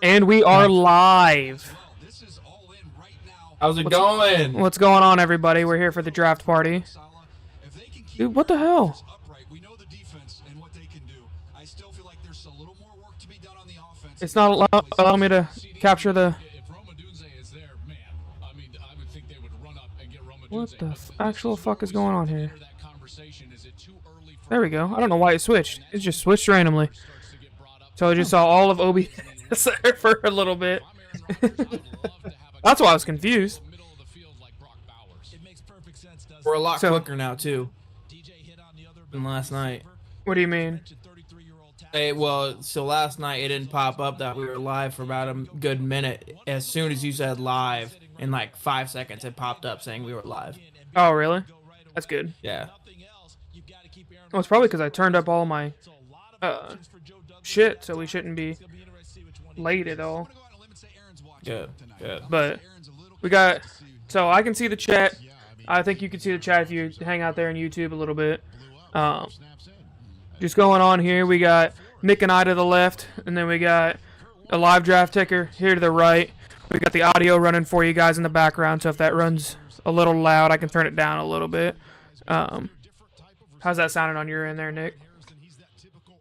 And we are live. How's it going? What's going on, everybody? We're here for the draft party. Dude, what the hell? It's not allowing me to capture the... What the actual fuck is going on here? There we go. I don't know why it switched. It just switched randomly. So I just saw all of Obi for a little bit. That's why I was confused. We're a lot quicker now, too, than last night. What do you mean? Hey, well, so last night it didn't pop up that we were live for about a good minute. As soon as you said live, in like 5 seconds, it popped up saying we were live. Oh, really? That's good. Yeah. Well, it's probably because I turned up all my shit, so we shouldn't be late at all. Good, good. But we got... So I can see the chat. I think you can see the chat if you hang out there on YouTube a little bit. Just going on here, we got Nick and I to the left, and then we got a live draft ticker here to the right. We got the audio running for you guys in the background, so if that runs a little loud, I can turn it down a little bit. How's that sounding on your end there, Nick?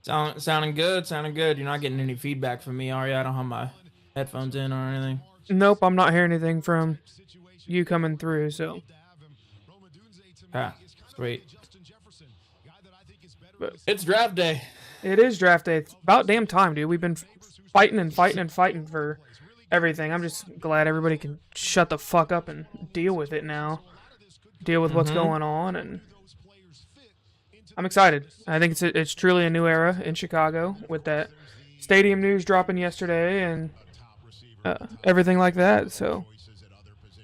Sounding good, sounding good. You're not getting any feedback from me, are you? I don't have my headphones in or anything. Nope, I'm not hearing anything from you coming through, so... Ah, sweet. But it's draft day. It is draft day. It's about damn time, dude. We've been fighting and fighting and fighting for everything. I'm just glad everybody can shut the fuck up and deal with it now. Deal with what's going on, and I'm excited. I think it's truly a new era in Chicago with that stadium news dropping yesterday and everything like that. So,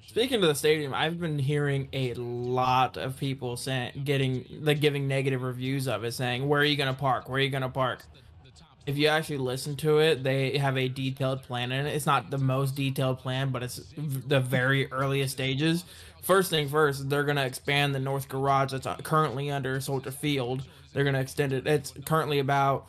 speaking of the stadium, I've been hearing a lot of people giving negative reviews of it, saying, "Where are you gonna park? Where are you gonna park?" If you actually listen to it, they have a detailed plan in it. It's not the most detailed plan, but it's the very earliest stages. First thing first, they're going to expand the north garage that's currently under Soldier Field. They're going to extend it. It's currently about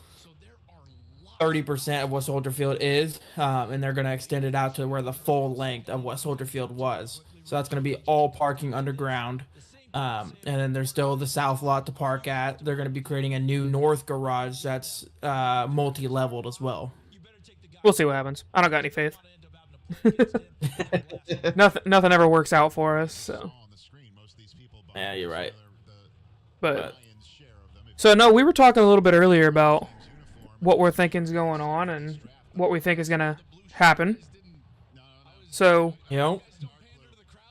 30% of what Soldier Field is, and they're going to extend it out to where the full length of what Soldier Field was. So that's going to be all parking underground. And then there's still the south lot to park at. They're going to be creating a new north garage that's multi-leveled as well. We'll see what happens. I don't got any faith. Nothing ever works out for us. So. Yeah, you're right. But so no, we were talking a little bit earlier about what we're thinking's going on and what we think is gonna happen. So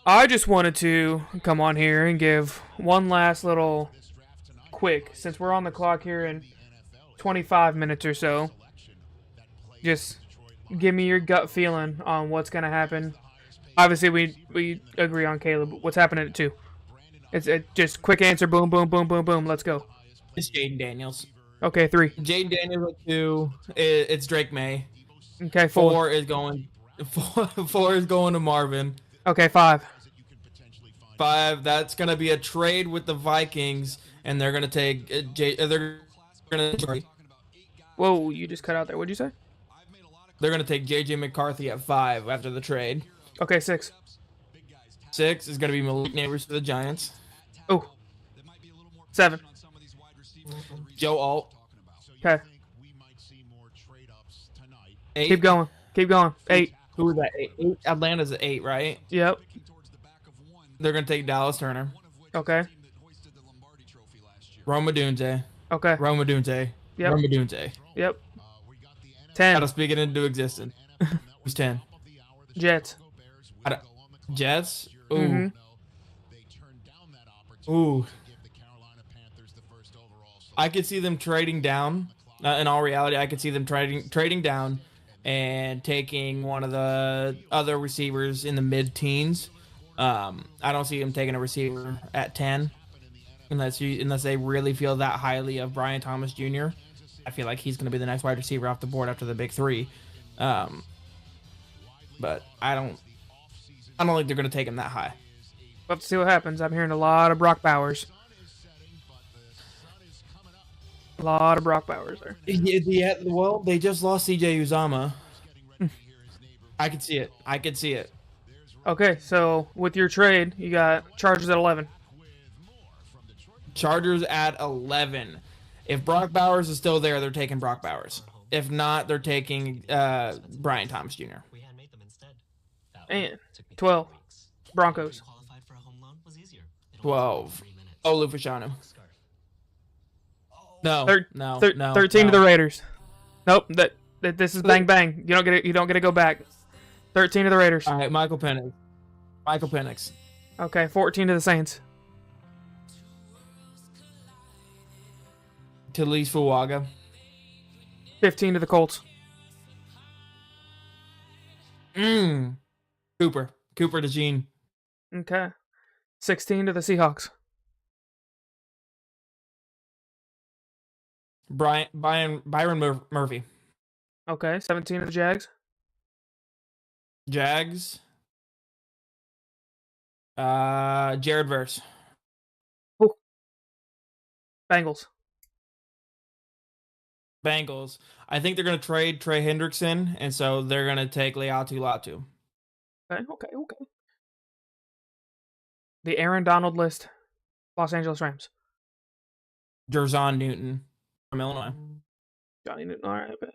I just wanted to come on here and give one last little quick, since we're on the clock here in 25 minutes or so. Just give me your gut feeling on what's going to happen. Obviously, we agree on Caleb. What's happening at 2? It's just quick answer. Boom, boom, boom, boom, boom. Let's go. It's Jaden Daniels. Okay, 3. Jaden Daniels at 2. It's Drake May. Okay, 4. 4 is going. 4 is going to Marvin. Okay, 5. 5. That's going to be a trade with the Vikings, and they're going to take Whoa, you just cut out there. What'd you say? They're going to take J.J. McCarthy at 5 after the trade. Okay, 6. 6 is going to be Malik Neighbors for the Giants. Oh. 7. Joe Alt. Okay. 8. Keep going. Keep going. 8. Who is that? 8. Atlanta's at 8, right? Yep. They're going to take Dallas Turner. Okay. Roma Dunze. Okay. Roma Dunze. Yep. Roma Dunze. Yep. 10. Gotta speak it into existence. Who's 10? Jets. Jets? Ooh. Ooh. I could see them trading down. In all reality, I could see them trading down and taking one of the other receivers in the mid-teens. I don't see them taking a receiver at 10 unless they really feel that highly of Brian Thomas Jr. I feel like he's going to be the next wide receiver off the board after the big 3. But I don't think they're going to take him that high. We'll have to see what happens. I'm hearing a lot of Brock Bowers. A lot of Brock Bowers there. Yeah, well, they just lost CJ Uzama. I could see it. I could see it. Okay, so with your trade, you got Chargers at 11. Chargers at 11. If Brock Bowers is still there, they're taking Brock Bowers. If not, they're taking Brian Thomas Jr. And 12, Broncos. 12, Olu Fashanu. No, no, 13 to the Raiders. Nope, this is bang bang. You don't get to go back. 13 to the Raiders. All right, Michael Penix. Okay, 14 to the Saints. Talise Fuaga. 15 to the Colts. Cooper to Gene. Okay. 16 to the Seahawks. Byron Murphy. Okay, 17 to the Jags. Jags. Jared Verse. Ooh. Bengals. I think they're going to trade Trey Hendrickson, and so they're going to take Leatu Latu. Okay. The Aaron Donald list. Los Angeles Rams. Jerzon Newton from Illinois. Johnny Newton. All right, bet.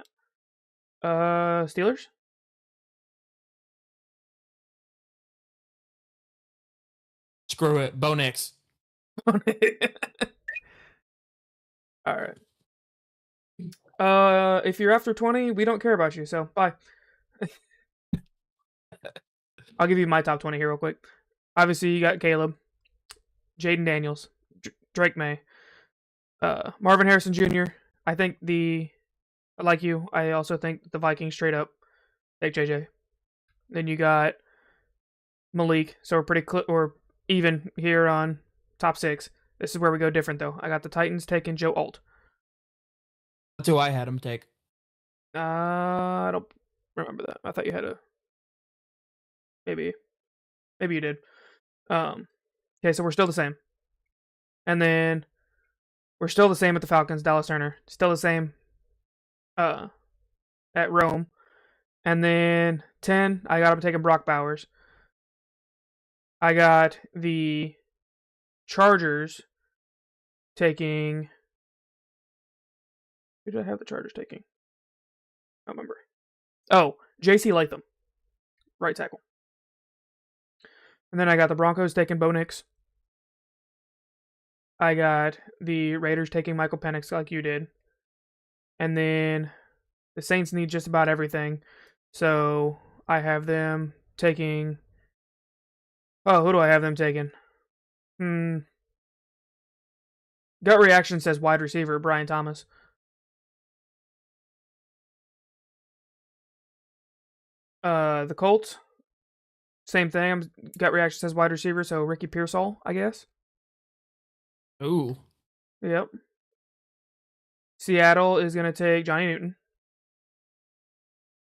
Steelers. Screw it. Bo Nix. All right. If you're after 20, we don't care about you, so bye. I'll give you my top 20 here real quick. Obviously, you got Caleb, Jaden Daniels, Drake May, Marvin Harrison Jr. I think like you, I also think the Vikings straight up take JJ. Then you got Malik, so we're pretty we're even here on top 6. This is where we go different, though. I got the Titans taking Joe Alt. That's who I had him take. I don't remember that. I thought you had a... Maybe you did. Okay, so we're still the same. And then we're still the same at the Falcons, Dallas Turner. Still the same at Rome. And then 10, I got him taking Brock Bowers. I got the Chargers taking... Who did I have the Chargers taking? I don't remember. Oh, J.C. Latham. Right tackle. And then I got the Broncos taking Bo Nix. I got the Raiders taking Michael Penix like you did. And then the Saints need just about everything. So I have them taking... Oh, who do I have them taking? Gut reaction says wide receiver, Brian Thomas. The Colts, same thing. Gut reaction says wide receiver, so Ricky Pearsall, I guess. Ooh. Yep. Seattle is going to take Johnny Newton.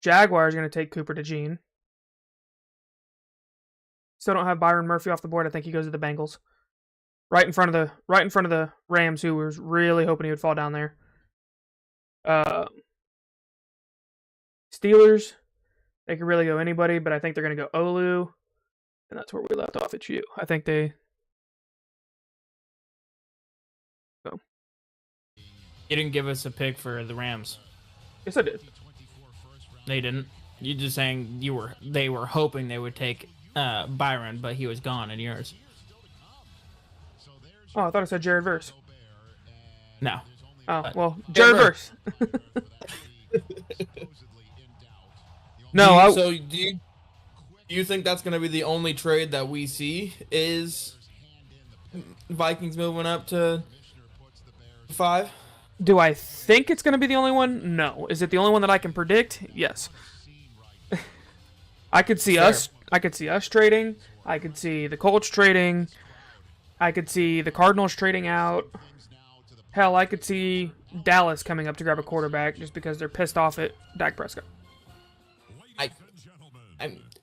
Jaguars going to take Cooper DeJean. Still don't have Byron Murphy off the board. I think he goes to the Bengals. Right in front of the Rams, who was really hoping he would fall down there. Steelers, they could really go anybody, but I think they're going to go Olu, and that's where we left off. It's you. I think they... So. You didn't give us a pick for the Rams. Yes, I did. They didn't. You just saying they were hoping they would take Byron, but he was gone in yours. Oh, I thought I said Jared Verse. No. Oh, well, Jared Verse. No, so do you think that's going to be the only trade that we see is Vikings moving up to 5? Do I think it's going to be the only one? No. Is it the only one that I can predict? Yes. I could see us trading. I could see the Colts trading. I could see the Cardinals trading out. Hell, I could see Dallas coming up to grab a quarterback just because they're pissed off at Dak Prescott.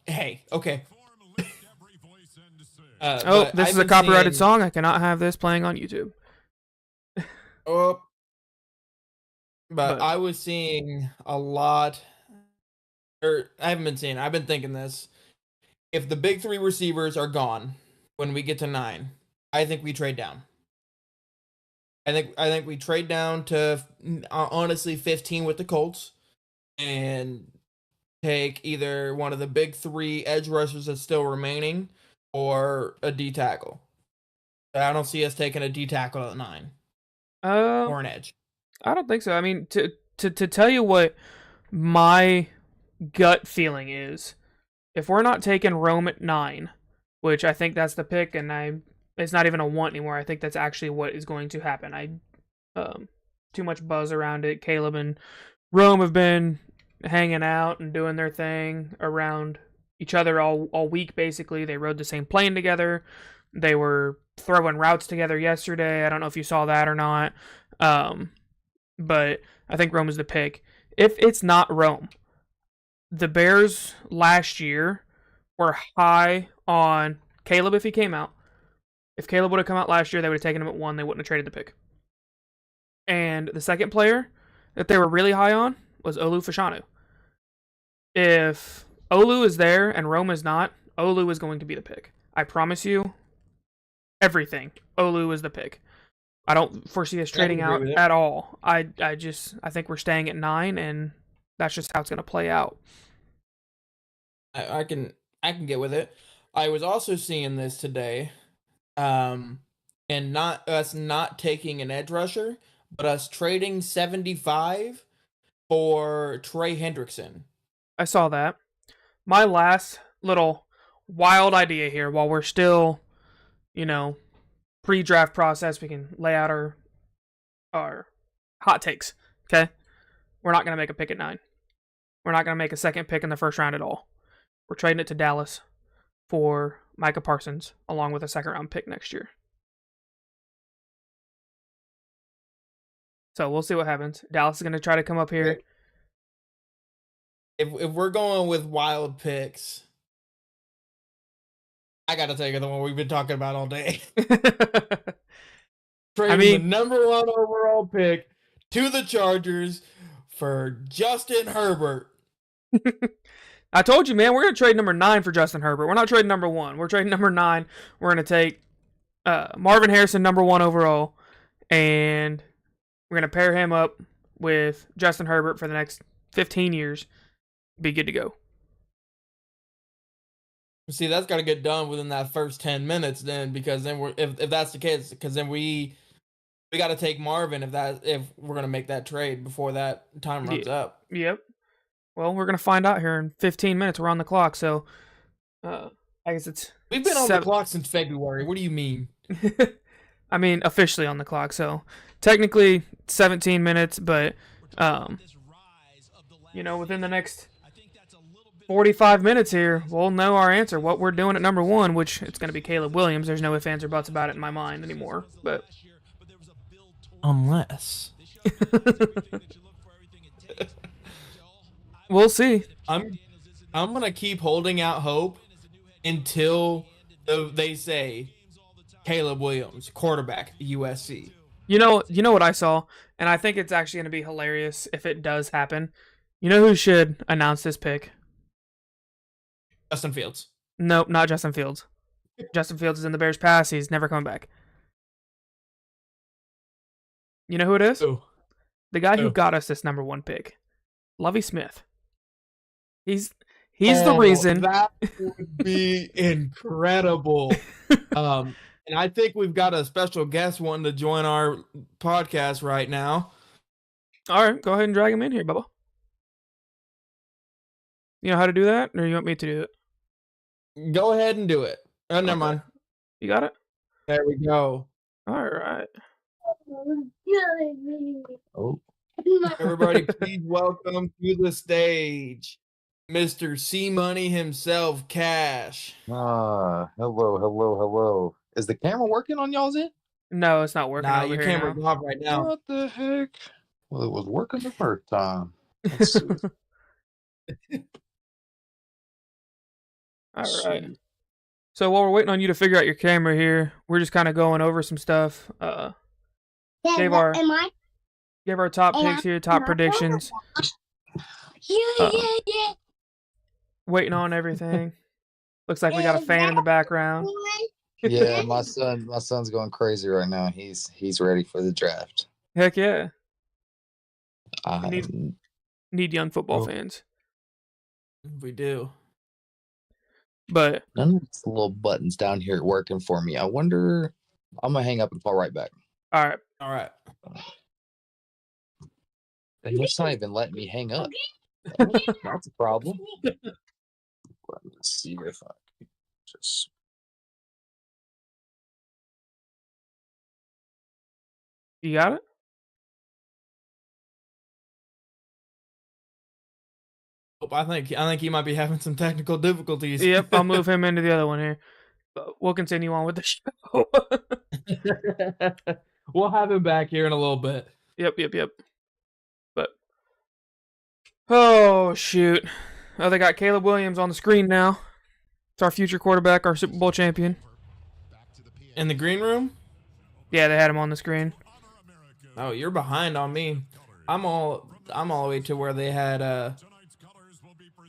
Hey, okay. This is a copyrighted song. I cannot have this playing on YouTube. Oh, But I was seeing a lot, or I haven't been seeing. I've been thinking this. If the big three receivers are gone when we get to 9, I think we trade down. I think we trade down to honestly 15 with the Colts and take either one of the big three edge rushers that's still remaining or a D tackle. I don't see us taking a D tackle at 9 or an edge. I don't think so. I mean, to tell you what my gut feeling is, if we're not taking Rome at 9, which I think that's the pick, and it's not even a want anymore. I think that's actually what is going to happen. Too much buzz around it. Caleb and Rome have been hanging out and doing their thing around each other all week, basically. They rode the same plane together. They were throwing routes together yesterday. I don't know if you saw that or not. But I think Rome is the pick. If it's not Rome, the Bears last year were high on Caleb if he came out. If Caleb would have come out last year, they would have taken him at 1. They wouldn't have traded the pick. And the second player that they were really high on was Olu Fashanu. If Olu is there and Rome is not, Olu is going to be the pick. I promise you, everything. Olu is the pick. I don't foresee us trading out at all. I think we're staying at 9, and that's just how it's going to play out. I can get with it. I was also seeing this today, and not taking an edge rusher, but us trading 75 for Trey Hendrickson. I saw that. My last little wild idea here, while we're still, pre-draft process, we can lay out our hot takes, okay? We're not going to make a pick at 9. We're not going to make a second pick in the first round at all. We're trading it to Dallas for Micah Parsons, along with a second-round pick next year. So we'll see what happens. Dallas is going to try to come up here. If we're going with wild picks, I got to take the one we've been talking about all day. Trading the number 1 overall pick to the Chargers for Justin Herbert. I told you, man, we're going to trade number 9 for Justin Herbert. We're not trading number 1. We're trading number 9. We're going to take Marvin Harrison, number 1 overall, and we're going to pair him up with Justin Herbert for the next 15 years. Be good to go. See, that's got to get done within that first 10 minutes then, because then if that's the case, because then we got to take Marvin if we're going to make that trade before that time runs up. Yep. Well, we're going to find out here in 15 minutes. We're on the clock, so I guess it's... We've been on the clock since February. What do you mean? I mean, officially on the clock, so technically 17 minutes, but, within the next 45 minutes here, we'll know our answer, what we're doing at number 1, which it's going to be Caleb Williams. There's no ifs, ands, or buts about it in my mind anymore, but... Unless... We'll see. I'm gonna keep holding out hope until they say Caleb Williams, quarterback, USC. You know what I saw, and I think it's actually gonna be hilarious if it does happen. You know who should announce this pick? Justin Fields. Nope, not Justin Fields. Justin Fields is in the Bears pass. He's never coming back. You know who it is? Who? The guy who got us this number 1 pick. Lovie Smith. He's the reason. That would be incredible. And I think we've got a special guest wanting to join our podcast right now. All right, go ahead and drag him in here, Bubba. You know how to do that, or you want me to do it? Go ahead and do it. Oh, never mind. You got it? There we go. All right. Oh. Everybody, please welcome to the stage Mr. C Money himself, Cash. Hello. Is the camera working on y'all's end? No, it's not working. Nah, your camera's off right now. What the heck? Well, it was working the first time. Let's see. All right. So while we're waiting on you to figure out your camera here, we're just kind of going over some stuff. Dad, am I? give our top picks here, top predictions. Yeah. Waiting on everything. Looks like we got a fan in the background. Yeah, my son's going crazy right now. He's ready for the draft. Heck yeah. I Need young football fans. We do. But none of these little buttons down here working for me. I wonder. I'm gonna hang up and call right back. all right. All right. And it's not even letting me hang up. That's a problem. Let me see if I can just. You got it? I think he might be having some technical difficulties. Yep, I'll move him into the other one here. But we'll continue on with the show. We'll have him back here in a little bit. Yep. But oh shoot. Oh, they got Caleb Williams on the screen now. It's our future quarterback, our Super Bowl champion. In the green room? Yeah, they had him on the screen. Oh, you're behind on me. I'm all the way to where they had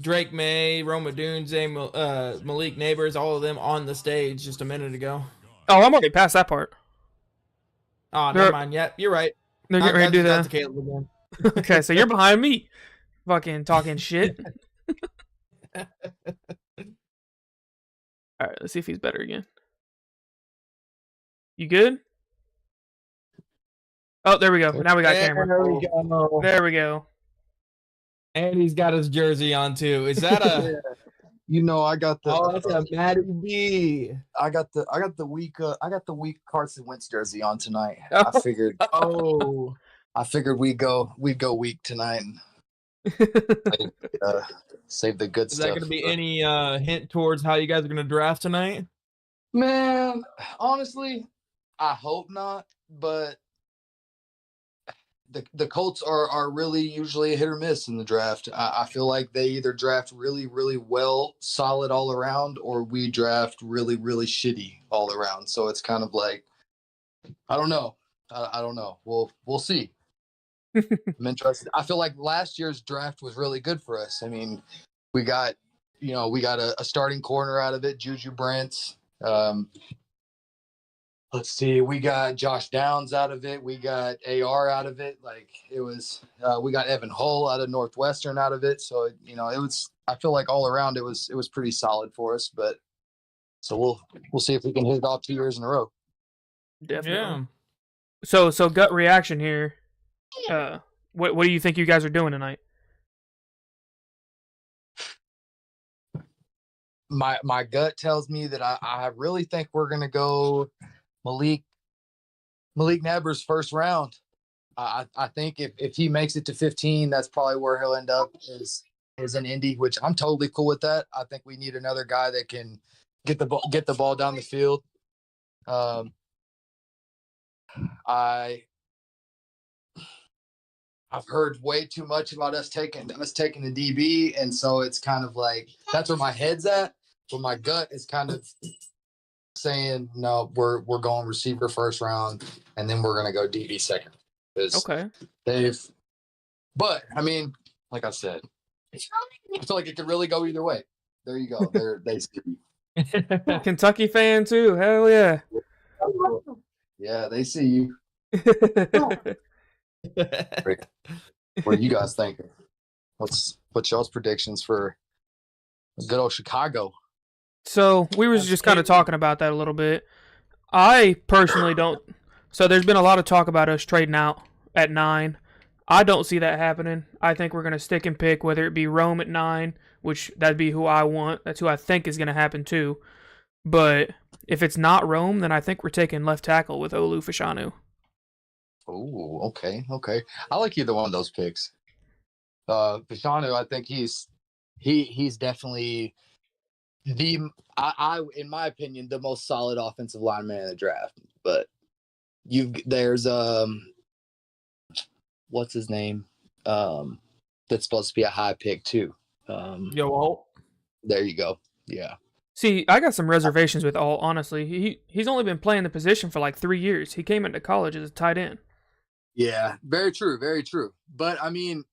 Drake May, Roma Dunze, Malik Neighbors, all of them on the stage just a minute ago. Oh, I'm already past that part. Oh, never mind. Yep, you're right. They're getting ready to do that. That's Caleb again. Okay, so you're behind me. Fucking talking shit. Alright, let's see if he's better again. You good? Oh, there we go. Now we got camera. There we go. There we go. And he's got his jersey on too. Is that a? You know, I got the. Oh, that's a Matty B. I got the weak Carson Wentz jersey on tonight. I figured. Oh. I figured we'd go weak tonight and save the good Is stuff. that going to be any hint towards how you guys are going to draft tonight? Man, honestly, I hope not. But the Colts are really usually a hit or miss in the draft. I feel like they either draft really, really well, solid all around, or we draft really, really shitty all around. So it's kind of like, I don't know. I don't know. We'll see. I'm interested. I feel like last year's draft was really good for us. I mean, we got a starting corner out of it, Juju Brents. Let's see, we got Josh Downs out of it. We got AR out of it. Like it was, we got Evan Hull out of Northwestern out of it. So it was. I feel like all around it was pretty solid for us. But so we'll see if we can hit it off 2 years in a row. Definitely. Yeah. So gut reaction here. What do you think you guys are doing tonight? My gut tells me that I really think we're gonna go Malik Neighbors first round. I think if he makes it to 15, that's probably where he'll end up is in Indy, which I'm totally cool with that. I think we need another guy that can get the ball down the field. I've heard way too much about us taking the DB, and so it's kind of like that's where my head's at. But my gut is kind of saying no, we're going receiver first round, and then we're gonna go DB second. Okay. But I mean, like I said, I feel like it could really go either way. There you go. They see you. Kentucky fan too. Hell yeah. Yeah, they see you. What are you guys thinking? What's y'all's predictions for good old Chicago? So we were just kind of talking about that a little bit. I personally don't. So there's been a lot of talk about us trading out at 9. I don't see that happening. I think we're going to stick and pick, whether it be Rome at 9, which that'd be who I want. That's who I think is going to happen too. But if it's not Rome, then I think we're taking left tackle with Olu Fashanu. Oh, okay. I like either one of those picks. Fashanu, I think he's definitely I in my opinion the most solid offensive lineman in the draft. But there's what's his name? That's supposed to be a high pick too. Yo, there you go. Yeah. See, I got some reservations with Alt, honestly. He's only been playing the position for like 3 years. He came into college as a tight end. Yeah, very true, very true. But I mean,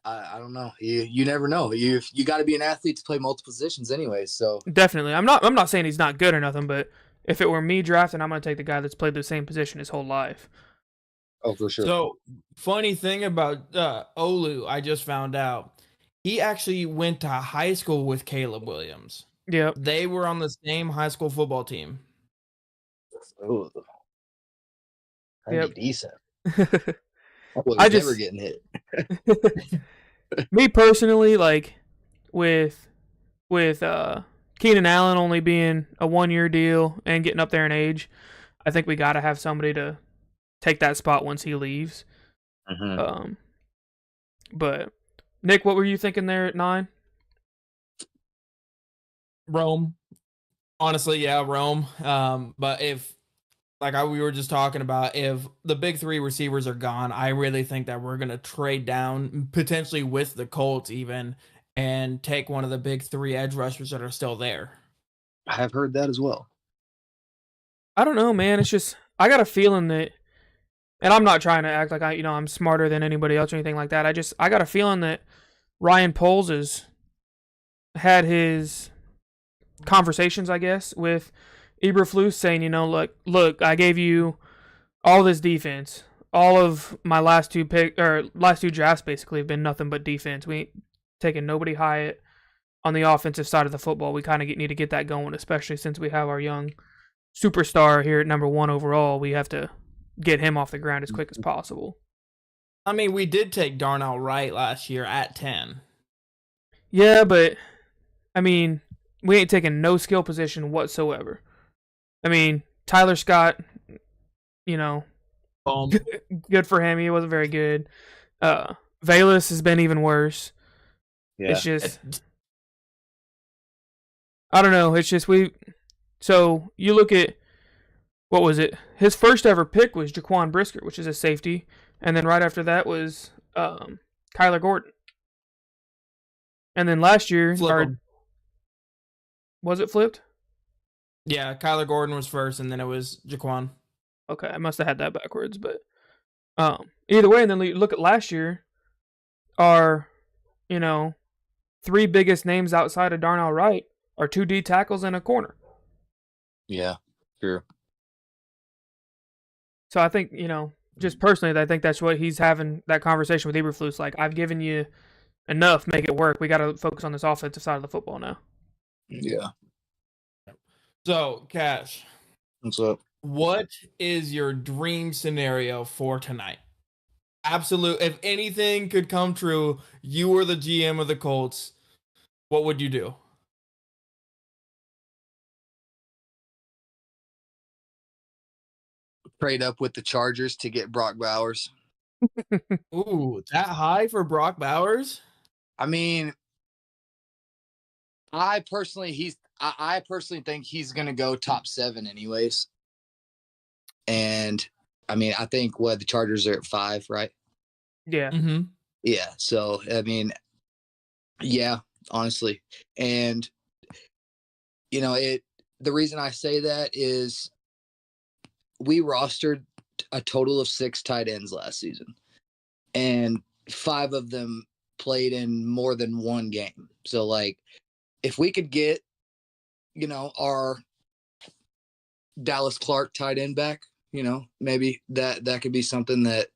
I don't know. You never know. You got to be an athlete to play multiple positions anyway. So Definitely. I'm not saying he's not good or nothing, but if it were me drafting, I'm gonna take the guy that's played the same position his whole life. oh, for sure. So, funny thing about Olu, I just found out. He actually went to high school with Caleb Williams. Yep. They were on the same high school football team. Oh, that'd Yep. be decent. I was I never just getting hit. me personally, like with Keenan Allen only being a 1-year deal and getting up there in age, I think we got to have somebody to take that spot once he leaves. But Nick, what were you thinking there at 9? Rome. Honestly, yeah, Rome. But if, we were just talking about, if the big 3 receivers are gone, I really think that we're going to trade down, potentially with the Colts even, and take one of the big 3 edge rushers that are still there. I have heard that as well. I don't know, man. It's just I got a feeling that, and I'm not trying to act like I'm smarter than anybody else or anything like that. I got a feeling that Ryan Poles has had his conversations, I guess, with Eberflus saying, look, I gave you all this defense. All of my last two drafts basically have been nothing but defense. We ain't taking nobody high on the offensive side of the football. We kind of need to get that going, especially since we have our young superstar here at number 1 overall. We have to get him off the ground as quick as possible. I mean, we did take Darnell Wright last year at 10. Yeah, but I mean, we ain't taking no skill position whatsoever. I mean, Tyler Scott, good for him. He wasn't very good. Valus has been even worse. Yeah. It's just, I don't know. It's just so you look at, what was it? His first ever pick was Jaquan Brisker, which is a safety. And then right after that was Kyler Gordon. And then last year, was it flipped? Yeah, Kyler Gordon was first, and then it was Jaquan. Okay, I must have had that backwards, but either way, and then look at last year, our 3 biggest names outside of Darnell Wright are 2 D tackles and a corner. Yeah, sure. So I think, just personally, I think that's what he's having that conversation with Eberflus. Like, I've given you enough, make it work. We got to focus on this offensive side of the football now. Yeah. So, Cash. What's up? What is your dream scenario for tonight? Absolute. If anything could come true, you were the GM of the Colts, what would you do? Trade up with the Chargers to get Brock Bowers. Ooh, that high for Brock Bowers? I mean, I personally think he's going to go top 7 anyways. And I mean, I think the Chargers are at 5, right? Yeah. Mm-hmm. Yeah. So, I mean, yeah, honestly. And, the reason I say that is we rostered a total of 6 tight ends last season, and 5 of them played in more than 1 game. So, if we could get, our Dallas Clark tight end back, maybe that could be something that.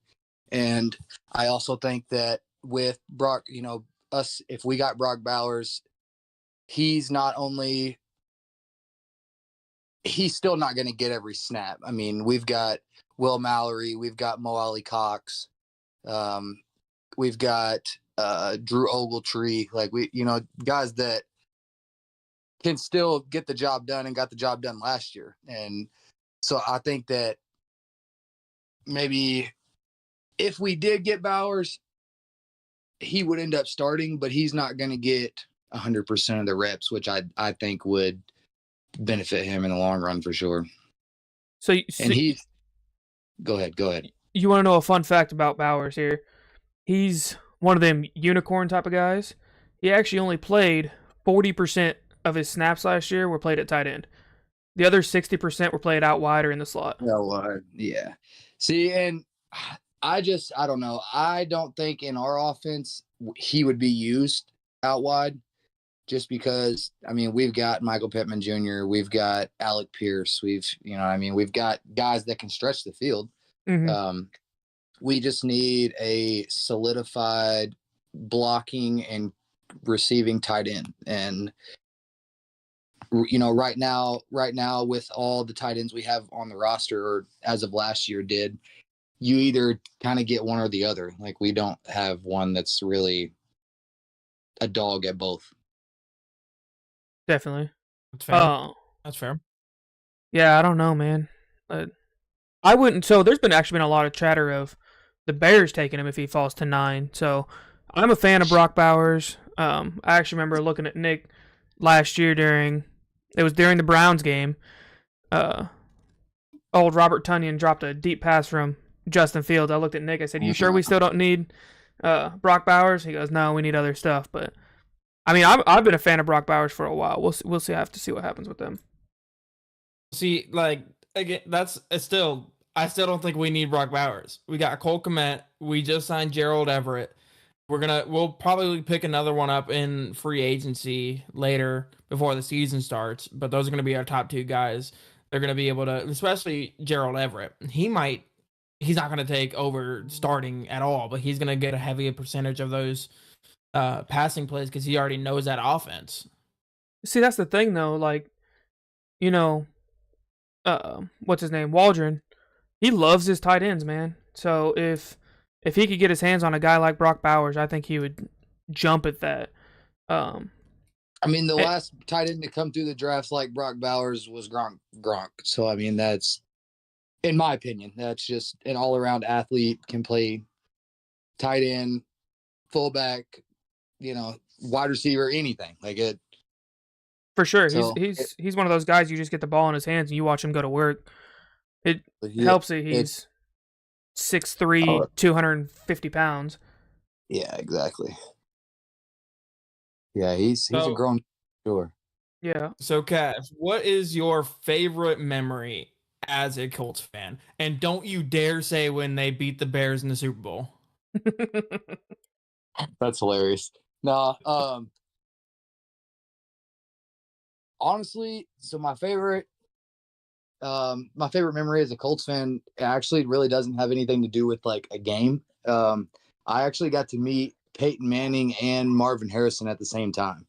And I also think that with Brock, if we got Brock Bowers, he's still not going to get every snap. I mean, we've got Will Mallory, we've got Mo Ali Cox, we've got Drew Ogletree, guys that can still get the job done and got the job done last year. And so I think that maybe if we did get Bowers, he would end up starting, but he's not going to get 100% of the reps, which I think would benefit him in the long run for sure. Go ahead. You want to know a fun fact about Bowers here? He's one of them unicorn type of guys. He actually only played 40% of his snaps last year were played at tight end. The other 60% were played out wide or in the slot. Yeah. See, and I don't know. I don't think in our offense he would be used out wide just because, I mean, we've got Michael Pittman Jr., we've got Alec Pierce, we've got guys that can stretch the field. Mm-hmm. We just need a solidified blocking and receiving tight end. And right now with all the tight ends we have on the roster, or as of last year did, you either kind of get one or the other. Like, we don't have one that's really a dog at both. Definitely. That's fair. That's fair. Yeah, I don't know, man. I wouldn't. So there's actually been a lot of chatter of the Bears taking him if he falls to 9. So I'm a fan of Brock Bowers. I actually remember looking at Nick last year during the Browns game. Old Robert Tunyon dropped a deep pass from Justin Fields. I looked at Nick. I said, "You sure we still don't need Brock Bowers?" He goes, "No, we need other stuff." But I mean, I've been a fan of Brock Bowers for a while. We'll see. I have to see what happens with them. See, like, again, I still don't think we need Brock Bowers. We got Cole Kmet. We just signed Gerald Everett. We'll probably pick another one up in free agency later before the season starts. But those are going to be our top 2 guys. They're going to be able to, especially Gerald Everett. He's not going to take over starting at all, but he's going to get a heavy percentage of those passing plays because he already knows that offense. See, that's the thing, though. Like, what's his name, Waldron, he loves his tight ends, man. So if he could get his hands on a guy like Brock Bowers, I think he would jump at that. I mean, the last tight end to come through the drafts like Brock Bowers was Gronk. So, I mean, that's, in my opinion, that's just an all-around athlete, can play tight end, fullback, wide receiver, anything. Like it. For sure. So he's one of those guys you just get the ball in his hands and you watch him go to work. It helps that he's 6'3", 250 pounds. Yeah, exactly. Yeah, he's a grown, sure. Yeah. So, Cass, what is your favorite memory as a Colts fan? And don't you dare say when they beat the Bears in the Super Bowl. That's hilarious. No, honestly, so my favorite memory as a Colts fan actually really doesn't have anything to do with like a game. I actually got to meet Peyton Manning and Marvin Harrison at the same time.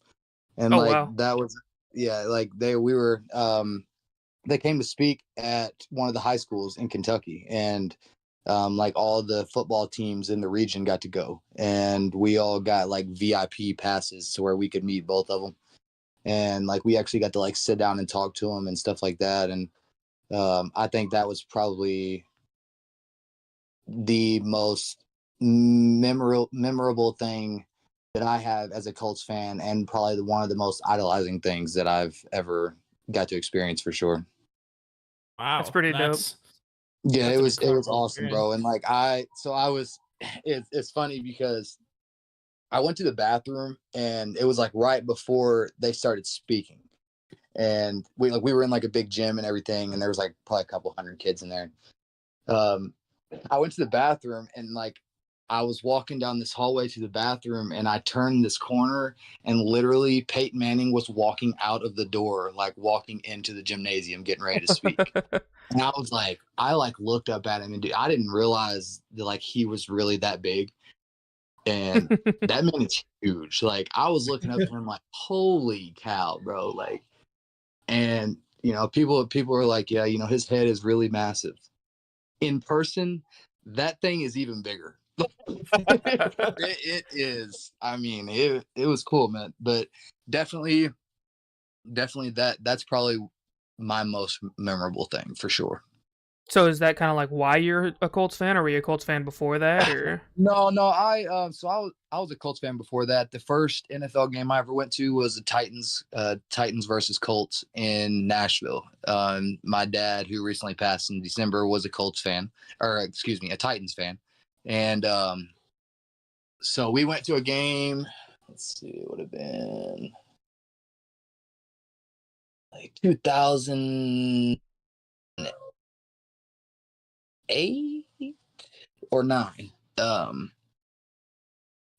And wow. That was, like they came to speak at one of the high schools in Kentucky, and like all the football teams in the region got to go, and we all got like VIP passes to where we could meet both of them. And like, we actually got to like sit down and talk to them and stuff like that. And I think that was probably the most memorable thing that I have as a Colts fan, and probably one of the most idolizing things that I've ever got to experience, for sure. Wow, that's pretty dope. Yeah, it was awesome, bro. And like it's funny because I went to the bathroom and it was like right before they started speaking, and we were in like a big gym and everything, and there was like probably a couple hundred kids in there. I went to the bathroom and like I was walking down this hallway to the bathroom, and I turned this corner, and literally Peyton Manning was walking out of the door, like walking into the gymnasium, getting ready to speak. And I was like, I looked up at him, and dude, I didn't realize that like he was really that big. And that man is huge. Like, I was looking up at him like, holy cow, bro. Like, and people are like, yeah, his head is really massive. In person, that thing is even bigger. It is. I mean, it was cool, man. But definitely that's probably my most memorable thing, for sure. So is that kind of like why you're a Colts fan, or were you a Colts fan before that, or? No, I was a Colts fan before that. The first NFL game I ever went to was the Titans versus Colts in Nashville. My dad, who recently passed in December, was a Colts fan, or excuse me, a Titans fan. And so we went to a game. Let's see, it would have been like 2008 or 9.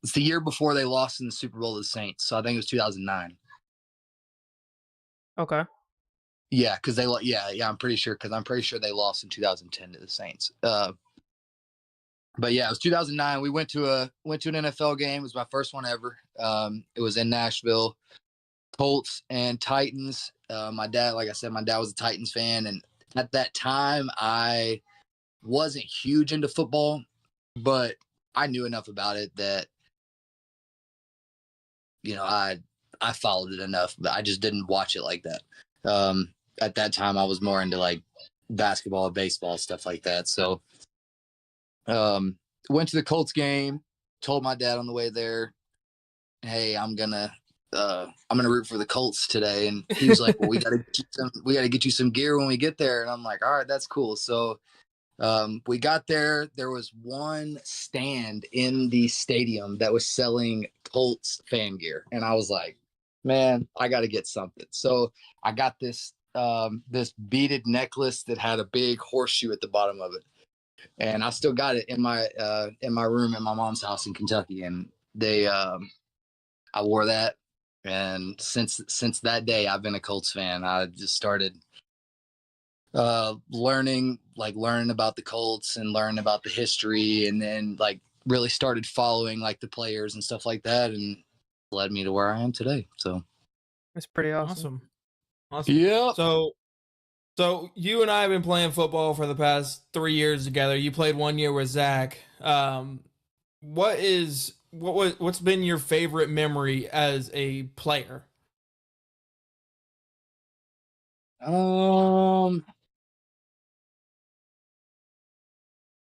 It's the year before they lost in the Super Bowl to the Saints, so I think it was 2009. Okay. Yeah, because I'm pretty sure they lost in 2010 to the Saints. But yeah, it was 2009. We went to an NFL game. It was my first one ever. It was in Nashville. Colts and Titans. My dad, like I said, my dad was a Titans fan, and at that time, I wasn't huge into football, but I knew enough about it that I followed it enough, but I just didn't watch it like that. At that time, I was more into like basketball, baseball, stuff like that. So, went to the Colts game. Told my dad on the way there, "Hey, I'm gonna root for the Colts today." And he was like, "Well, we gotta get you some gear when we get there." And I'm like, "All right, that's cool." So we got there. There was one stand in the stadium that was selling Colts fan gear, and I was like, "Man, I got to get something." So I got this beaded necklace that had a big horseshoe at the bottom of it, and I still got it in my room at my mom's house in Kentucky. And I wore that, and since that day, I've been a Colts fan. I just started learning about the Colts and learning about the history, and then like really started following like the players and stuff like that, and led me to where I am today. So That's pretty awesome. Awesome. yeah. So you and I have been playing football for the past 3 years together. You played 1 year with Zach. What's been your favorite memory as a player?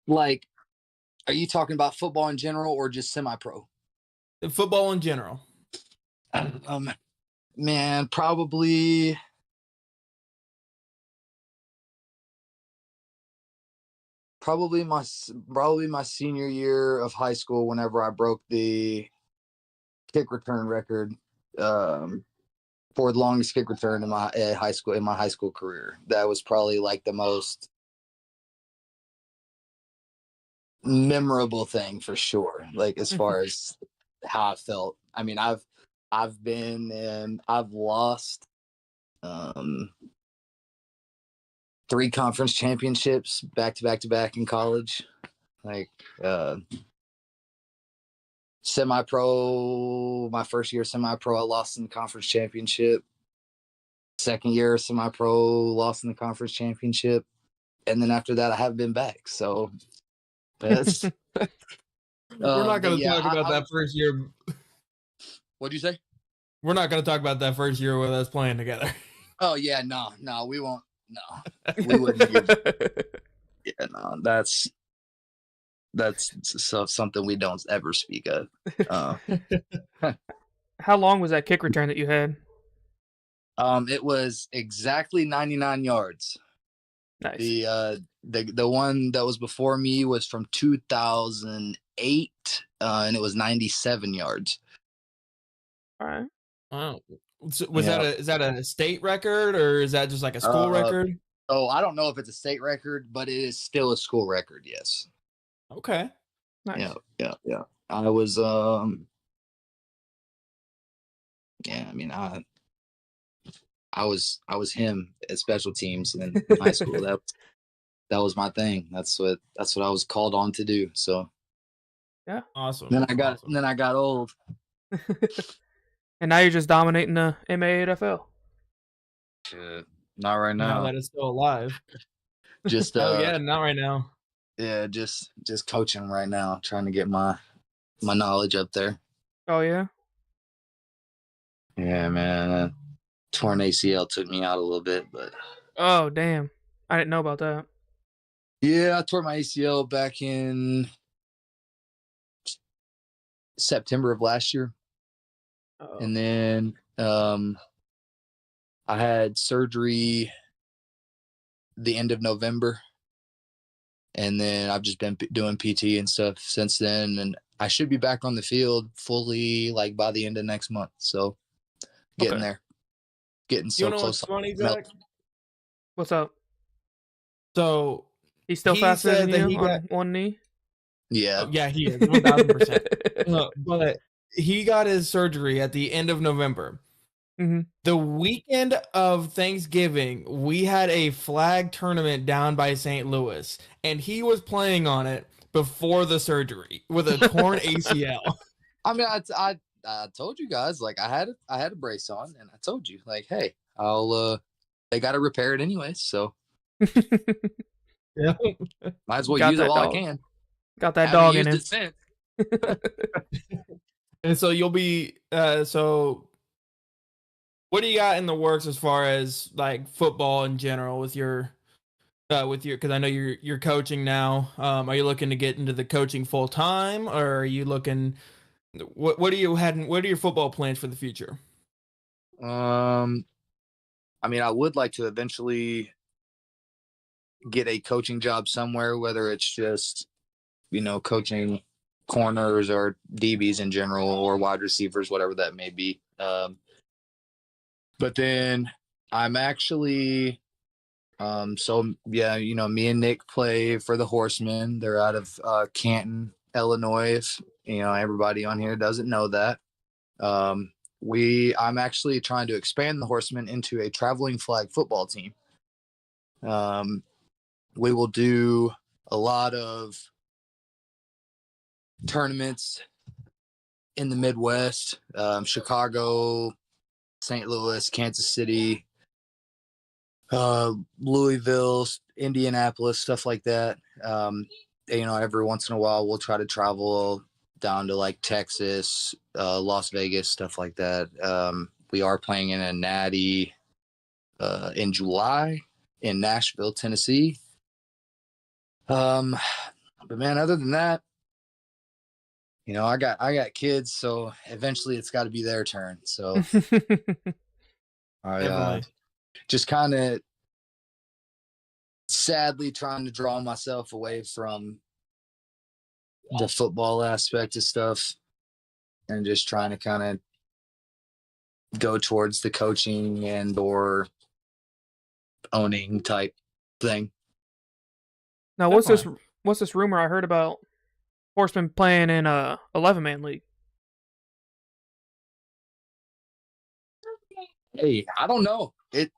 Like, are you talking about football in general or just semi-pro? Football in general. Man, probably my senior year of high school, whenever I broke the kick return record for the longest kick return in my high school career. That was probably like the most memorable thing for sure. Like as far as how I felt. I mean, I've lost 3 conference championships back to back in college. Like semi-pro, my first year semi-pro, I lost in the conference championship. Second year semi-pro, lost in the conference championship. And then after that, I haven't been back. So that's We're not going to talk about that first year. What'd you say? We're not going to talk about that first year with us playing together. Oh yeah, no, we won't. No, we wouldn't. Yeah, no, that's something we don't ever speak of. How long was that kick return that you had? It was exactly 99 yards. Nice. The one that was before me was from 2008, and it was 97 yards. All right. Wow. So is that a state record, or is that just like a school record? Oh, I don't know if it's a state record, but it is still a school record. Yes. Okay. Nice. Yeah. I was yeah. I mean, I was him at special teams in high school. That was my thing. That's what I was called on to do. So yeah, awesome. Then I got old. And now you're just dominating the MAAFL. Not right now. Now that it's still alive. Just yeah, not right now. Yeah, just coaching right now, trying to get my knowledge up there. Oh yeah. Yeah, man. Torn ACL took me out a little bit, but oh damn, I didn't know about that. Yeah, I tore my ACL back in September of last year. Uh-oh. And then I had surgery the end of November. And then I've just been doing PT and stuff since then. And I should be back on the field fully like by the end of next month. So getting there. getting so You know close. what's funny, Zach? What's up? So He's still he faster said than that you he on got. one knee. Yeah. Oh, yeah, he is 1000%. But he got his surgery at the end of November. Mm-hmm. The weekend of Thanksgiving, we had a flag tournament down by St. Louis, and he was playing on it before the surgery with a torn ACL. I mean, I told you guys, like, I had a brace on, and I told you, like, hey, they got to repair it anyway, so Yeah. might as well Got use it that while dog. I can. Got that Haven't dog in used him. it since. And so you'll be so what do you got in the works as far as like football in general with your because I know you're coaching now. Are you looking to get into the coaching full time, or are you looking what are your football plans for the future? I mean, I would like to eventually get a coaching job somewhere, whether it's just, coaching corners or DBs in general or wide receivers, whatever that may be. But then I'm actually, so yeah, me and Nick play for the Horsemen. They're out of Canton, Illinois. If everybody on here doesn't know that. I'm actually trying to expand the Horsemen into a traveling flag football team. We will do a lot of tournaments in the Midwest, Chicago, St. Louis, Kansas City, Louisville, Indianapolis, stuff like that. Every once in a while we'll try to travel down to like Texas, Las Vegas, stuff like that. We are playing in a natty in July in Nashville, Tennessee. But man, other than that, I got kids, so eventually it's got to be their turn. So I just kind of sadly trying to draw myself away from the football aspect of stuff and just trying to kind of go towards the coaching and or owning type thing. Now, what's this rumor I heard about Horseman playing in a 11-man league? Hey, I don't know. It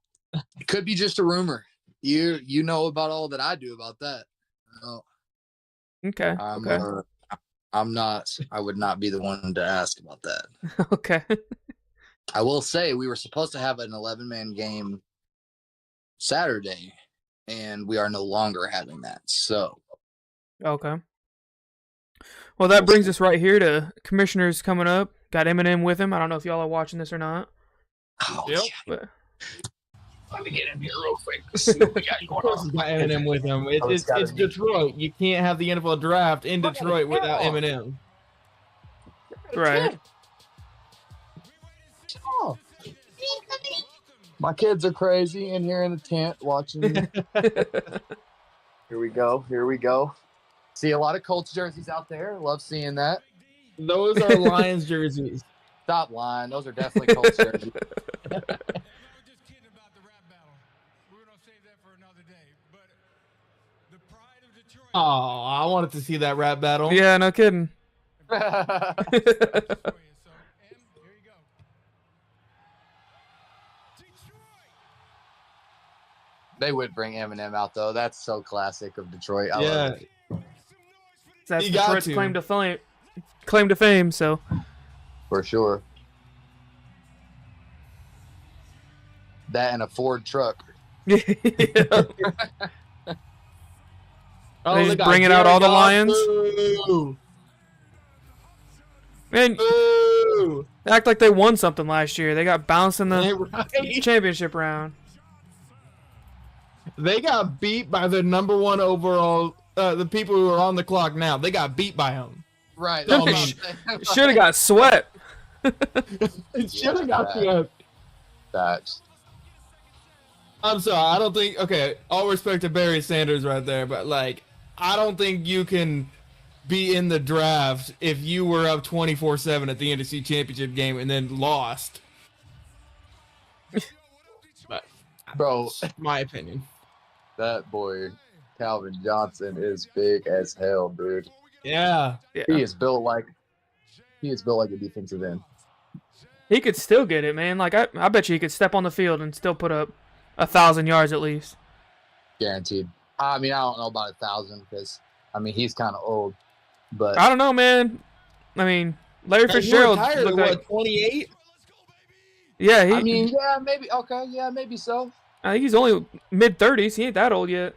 could be just a rumor. You know about all that I do about that. Okay. I'm not. I would not be the one to ask about that. Okay. I will say we were supposed to have an 11-man game Saturday, and we are no longer having that. So. Okay. Well, that brings us right here to Commissioners coming up. Got Eminem with him. I don't know if y'all are watching this or not. Oh, yep. But... Let me get in here real quick. See what we got going on. Got Eminem with him. It's Detroit. You can't have the NFL draft in Detroit without Eminem. Right. Oh. My kids are crazy in here in the tent watching. Here we go. See a lot of Colts jerseys out there. Love seeing that. Those are Lions jerseys. Stop lying. Those are definitely Colts jerseys. Oh, I wanted to see that rap battle. Yeah, no kidding. They would bring Eminem out though. That's so classic of Detroit. I love it. That's Detroit's claim to fame. So for sure. That and a Ford truck. Yeah. Oh, they just bringing out all the Lions. Man, they act like they won something last year. They got bounced in the championship round. They got beat by the number one overall. The people who are on the clock now. They got beat by them. Right. Should have got swept. Should have got swept. That's. I'm sorry. I don't think. Okay, all respect to Barry Sanders right there, but like, I don't think you can be in the draft if you were up 24-7 at the NFC Championship game and then lost. Bro, My opinion. that boy, Calvin Johnson, is big as hell, dude. Yeah. He is built like a defensive end. He could still get it, man. Like I bet you he could step on the field and still put up 1,000 yards at least. Guaranteed. I mean, I don't know about 1,000 because, I mean, he's kind of old. But I don't know, man. I mean, Larry Fitzgerald looked like 28. Yeah, I mean, yeah, maybe. Okay, yeah, maybe so. I think he's only mid-30s. He ain't that old yet.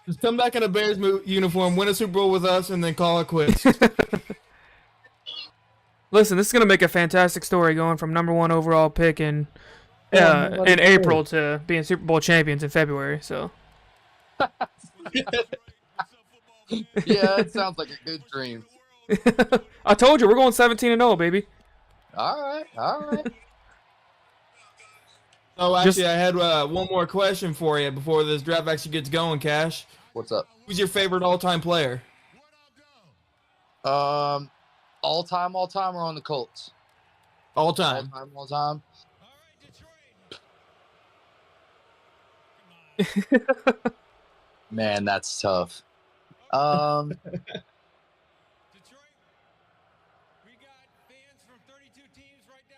Just come back in a Bears uniform, win a Super Bowl with us, and then call it quits. Listen, this is gonna make a fantastic story going from #1 overall pick in April to being Super Bowl champions in February. So. Yeah, it sounds like a good dream. I told you we're going 17-0, baby. All right. Oh, actually, I had one more question for you before this draft actually gets going, Cash. What's up? Who's your favorite all-time player? All time, or on the Colts? All time. All time. Man, that's tough. I'm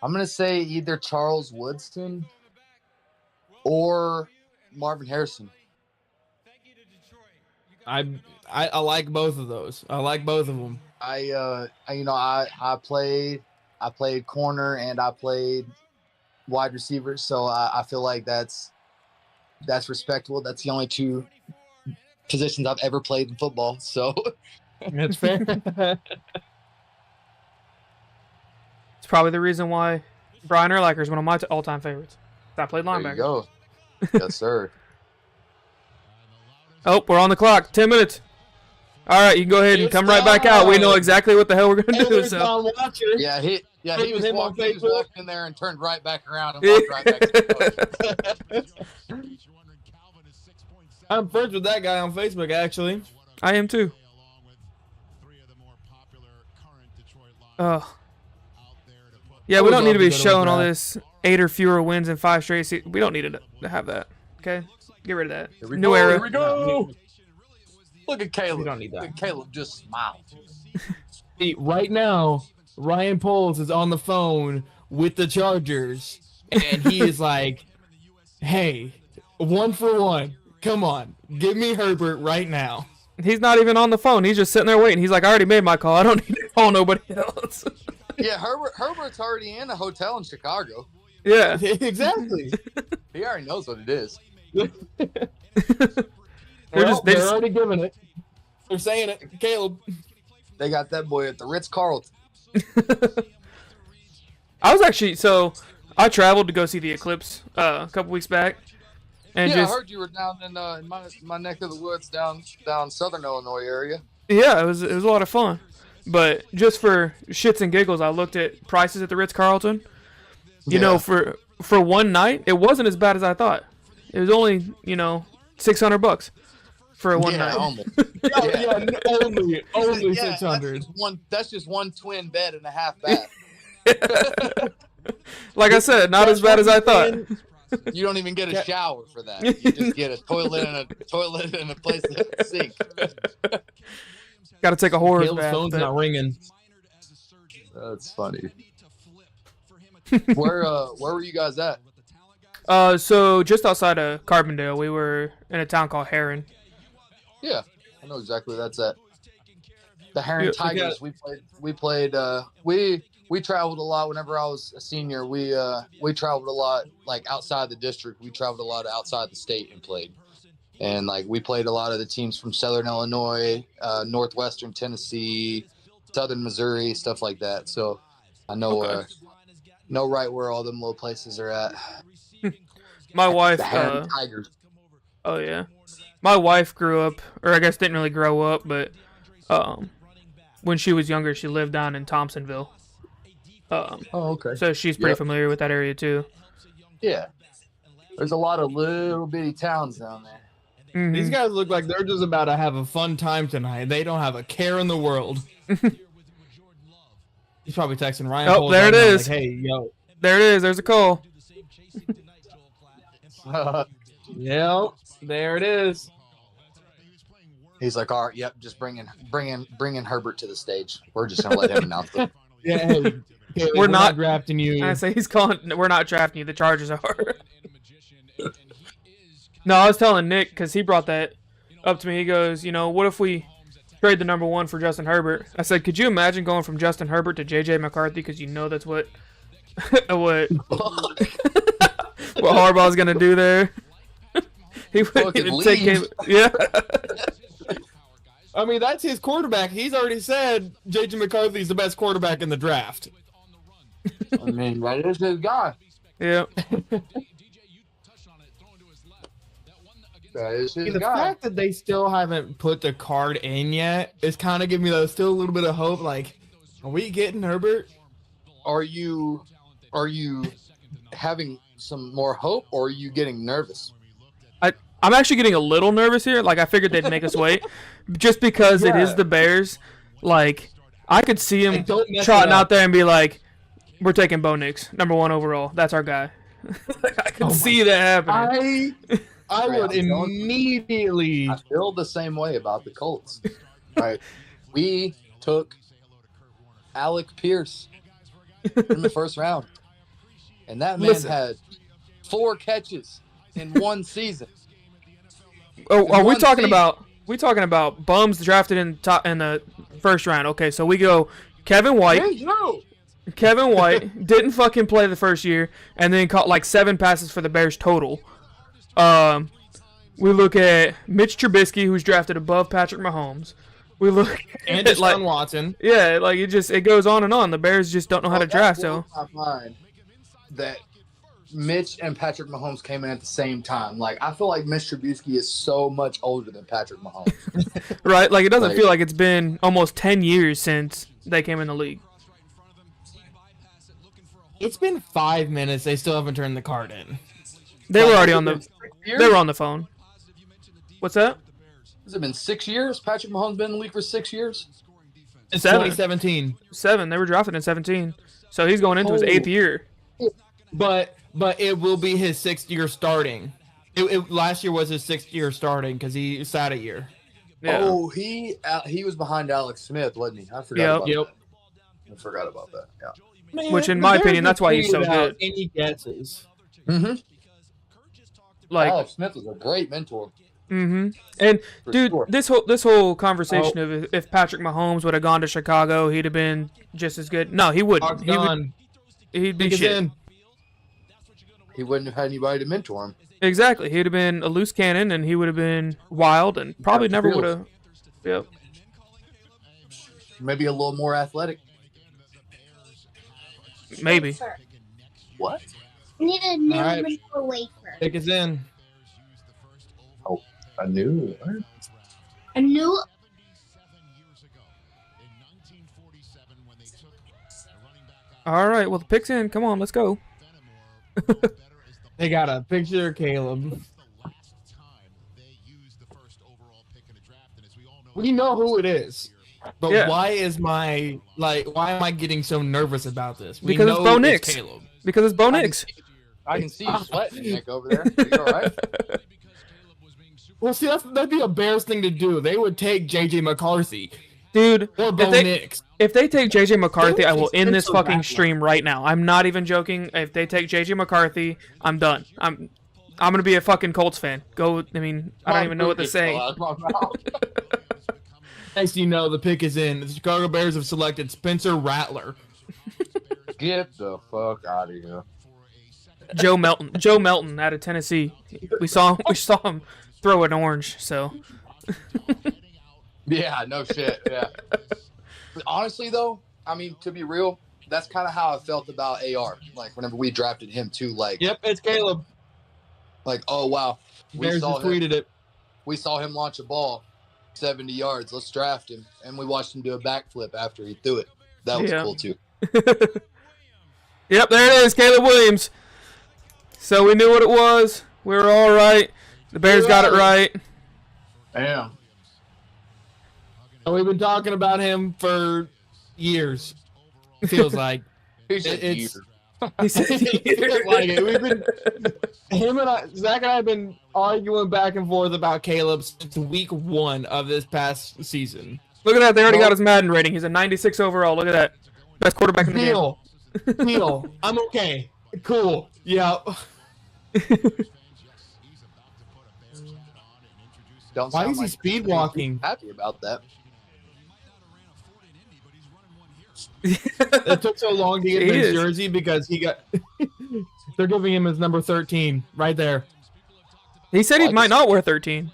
gonna say either Charles Woodson or Marvin Harrison. I like both of those. I like both of them. I played corner and I played wide receiver, so I feel like that's respectable. That's the only two positions I've ever played in football, so that's fair. It's probably the reason why Brian Urlacher is one of my all-time favorites. I played linebacker. There you go. Yes, sir. Oh, we're on the clock. 10 minutes. All right, you can go ahead and come right back out. We know exactly what the hell we're going to do. So. Yeah, he was walked in there and turned right back around and walked right back to the coach. I'm friends with that guy on Facebook, actually. I am too. Yeah, we don't need to be showing all this 8 or fewer wins in 5 straight seasons. We don't need to have that. Okay, get rid of that. New era. Here we go. Look at Caleb. We don't need that. Look at Caleb just smile. See, right now, Ryan Poles is on the phone with the Chargers, and he is like, "Hey, 1 for 1. Come on, give me Herbert right now." He's not even on the phone. He's just sitting there waiting. He's like, "I already made my call. I don't need to call nobody else." Yeah, Herbert's already in a hotel in Chicago. Yeah, exactly. He already knows what it is. They're already giving it. They're saying it. Caleb. They got that boy at the Ritz-Carlton. I traveled to go see the eclipse a couple weeks back. And I heard you were down in my neck of the woods down southern Illinois area. Yeah, it was a lot of fun. But just for shits and giggles, I looked at prices at the Ritz-Carlton. You know, for one night, it wasn't as bad as I thought. It was only, $600 for one night. Only. only 600. That's just one twin bed and a half bath. Like I said, not as bad as I thought. You don't even get a shower for that. You just get a toilet and a place to sink. Got to take a horror bath. Phone's not ringing. That's funny. Where were you guys at? So just outside of Carbondale, we were in a town called Heron. Yeah, I know exactly where that's at. The Heron Tigers. We played. We traveled a lot. Whenever I was a senior, we traveled a lot, like outside the district. We traveled a lot outside the state and played. And like we played a lot of the teams from Southern Illinois, Northwestern Tennessee, Southern Missouri, stuff like that. So I know know right where all them little places are at. My wife. The Heron Tigers. Oh yeah, my wife grew up, or I guess didn't really grow up, but when she was younger, she lived down in Thompsonville. Okay. So she's pretty familiar with that area too. Yeah. There's a lot of little bitty towns down there. Mm-hmm. These guys look like they're just about to have a fun time tonight. They don't have a care in the world. He's probably texting Ryan. Oh, there it is. Like, hey, yo. There it is. There's a call. Yep, there it is. He's like, all right, yep, just bring in Herbert to the stage. We're just gonna let him announce it. Yeah, hey, we're not drafting you. I say he's calling. We're not drafting you. The Chargers are. No, I was telling Nick because he brought that up to me. He goes, what if we trade the number 1 for Justin Herbert? I said, could you imagine going from Justin Herbert to JJ McCarthy? Because that's what what Harbaugh's gonna do there. He wouldn't even take him. Yeah. I mean, that's his quarterback. He's already said JJ McCarthy's the best quarterback in the draft. I mean, that is his guy. Yeah. That is his The guy. fact that they still haven't put the card in yet is kind of giving me still a little bit of hope. Like, are we getting Herbert? Are you having some more hope, or are you getting nervous? I'm actually getting a little nervous here. Like, I figured they'd make us wait. Just because it is the Bears. Like, I could see him trotting out there and be like, we're taking Bo Nix, number 1 overall. That's our guy. I could see that happening. I would immediately. I feel the same way about the Colts. Right? We took Alec Pierce in the first round. And that man had 4 catches in 1 season. Oh, are we talking about bums drafted in the first round? Okay, so we go Kevin White. Kevin White didn't fucking play the first year, and then caught like 7 passes for the Bears total. We look at Mitch Trubisky, who's drafted above Patrick Mahomes. We look and Deshaun Watson. Yeah, like it goes on and on. The Bears just don't know how to draft. So that Mitch and Patrick Mahomes came in at the same time. Like, I feel like Mitch Trubisky is so much older than Patrick Mahomes. Right? Like, it doesn't feel like it's been almost 10 years since they came in the league. It's been 5 minutes. They still haven't turned the card in. They were already on the. They were on the phone. What's that? Has it been 6 years? Patrick Mahomes been in the league for 6 years? It's 2017. 7. They were drafted in 17. So he's going into his 8th year. But it will be his 6th year starting. Last year was his 6th year starting because he sat a year. Yeah. Oh, he was behind Alex Smith, wasn't he? I forgot about that. I forgot about that. Yeah. Man, which, in my opinion, that's why he's so good. Any guesses? Mm-hmm. Like Alex Smith was a great mentor. Mm-hmm. And dude, sure. this whole conversation of if Patrick Mahomes would have gone to Chicago, he'd have been just as good. No, he wouldn't. He'd be shit. He wouldn't have had anybody to mentor him. Exactly. He'd have been a loose cannon, and he would have been wild, and probably never would have. Yep. Maybe a little more athletic. Maybe. What? I need a new vanilla wafer. Take us in. Oh, a new. A new. All right. Well, the pick's in. Come on, let's go. They got a picture of Caleb. We know who it is. But why am I getting so nervous about this? Because it's Bo Nix. Caleb. Because it's Bo Nix. I can see you sweating, Nick, over there. Are you all right? Well, see, that'd be a Bears thing to do. They would take J.J. McCarthy. Dude, or Bo Nix. If they take J.J. McCarthy, I will end this fucking stream right now. I'm not even joking. If they take J.J. McCarthy, I'm done. I'm gonna be a fucking Colts fan. I don't even know what to say. Next you know, the pick is in. The Chicago Bears have selected Spencer Rattler. Get the fuck out of here. Joe Melton out of Tennessee. We saw him throw an orange, so. Yeah, no shit. Yeah. But honestly, though, I mean, to be real, that's kind of how I felt about AR. Like, whenever we drafted him, too. Like, yep, it's Caleb. Like, oh, wow. Bears tweeted it. We saw him launch a ball 70 yards. Let's draft him. And we watched him do a backflip after he threw it. That was cool, too. Yep, there it is, Caleb Williams. So we knew what it was. We were all right. The Bears got it right. Damn. And we've been talking about him for years. It feels like. It's He said like it. We've been Zach and I have been arguing back and forth about Caleb since week 1 of this past season. Look at that. They already got his Madden rating. He's a 96 overall. Look at that. Best quarterback in the game. Deal. I'm okay. Cool. Yeah. Why is he speed walking? Happy about that. It took so long to get his jersey because he got. They're giving him his number 13 right there. He said he might not wear 13.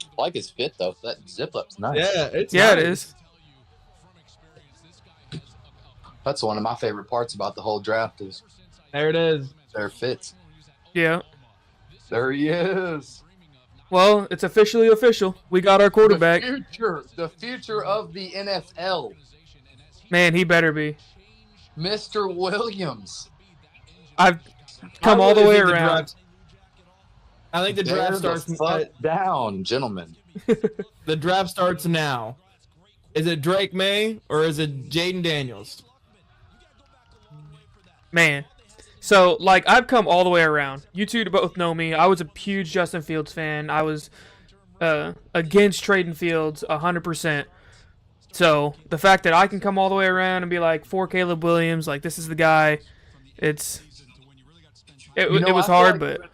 I like his fit though. That zip up's nice. Yeah, it is. That's one of my favorite parts about the whole draft is. There it is. Their fits. Yeah. There he is. Well, it's officially official. We got our quarterback. The future of the NFL. Man, he better be. Mr. Williams. I've come all the way around. I think the draft starts down, gentlemen. The draft starts now. Is it Drake May or is it Jaden Daniels? Man. So, like, I've come all the way around. You two both know me. I was a huge Justin Fields fan. I was against trading Fields 100%. So, the fact that I can come all the way around and be like, for Caleb Williams, like, this is the guy, it was hard, but...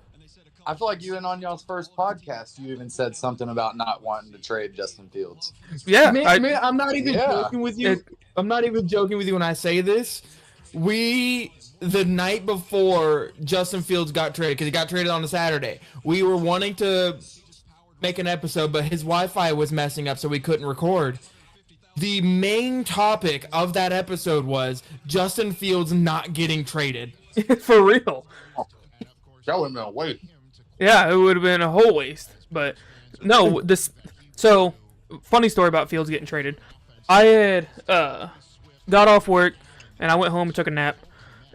I feel like you and on y'all's first podcast, you even said something about not wanting to trade Justin Fields. Yeah. Man, I'm not even joking with you. I'm not even joking with you when I say this. The night before Justin Fields got traded, because he got traded on a Saturday, we were wanting to make an episode, but his Wi-Fi was messing up, so we couldn't record. The main topic of that episode was Justin Fields not getting traded. For real. That would have been a waste. Yeah, it would have been a whole waste. But, no, so, funny story about Fields getting traded. I had got off work, and I went home and took a nap.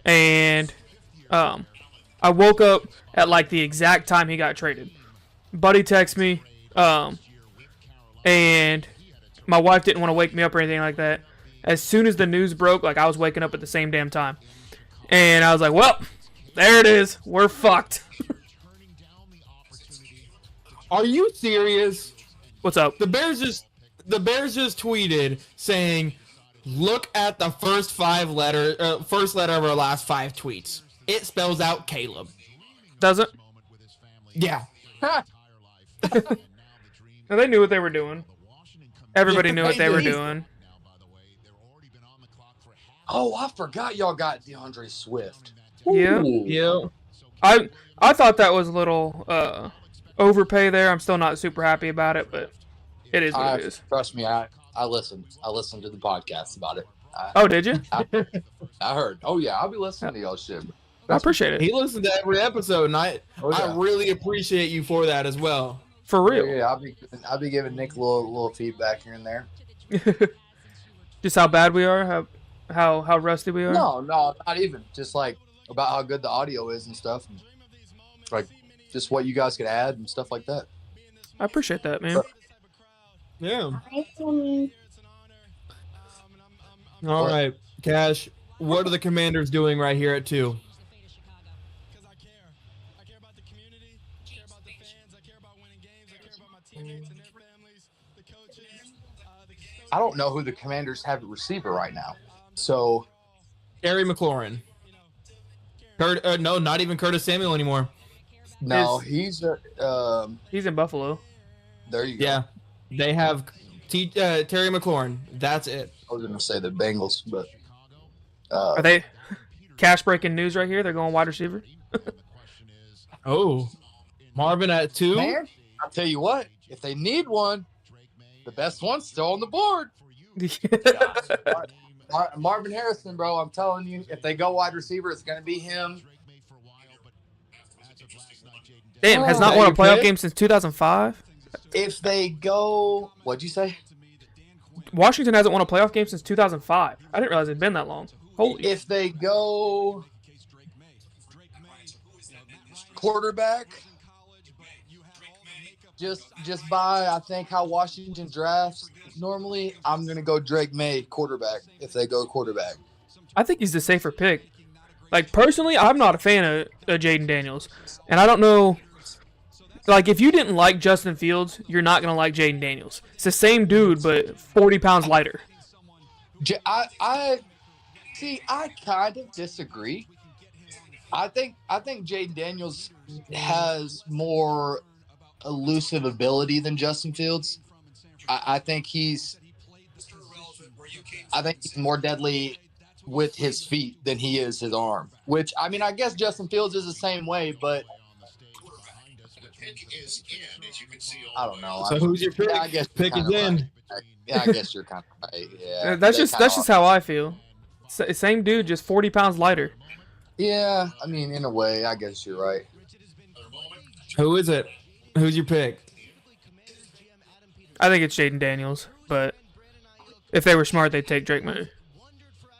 And I woke up at like the exact time he got traded. Buddy texted me, and my wife didn't want to wake me up or anything like that. As soon as the news broke, like I was waking up at the same damn time. And I was like, well, there it is. We're fucked. Are you serious? What's up? The Bears just tweeted saying, look at the first letter of our last 5 tweets. It spells out Caleb. Does it? Yeah. No, they knew what they were doing. Everybody knew what they were doing. Oh, I forgot y'all got DeAndre Swift. Yeah. Yeah. I thought that was a little overpay there. I'm still not super happy about it, but it is what it is. Trust me, I listened. I listened to the podcast about it. Did you? I heard. Oh yeah, I'll be listening to y'all shit. I appreciate it. He listens to every episode, and I really appreciate you for that as well. For real. Yeah, I'll be giving Nick a little feedback here and there. Just how bad we are, how rusty we are. No, not even. Just like about how good the audio is and stuff. And, like just what you guys could add and stuff like that. I appreciate that, man. Yeah. All right, Cash. What are the Commanders doing right here at 2? I don't know who the Commanders have at receiver right now. So, Terry McLaurin. No, not even Curtis Samuel anymore. No, he's in Buffalo. There you go. Yeah, they have Terry McLaurin. That's it. I was going to say the Bengals, but are they cash breaking news right here? They're going wide receiver. Oh, Marvin at 2. Man, I'll tell you what. If they need one, the best one's still on the board. Marvin Harrison, bro. I'm telling you, if they go wide receiver, it's going to be him. Damn, has not won a playoff game since 2005. If they go, what'd you say? Washington hasn't won a playoff game since 2005. I didn't realize it'd been that long. Holy. If they go quarterback, just by I think how Washington drafts normally, I'm gonna go Drake May quarterback if they go quarterback. I think he's the safer pick. Like, personally, I'm not a fan of Jaden Daniels. And I don't know, like, if you didn't like Justin Fields, you're not going to like Jaden Daniels. It's the same dude, but 40 pounds lighter. I see. I kind of disagree. I think Jaden Daniels has more elusive ability than Justin Fields. I think he's more deadly with his feet than he is his arm. Which, I mean, I guess Justin Fields is the same way, but I don't know. So who's your pick? Yeah, I guess Pick is in. right. Yeah, I guess you're kind of right. Yeah, That's just how I feel. Same dude, just 40 pounds lighter. Yeah, I mean, in a way, I guess you're right. Who is it? Who's your pick? I think it's Jaden Daniels, but if they were smart, they'd take Drake May.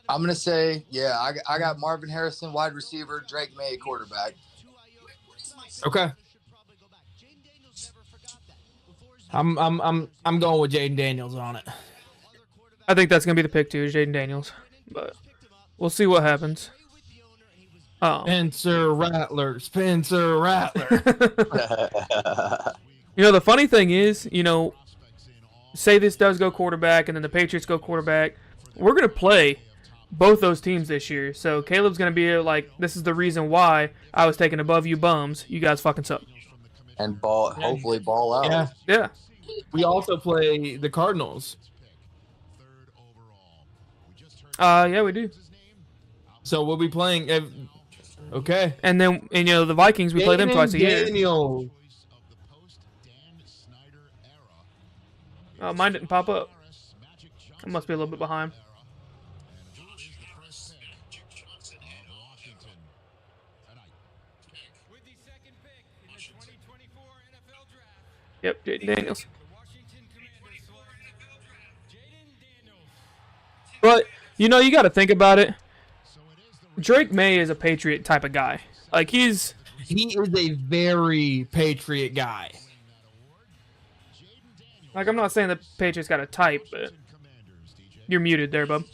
I'm gonna say, yeah, I got Marvin Harrison, wide receiver, Drake May, quarterback. Okay. I'm going with Jaden Daniels on it. I think that's gonna be the pick too, is Jaden Daniels, but we'll see what happens. Spencer Rattler. You know, the funny thing is, you know, say this does go quarterback and then the Patriots go quarterback, we're going to play both those teams this year. So Caleb's going to be like, this is the reason why I was taken above you bums. You guys fucking suck. And hopefully ball out. Yeah. Yeah. We also play the Cardinals. Yeah, we do. So we'll be playing. Okay. And then, you know, the Vikings, we play them twice a year. Daniel. Mine didn't pop up. I must be a little bit behind. Yep, Jaden Daniels. But, you know, you got to think about it. Drake May is a Patriot type of guy. Like, he is a very Patriot guy. Like, I'm not saying the Patriots got a type, but you're muted there, bub.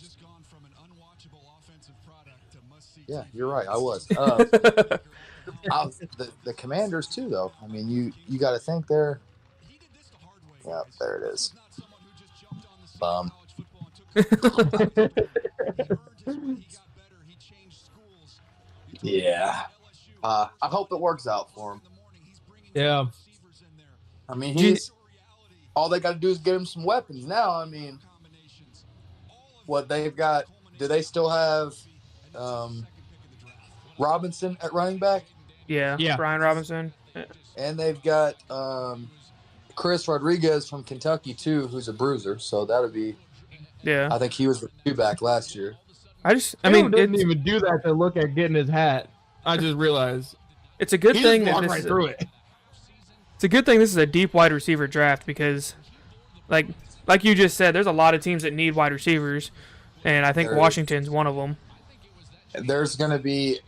Yeah, you're right. I was. The Commanders too, though. I mean, you got to think they're. Yeah, there it is. Bum. Yeah. I hope it works out for him. Yeah. I mean, all they got to do is get him some weapons now. I mean, what they've got, do they still have Robinson at running back? Yeah. Brian Robinson. Yeah. And they've got Chris Rodriguez from Kentucky, too, who's a bruiser. So that'll be, I think he was the two-back last year. I mean, didn't even do that to look at getting his hat. I just realized. It's a good thing that right through it. It's a good thing this is a deep wide receiver draft because, like you just said, there's a lot of teams that need wide receivers, and I think Washington's one of them. There's gonna be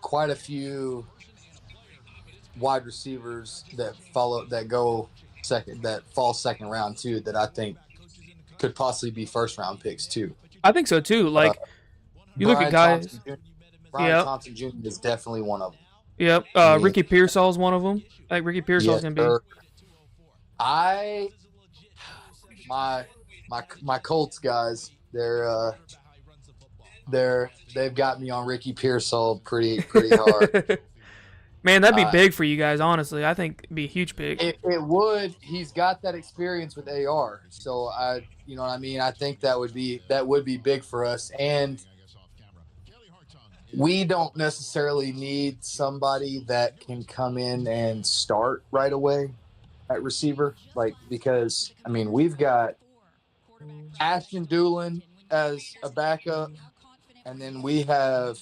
quite a few wide receivers that fall second round too, that I think could possibly be first round picks too. I think so too. Like you look at guys. Brian Thompson Jr. is definitely one of them. Yep. Ricky Pearsall's one of them. Like Ricky Pearsall's gonna be. My Colts guys, they've got me on Ricky Pearsall pretty hard. Man, that'd be big for you guys. Honestly, I think it'd be a huge pick. It would. He's got that experience with AR, so you know what I mean. I think that would be big for us, and we don't necessarily need somebody that can come in and start right away at receiver, because I mean we've got Ashton Doolin as a backup, and then we have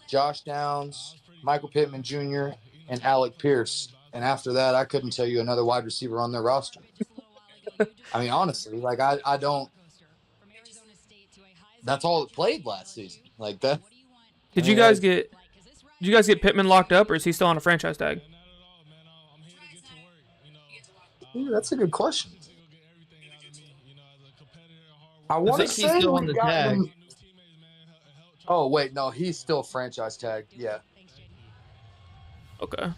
Josh Downs, Michael Pittman Jr., and Alec Pierce. And after that, I couldn't tell you another wide receiver on their roster. I mean, honestly, I don't. That's all that played last season. Like that. Did you guys get Pittman locked up, or is he still on a franchise tag? Ooh, that's a good question. I want to say he's still on the tag. Oh wait, no, he's still franchise tagged. Yeah. Okay.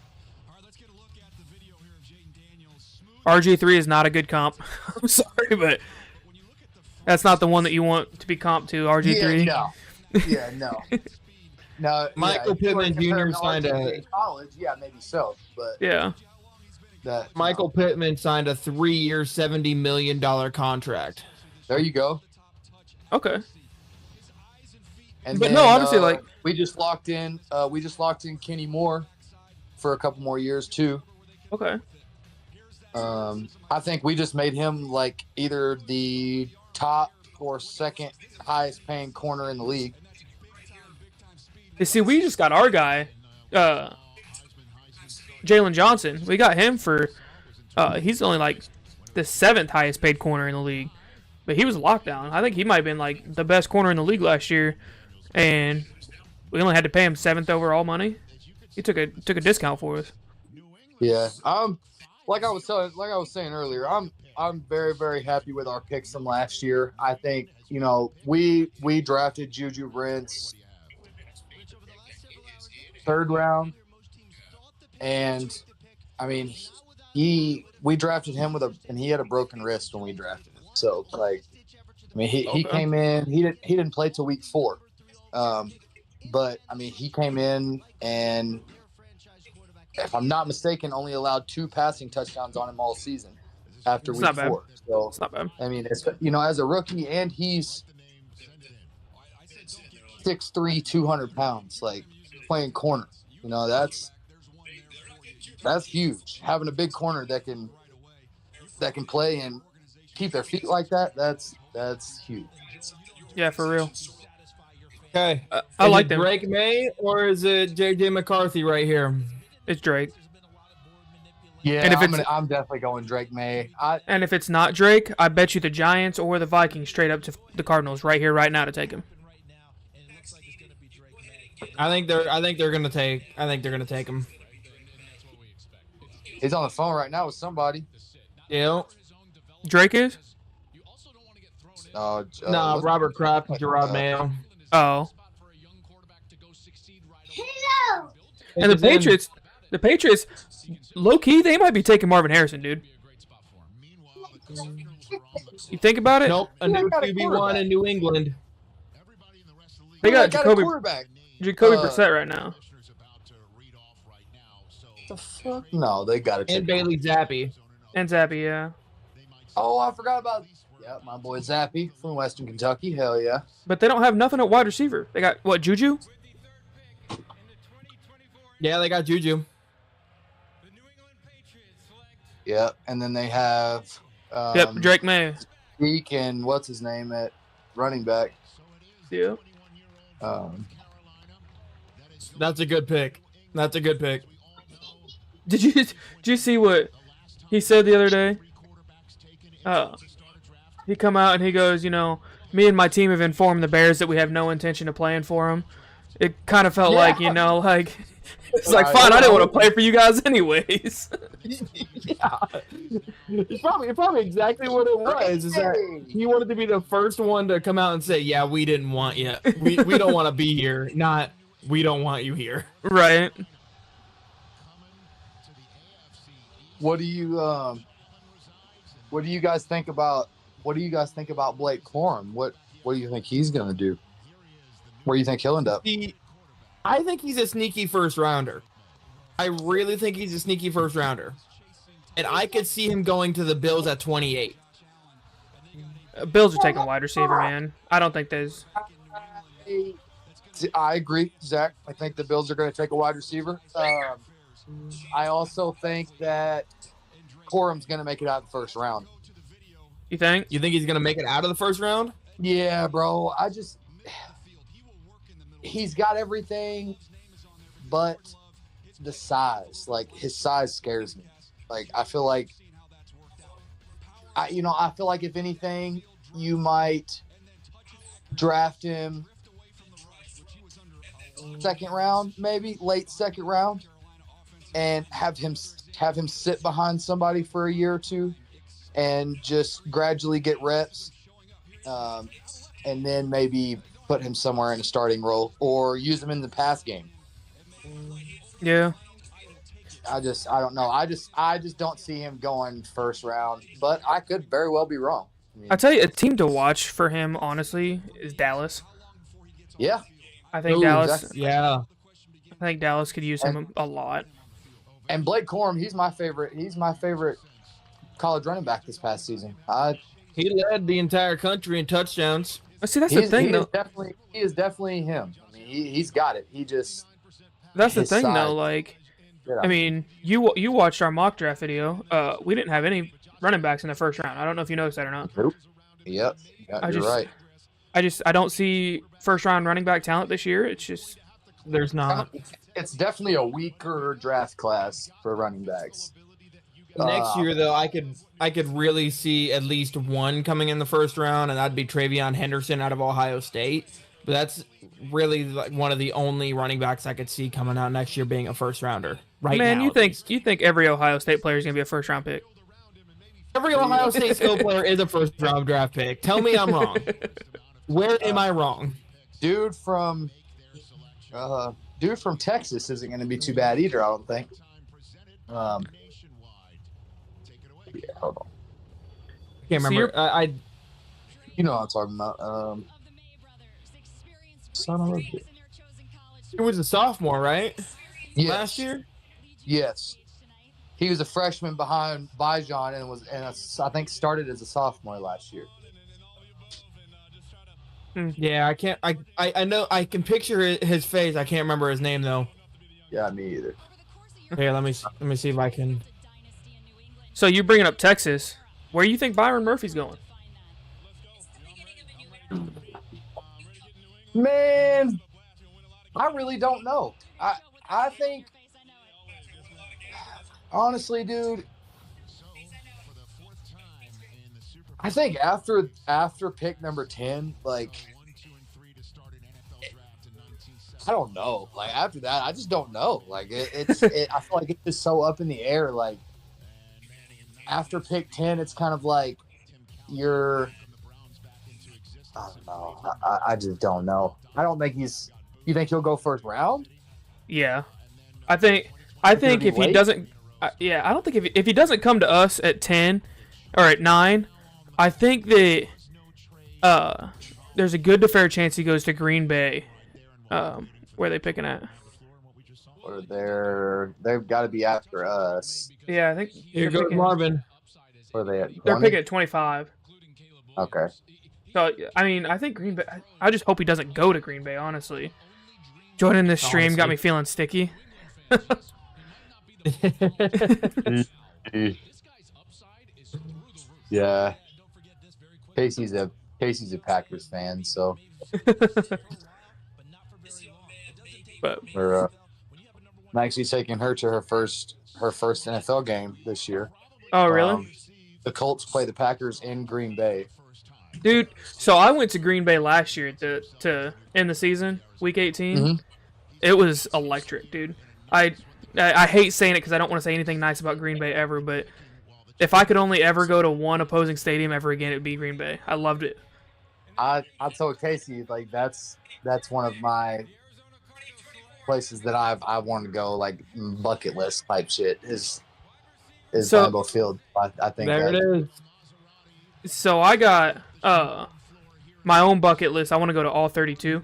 RG3 is not a good comp. I'm sorry, but that's not the one that you want to be comp to. RG3. Yeah, no. No, Michael Pittman Jr. signed a college. Yeah, maybe so, but yeah. Michael Pittman signed a 3-year, $70 million contract. There you go. Okay. And but then, no, honestly, like we just locked in Kenny Moore for a couple more years too. Okay. I think we just made him like either the top or second highest paying corner in the league. You see, we just got our guy, Jalen Johnson. We got him for, he's only like the 7th highest paid corner in the league. But he was locked down. I think he might have been like the best corner in the league last year. And we only had to pay him 7th overall money. He took a discount for us. Yeah. Like I was saying earlier, I'm very, very happy with our picks from last year. I think, we drafted Juju Brents 3rd round, and I mean we drafted him and he had a broken wrist when we drafted him. So like, I mean he came in, he didn't play till week 4. But I mean he came in and, if I'm not mistaken, only allowed 2 passing touchdowns on him all season after week 4. So it's not bad. I mean, as a rookie, and he's 6'3", 200 pounds, like playing corner. That's huge. Having a big corner that can play and keep their feet like that, that's huge. Yeah, for real. Okay. I like them. Drake May or is it JJ McCarthy right here? It's Drake. Yeah, and if I'm definitely going Drake May. And if it's not Drake, I bet you the Giants or the Vikings straight up to the Cardinals right here, right now to take him. I think they're gonna take him. He's on the phone right now with somebody. Yeah. Drake is? No, Robert Kraft, Gerard Mayo. Oh. Hello. And the Patriots, low key, they might be taking Marvin Harrison, dude. You think about it? Nope, a new QB1 in New England. They got Jacoby Brissett right now. The fuck? No, they got it. And Bailey Zappi. And Zappi, yeah. Oh, I forgot about my boy Zappi from Western Kentucky. Hell yeah. But they don't have nothing at wide receiver. They got what, Juju? Yeah, they got Juju. Yep, and then they have Drake May. Zeke and what's his name at running back. Yeah. That's a good pick. Did you see what he said the other day? He come out and he goes, me and my team have informed the Bears that we have no intention of playing for them. It kind of felt like, it's like, fine, I didn't want to play for you guys anyways. Yeah. It's probably exactly what it was. Is that he wanted to be the first one to come out and say, yeah, we didn't want you. We don't want to be here. Not, we don't want you here. Right. What do you guys think about Blake Corum? What do you think he's gonna do? Where do you think he'll end up? I think he's a sneaky first rounder. I really think he's a sneaky first rounder. And I could see him going to the Bills at 28. Bills are taking wide receiver, man. I don't think there's... I agree, Zach. I think the Bills are going to take a wide receiver. I also think that Corum's going to make it out of the first round. You think? You think he's going to make it out of the first round? Yeah, bro. He's got everything, but the size. Like, his size scares me. Like, I feel like if anything, you might draft him second round, maybe late second round, and have him sit behind somebody for a year or two and just gradually get reps, and then maybe put him somewhere in a starting role or use him in the pass game. Yeah. I don't know. I just don't see him going first round, but I could very well be wrong. I tell you, a team to watch for him, honestly, is Dallas. Yeah. I think Dallas. Exactly. Yeah. I think Dallas could use him a lot. And Blake Corum, he's my favorite. He's my favorite college running back this past season. He led the entire country in touchdowns. See, that's the thing, though. He is definitely him. I mean, he's got it. He just. That's the thing, though. Like, I mean, you watched our mock draft video. We didn't have any running backs in the first round. I don't know if you noticed that or not. Nope. Yep. You're right. I don't see first round running back talent this year. It's just there's not. It's definitely a weaker draft class for running backs. Next year, though, I could really see at least one coming in the first round, and that'd be Travion Henderson out of Ohio State. But that's really like one of the only running backs I could see coming out next year being a first rounder. Right now, man, you think every Ohio State player is gonna be a first round pick? Every Ohio State skill player is a first round draft pick. Tell me I'm wrong. Where am I wrong? Dude from Texas isn't going to be too bad either, I don't think. Yeah, hold on. I can't remember. You know what I'm talking about. Son of a bitch. He was a sophomore, right? Yes. Last year? Yes. He was a freshman behind Bijan and I think started as a sophomore last year. Yeah, I can't. I know. I can picture his face. I can't remember his name though. Yeah, me either. Here, let me see if I can. So you bringing up Texas? Where do you think Byron Murphy's going? Man, I really don't know. I think, honestly, dude, I think after pick number 10, like, I don't know. Like, after that, I just don't know. Like, I feel like it's just so up in the air. Like, after pick 10, it's kind of like I don't know. I just don't know. I don't think you think he'll go first round? Yeah. I think if he doesn't, I don't think if he doesn't come to us at 10 or at 9, I think that there's a good to fair chance he goes to Green Bay. Where are they picking at? Or they've got to be after us. Yeah, I think Here goes Marvin. Where are they at? 20? They're picking at 25. Okay. So I mean, I think Green Bay. I just hope he doesn't go to Green Bay. Honestly, joining this stream got me feeling sticky. Yeah. Casey's a Packers fan, so. But I'm actually taking her to her first NFL game this year. Oh, really? The Colts play the Packers in Green Bay. Dude, so I went to Green Bay last year to end the season, week 18. Mm-hmm. It was electric, dude. I hate saying it because I don't want to say anything nice about Green Bay ever, but if I could only ever go to one opposing stadium ever again, it'd be Green Bay. I loved it. I told Casey, like, that's one of my places that I want to go, like, bucket list type shit is Lambeau Field. I think there it is. So I got my own bucket list. I want to go to all 32.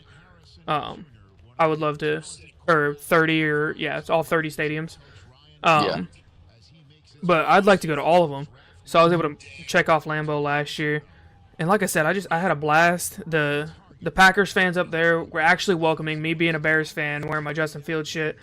I would love to, or 30, or it's all 30 stadiums. But I'd like to go to all of them. So I was able to check off Lambeau last year, and like I said, I had a blast. The Packers fans up there were actually welcoming me, being a Bears fan, wearing my Justin Fields shit.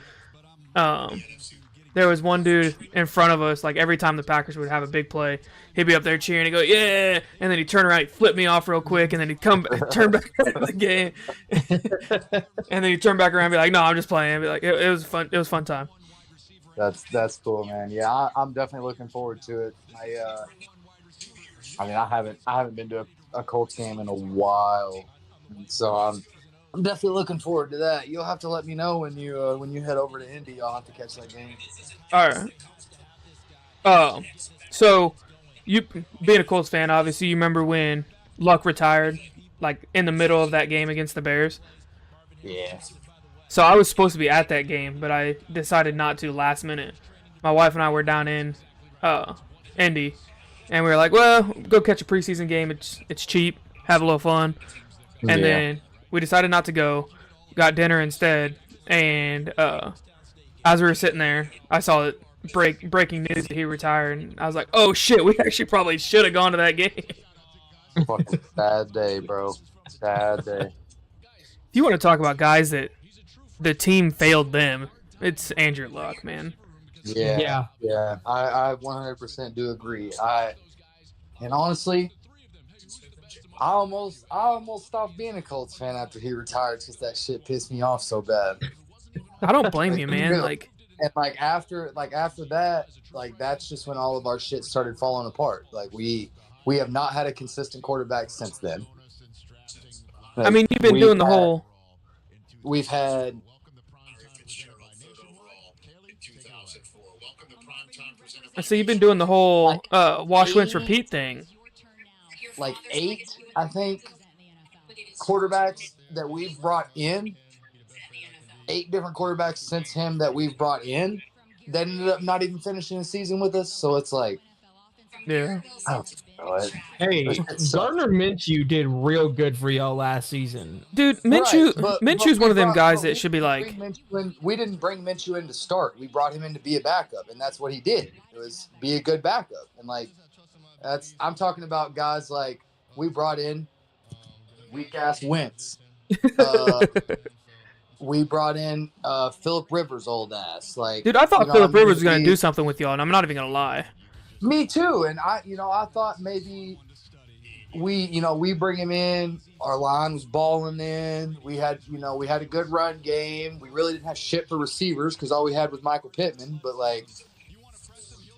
There was one dude in front of us, like every time the Packers would have a big play, he'd be up there cheering and go, yeah, and then he'd turn around, he'd flip me off real quick, and then he'd turn back into the game, and then he'd turn back around and be like, no, I'm just playing. Be like, it was fun. It was a fun time. That's cool, man. Yeah, I'm definitely looking forward to it. I mean, I haven't been to a Colts game in a while, so I'm definitely looking forward to that. You'll have to let me know when you head over to Indy. I'll have to catch that game. All right. So you being a Colts fan, obviously you remember when Luck retired like in the middle of that game against the Bears. Yeah. So I was supposed to be at that game, but I decided not to last minute. My wife and I were down in Indy, and we were like, well, go catch a preseason game. It's cheap, have a little fun. And then we decided not to go, got dinner instead. And as we were sitting there, I saw it breaking news that he retired, and I was like, oh shit, we actually probably should have gone to that game. Fucking bad day, bro. Bad day. If you want to talk about guys that the team failed them, it's Andrew Luck, man. Yeah. I 100% do agree. And honestly, I almost stopped being a Colts fan after he retired because that shit pissed me off so bad. I don't blame you, man. Like, and after that, that's just when all of our shit started falling apart. Like we have not had a consistent quarterback since then. I mean, you've been doing the whole. We've had. So you've been doing the whole wash, rinse, repeat thing. Like 8, I think, quarterbacks that we've brought in. 8 different quarterbacks since him that we've brought in that ended up not even finishing the season with us. So it's like, yeah. Hey, Gardner Minshew did real good for y'all last season. Dude, Minshew's one of them guys that should be like. We didn't bring Minshew in to start. We brought him in to be a backup, and that's what he did. It was be a good backup. And I'm talking about guys like we brought in weak ass Wentz. We brought in Phillip Rivers' old ass. Dude, I thought Phillip Rivers was gonna do something with y'all, and I'm not even gonna lie. Me too, and I thought maybe we bring him in. Our line was balling in. We had a good run game. We really didn't have shit for receivers because all we had was Michael Pittman. But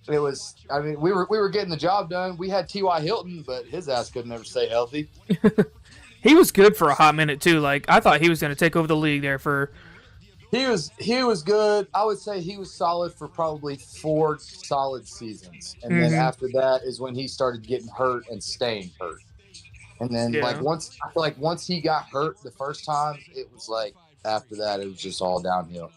it was. I mean, we were getting the job done. We had T.Y. Hilton, but his ass could never stay healthy. He was good for a hot minute too. Like I thought he was gonna take over the league there for. He was good. I would say he was solid for probably 4 solid seasons. And then after that is when he started getting hurt and staying hurt. And then once he got hurt the first time, it was like after that it was just all downhill.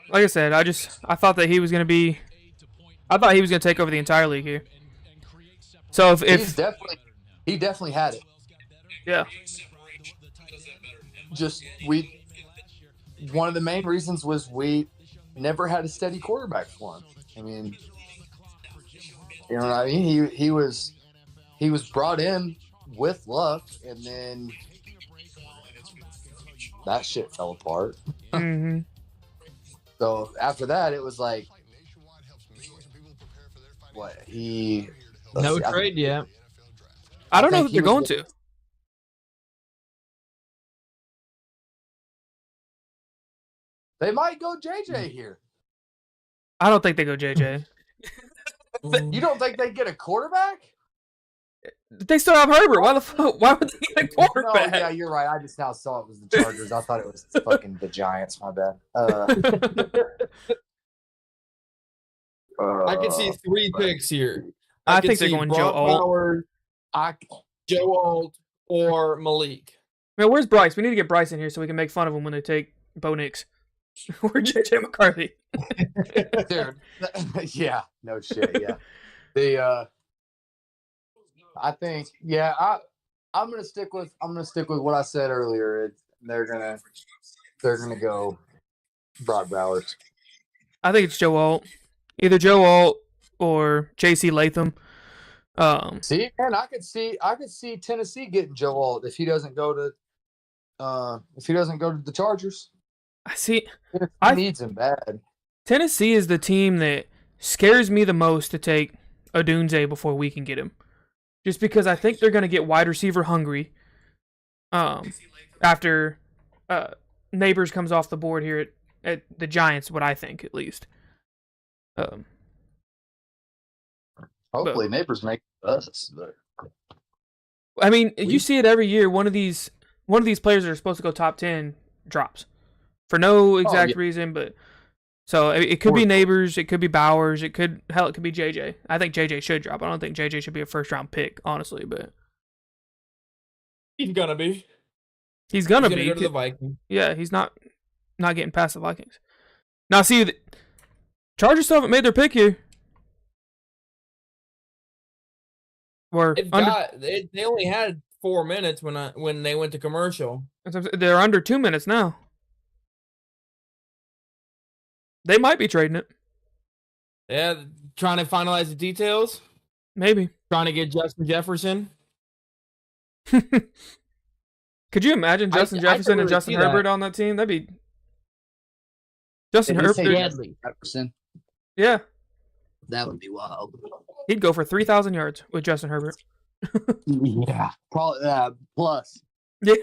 Like I said, I thought that he was gonna take over the entire league here. So if he definitely had it. Yeah. One of the main reasons was we never had a steady quarterback for him. I mean, you know what I mean? He was brought in with luck, and then that shit fell apart. Mm-hmm. So after that, it was like, no trade yet. I don't know if they're going to. They might go JJ here. I don't think they go JJ. You don't think they get a quarterback? They still have Herbert. Why would they get a quarterback? No, yeah, you're right. I just now saw it was the Chargers. I thought it was fucking the Giants. My bad. I can see 3 picks here. I think they're going Joe Alt. Joe Alt or Malik. Man, where's Bryce? We need to get Bryce in here so we can make fun of him when they take Bo Nix. Or JJ McCarthy. Dude. Yeah. No shit. Yeah. I think. Yeah. I'm gonna stick with what I said earlier. They're gonna go Brock Bowers. I think it's Joe Alt. Either Joe Alt or J.C. Latham. See, man, I could see Tennessee getting Joe Alt if he doesn't go to the Chargers. I needs him bad. Tennessee is the team that scares me the most to take Odunze before we can get him. Just because I think they're going to get wide receiver hungry. After Neighbors comes off the board here at the Giants, what I think at least. Hopefully, Neighbors make us. I mean, you see it every year. One of these players that are supposed to go top 10 drops for no exact reason, but So it could be Neighbors, it could be Bowers, it could be JJ. I think JJ should drop. I don't think JJ should be a first round pick, honestly, but He's gonna be. He's gonna go to the Vikings. Yeah, he's not getting past the Vikings. Now, see, the Chargers still haven't made their pick here. They only had 4 minutes when they went to commercial. They're under 2 minutes now. They might be trading it. Yeah, trying to finalize the details. Maybe trying to get Justin Jefferson. Could you imagine Justin Jefferson and Justin Herbert on that team? That'd be Justin Herbert. Jefferson. Yeah, that would be wild. He'd go for 3,000 yards with Justin Herbert. Yeah, probably plus. Yeah.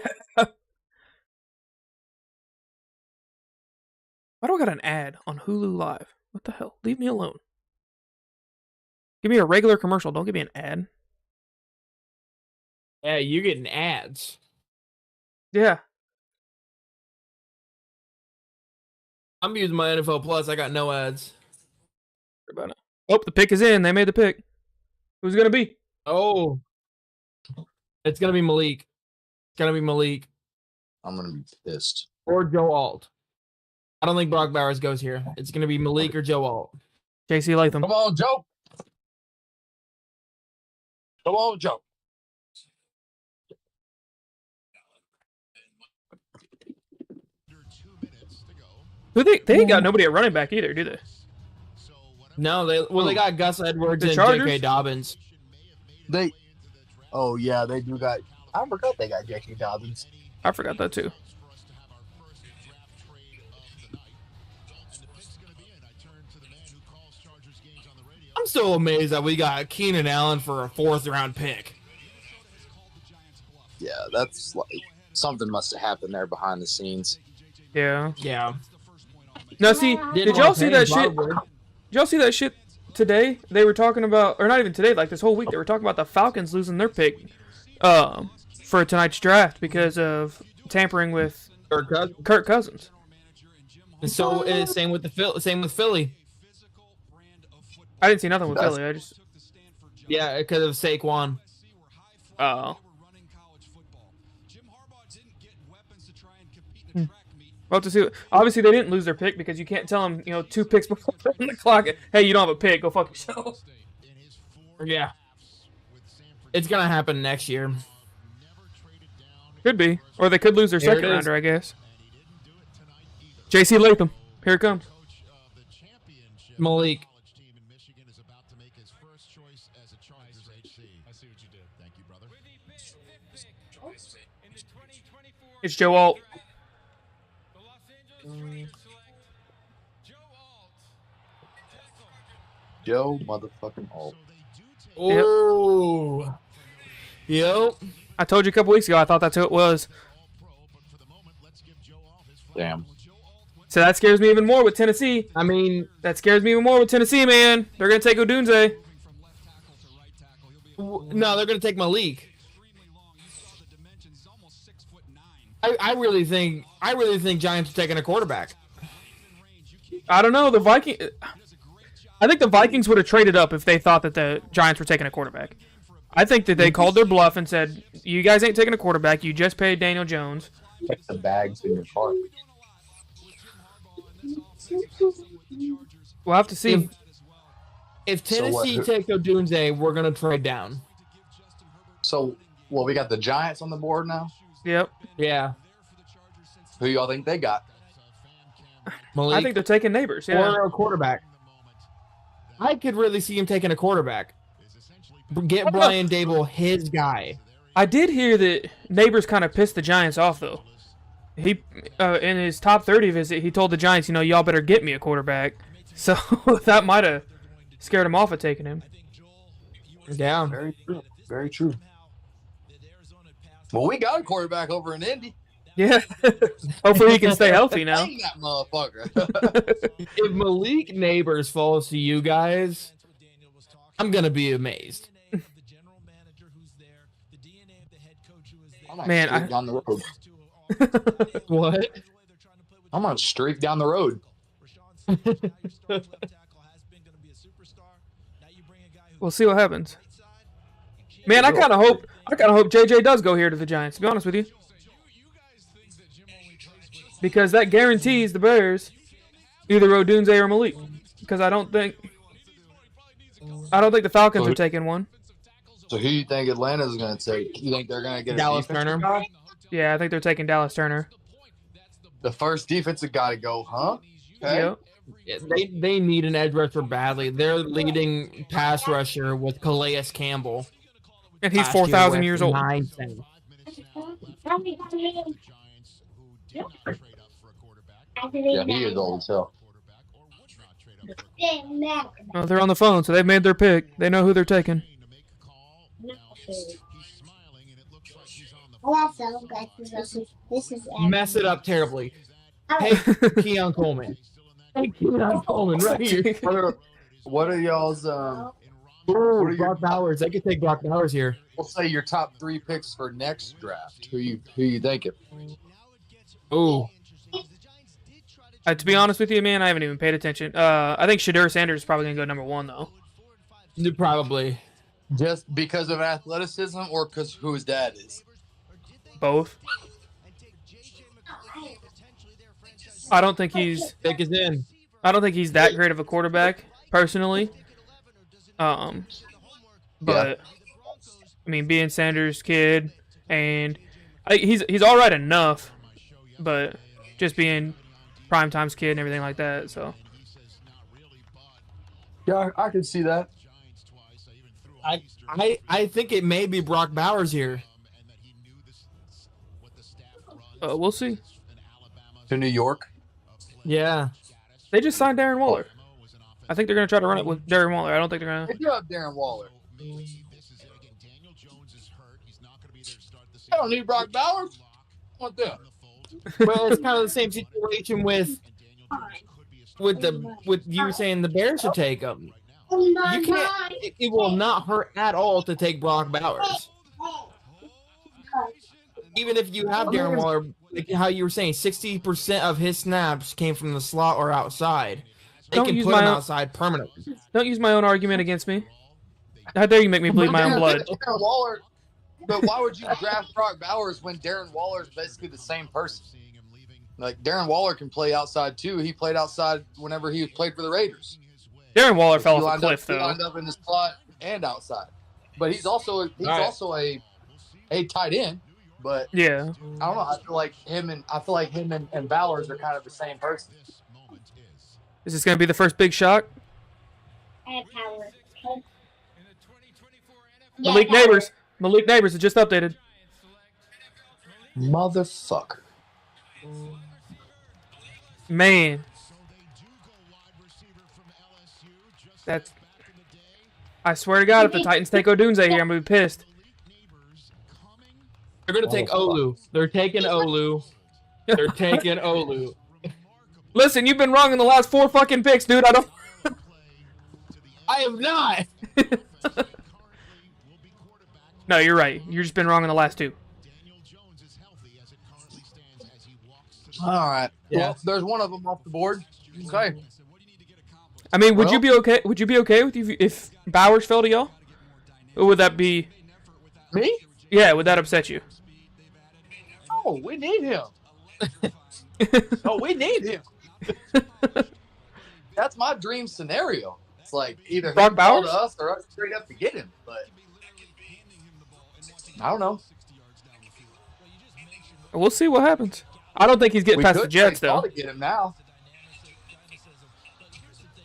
Why do I got an ad on Hulu Live? What the hell? Leave me alone. Give me a regular commercial. Don't give me an ad. Yeah, you're getting ads. Yeah. I'm using my NFL Plus. I got no ads. About it. Oh, the pick is in. They made the pick. Who's it going to be? Oh. It's going to be Malik. It's going to be Malik. I'm going to be pissed. Or Joe Alt. I don't think Brock Bowers goes here. It's going to be Malik or Joe Alt. JC Latham. Come on, Joe. Come on, Joe. They ain't got nobody at running back either, do they? No, they got Gus Edwards and J.K. Dobbins. Oh yeah, they do got. I forgot they got J.K. Dobbins. I forgot that too. I'm still amazed that we got Keenan Allen for a 4th round pick. Yeah, that's like something must have happened there behind the scenes. Yeah. Yeah. Now, see, did y'all see that shit? Did y'all see that shit today? They were talking about, or not even today, like this whole week, they were talking about the Falcons losing their pick for tonight's draft because of tampering with Kirk Cousins. And so, same with Philly. I didn't see nothing with Philly. Yeah, because of Saquon. Oh. Well, to see. Obviously, they didn't lose their pick because you can't tell them, 2 picks before the clock. Hey, you don't have a pick. Go fuck yourself. Yeah. It's gonna happen next year. Could be, or they could lose their second rounder, I guess. JC Latham, here it comes. Malik. It's Joe Alt. Joe motherfucking Alt. Oh. Yep. I told you a couple weeks ago I thought that's who it was. Damn. So that scares me even more with Tennessee. I mean, that scares me even more with Tennessee, man. They're going to take Odunze. No, they're going to take Malik. I really think Giants are taking a quarterback. I don't know. I think the Vikings would have traded up if they thought that the Giants were taking a quarterback. I think that they called their bluff and said, "You guys ain't taking a quarterback. You just paid Daniel Jones." Check the bags in your car. We'll have to see. If Tennessee takes Odunze, we're gonna trade down. So, we got the Giants on the board now. Yep. Yeah. Who y'all think they got? Malik. I think they're taking Neighbors. Yeah. Or a quarterback. I could really see him taking a quarterback. Get Brian Dable his guy. I did hear that Neighbors kind of pissed the Giants off, though. He, in his top 30 visit, he told the Giants, y'all better get me a quarterback. So that might have scared him off of taking him. Yeah. Very true. Very true. Well, we got a quarterback over in Indy. Yeah. Hopefully he can stay healthy now. That motherfucker. If Malik Neighbors falls to you guys, I'm going to be amazed. Man, I down the road. What? I'm gonna streak down the road. We'll see what happens. Man, I kind of hope JJ does go here to the Giants. To be honest with you, because that guarantees the Bears either Odunze or Malik. Because I don't think the Falcons are taking one. So who you think Atlanta's going to take? You think they're going to get Dallas a defensive Turner? guy? Yeah, I think they're taking Dallas Turner. The first defensive guy to go, huh? Okay. Yep. Yeah, they need an edge rusher badly. Their leading pass rusher was Calais Campbell. And he's 4,000 years old. 9-10. Yeah, he is old as hell. Oh, they're on the phone, so they've made their pick. They know who they're taking. Mess it up terribly. Hey, Keon Coleman. Hey, Keon Coleman, right here. What are y'all's Brock Bowers. They could take Brock Bowers here. we'll say your top 3 picks for next draft? Who you thinking? Ooh. To be honest with you, man, I haven't even paid attention. I think Shadur Sanders is probably going to go number 1, though. Probably. Just because of athleticism or because who his dad is? Both. I don't think he's Pick is in. I don't think he's that great of a quarterback, personally. But I mean, being Sanders' kid, and he's all right enough, but just being Primetime's kid and everything like that. So Yeah, I can see that. I think it may be Brock Bowers here. we'll see. To New York. Yeah. They just signed Darren Waller. I think they're going to try to run it with Darren Waller. I don't think they're going to. If you have Darren Waller. I don't need Brock Bowers. I want them. Well, it's kind of the same situation with you saying the Bears should take him. You can't. It will not hurt at all to take Brock Bowers. Even if you have Darren Waller, like how you were saying, 60% of his snaps came from the slot or outside. They can put him outside permanently. Don't use my own argument against me. How dare you make me bleed my own blood? Darren Waller, but why would you draft Brock Bowers when Darren Waller is basically the same person? Like, Darren Waller can play outside too. He played outside whenever he played for the Raiders. Darren Waller fell off a cliff, He though. lined up in the slot and outside. But he's also a tight end. But Yeah. I don't know. I feel like him and Bowers are kind of the same person. Is this going to be the first big shock? I have power. Malik Neighbors. Malik Neighbors has just updated. Motherfucker. Man. That's. I swear to God, if the Titans take Odunze here, I'm going to be pissed. They're going to take Olu. They're taking Olu. They're taking Olu. Listen, you've been wrong in the last 4 fucking picks, dude. I have not. No, you're right. You've just been wrong in the last 2. All right. Yeah. Well, there's one of them off the board. Okay. I mean, would you be okay? Would you be okay with if Bowers fell to y'all? Or would that be? Me? Yeah, would that upset you? Oh, we need him. We need him. That's my dream scenario. It's like either Brock him fall Bowers? to us or us straight up to get him. But I don't know. We'll see what happens. I don't think he's getting past the Jets, though. To get him now.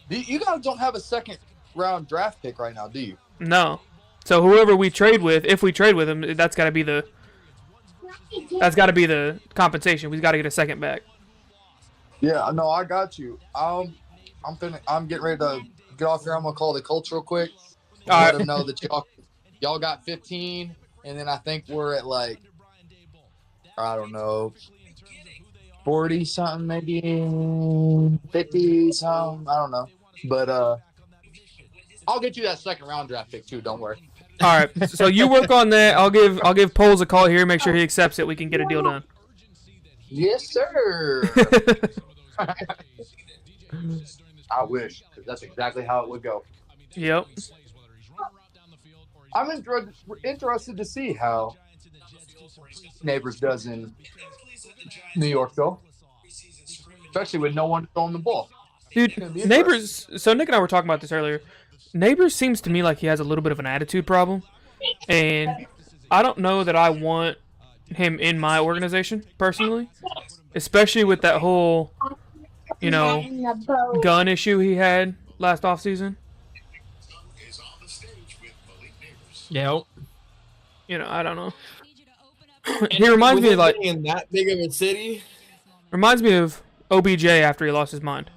You guys don't have a second round draft pick right now, do you? No. So whoever we trade with, if we trade with him, that's got to be the compensation. We've got to get a second back. Yeah, no, I got you. I'm getting ready to get off here. I'm gonna call the coach real quick. Let them know that y'all got 15, and then I think we're at like, I don't know, 40 something, maybe 50 something. I don't know, but I'll get you that second round draft pick too. Don't worry. All right. So you work on that. I'll give Poles a call here. Make sure he accepts it. We can get a deal done. Yes, sir. I wish, because that's exactly how it would go. Yep. I'm interested to see how Neighbors does in New York, though, especially with no one throwing the ball. Dude, Neighbors. So Nick and I were talking about this earlier. Neighbors seems to me like he has a little bit of an attitude problem, and I don't know that I want him in my organization personally, especially with that whole, gun issue he had last offseason. Yep. I don't know. He reminds me of like in that big of a city. Reminds me of OBJ after he lost his mind.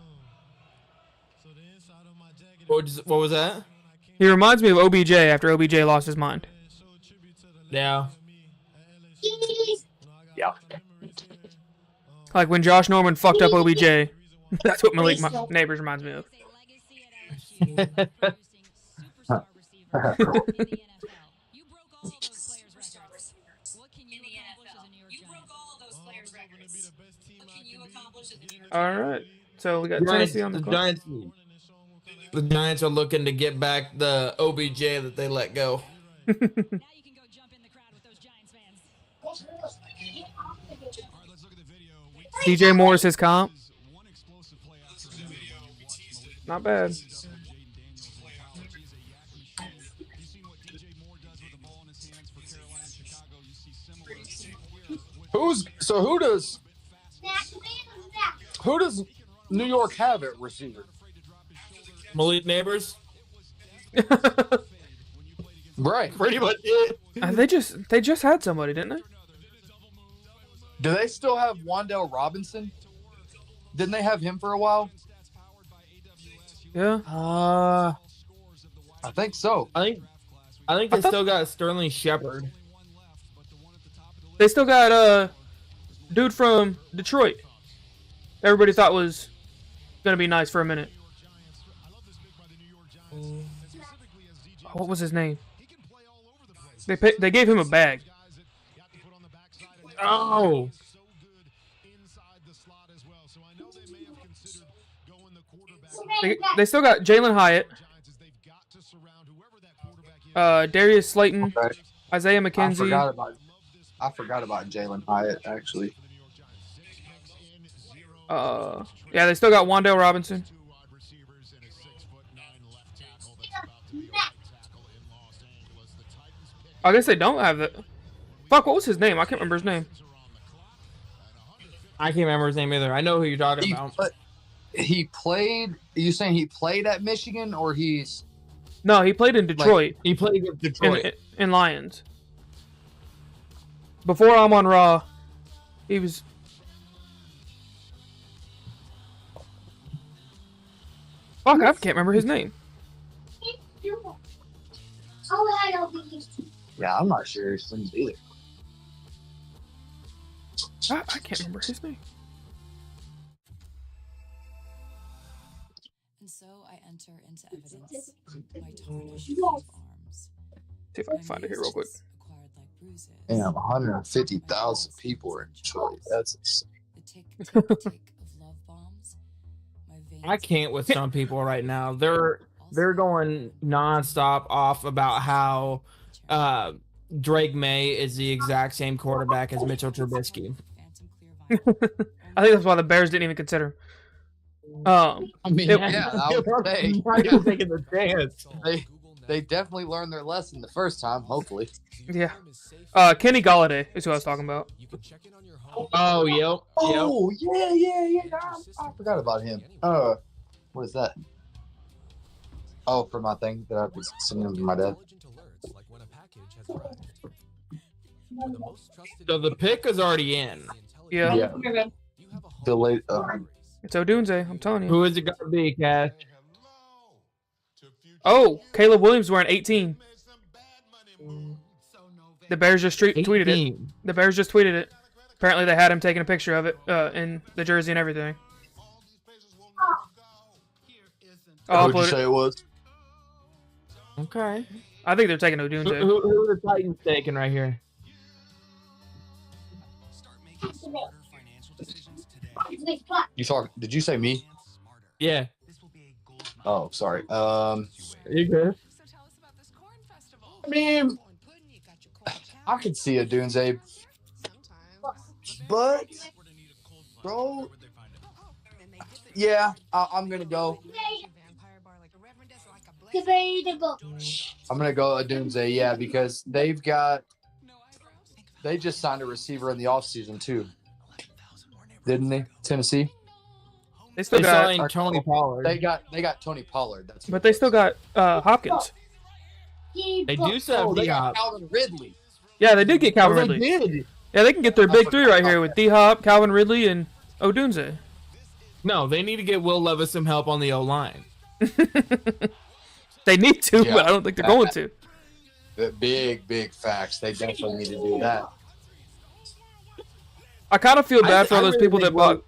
What was that? He reminds me of OBJ after OBJ lost his mind. Yeah. Yeah. Like when Josh Norman fucked up OBJ. That's what Malik Neighbors reminds me of. All right. So we got Tennessee on the clock. The Giants are looking to get back the OBJ that they let go. DJ Moore's his comp. Not bad. Who does New York have at receiver? Malik Neighbors. Right. Pretty much it. They just had somebody, didn't they? Do they still have Wan'Dale Robinson? Didn't they have him for a while? Yeah. I think so. I think they still got Sterling Shepard. They still got dude from Detroit. Everybody thought was gonna be nice for a minute. What was his name? They gave him a bag. Oh. They still got Jalen Hyatt, Darius Slayton, Okay. Isaiah McKenzie. I forgot about Jalen Hyatt, actually. Yeah, they still got Wan'Dale Robinson. I guess they don't have that. Fuck, what was his name? I can't remember his name. I can't remember his name either. I know who you're talking about. He played. Are you saying he played at Michigan or he's? No, he played in Detroit. He played with Detroit. In Lions. Before I'm on Raw, he was. Fuck, I can't remember his name. Yeah, I'm not sure his name's either. I can't remember his name. And so I enter into evidence my tarnished coat of arms. See if I can find it here real quick. Acquired like bruises. Damn, 150,000 people are in Detroit. That's insane. The tick, tick, tick of love bombs. My veins I can't with some people right now. They're going nonstop off about how Drake May is the exact same quarterback as Mitchell Trubisky. I think that's why the Bears didn't even consider him. I mean, I would say. Not even taking the chance. They definitely learned their lesson the first time, hopefully. Yeah. Kenny Galladay is who I was talking about. Oh, yep. Oh, yeah. I forgot about him. What is that? Oh, for my thing that I was sending to my dad. So the pick is already in. Yeah. The late. It's Odunze, I'm telling you. Who is it going to be, Cash? Oh, Caleb Williams wearing 18. The Bears just tweeted it. The Bears just tweeted it. Apparently they had him taking a picture of it in the jersey and everything. Who did you say it was? Okay. I think they're taking Odunze. Who are the Titans taking right here? Did you say me? Yeah. Oh, sorry. You good? I mean, I could see a Dunze, but bro, yeah, I'm gonna go. Debatable. I'm gonna go a Dunze, yeah, because they just signed a receiver in the offseason too, didn't they? Tennessee. They still They got, signed Tony Pollard. They got Tony Pollard. That's but they still got Hopkins. They do still have they got D-Hop. Calvin Ridley. Yeah, they did get Calvin Oh, they Ridley. did. Yeah, they can get their big three right here with D-Hop, Calvin Ridley, and Odunze. No, they need to get Will Levis some help on the O-line. They need to, Yeah. but I don't think they're going to. The big facts. They definitely need to do that. I kind of feel bad for all those really people that think bought.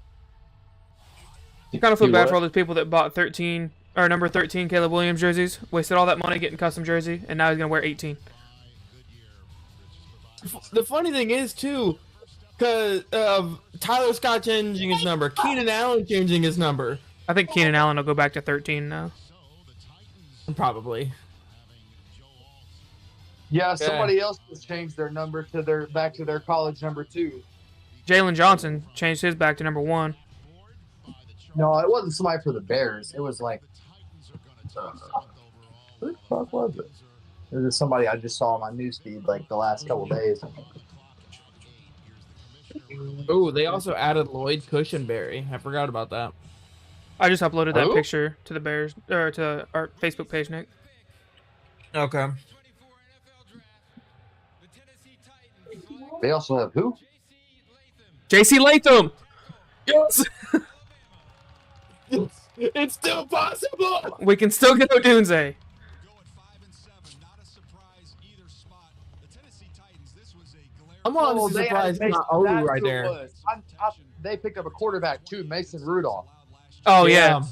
I kind of feel You bad what? for all those people that bought 13 or number 13 Caleb Williams jerseys, wasted all that money getting custom jersey, and now he's gonna wear 18. The funny thing is, too, because of Tyler Scott changing his number, Keenan Allen changing his number. I think Keenan Allen will go back to 13 now. Probably. Yeah, somebody else has changed their number to back to their college number 2. Jalen Johnson changed his back to number 1. No, it wasn't somebody for the Bears. It was like, who the fuck was it? It was just somebody I just saw on my newsfeed like the last couple days. Oh, they also added Lloyd Cushenberry. I forgot about that. I just uploaded that Who? picture to the Bears or to our Facebook page, Nick. Okay. They also have who? JC Latham. Yes. It's still possible. We can still get Odunze. I'm honestly surprised it's not Olu right there. They picked up a quarterback too, Mason Rudolph. Oh yeah.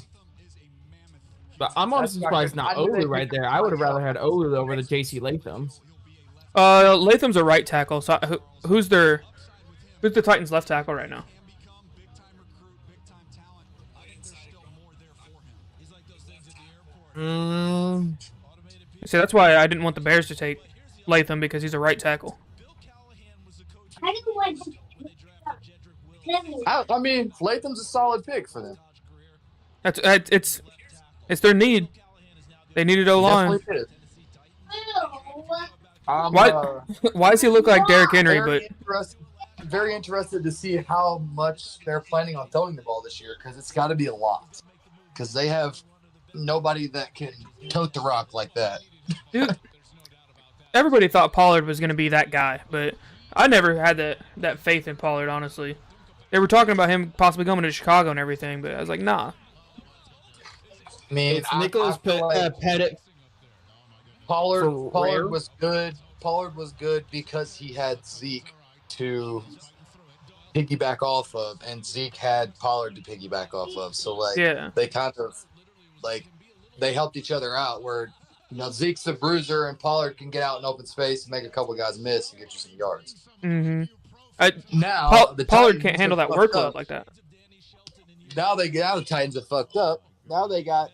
But I'm honestly surprised not Olu right there. I would have rather had Olu over the JC Latham. Latham's a right tackle. So who's the Titans left tackle right now? See, that's why I didn't want the Bears to take Latham because he's a right tackle. I didn't want to. I mean, Latham's a solid pick for them. It's their need. They needed O line. Definitely is. Why does he look like Derrick Henry? Very interested to see how much they're planning on throwing the ball this year because it's got to be a lot. Because they have nobody that can tote the rock like that. Dude, everybody thought Pollard was going to be that guy, but I never had that faith in Pollard, honestly. They were talking about him possibly coming to Chicago and everything, but I was like, nah. I mean, It's Nicholas Pettit. Pollard rare? was good. Pollard was good because he had Zeke to piggyback off of, and Zeke had Pollard to piggyback off of. So like, Yeah. they kind of like they helped each other out. Where Zeke's the bruiser, and Pollard can get out in open space and make a couple guys miss and get you some yards. Mm-hmm. Now the Pollard Titans can't handle are that fucked workload up. like that. Now the Titans are fucked up. Now they got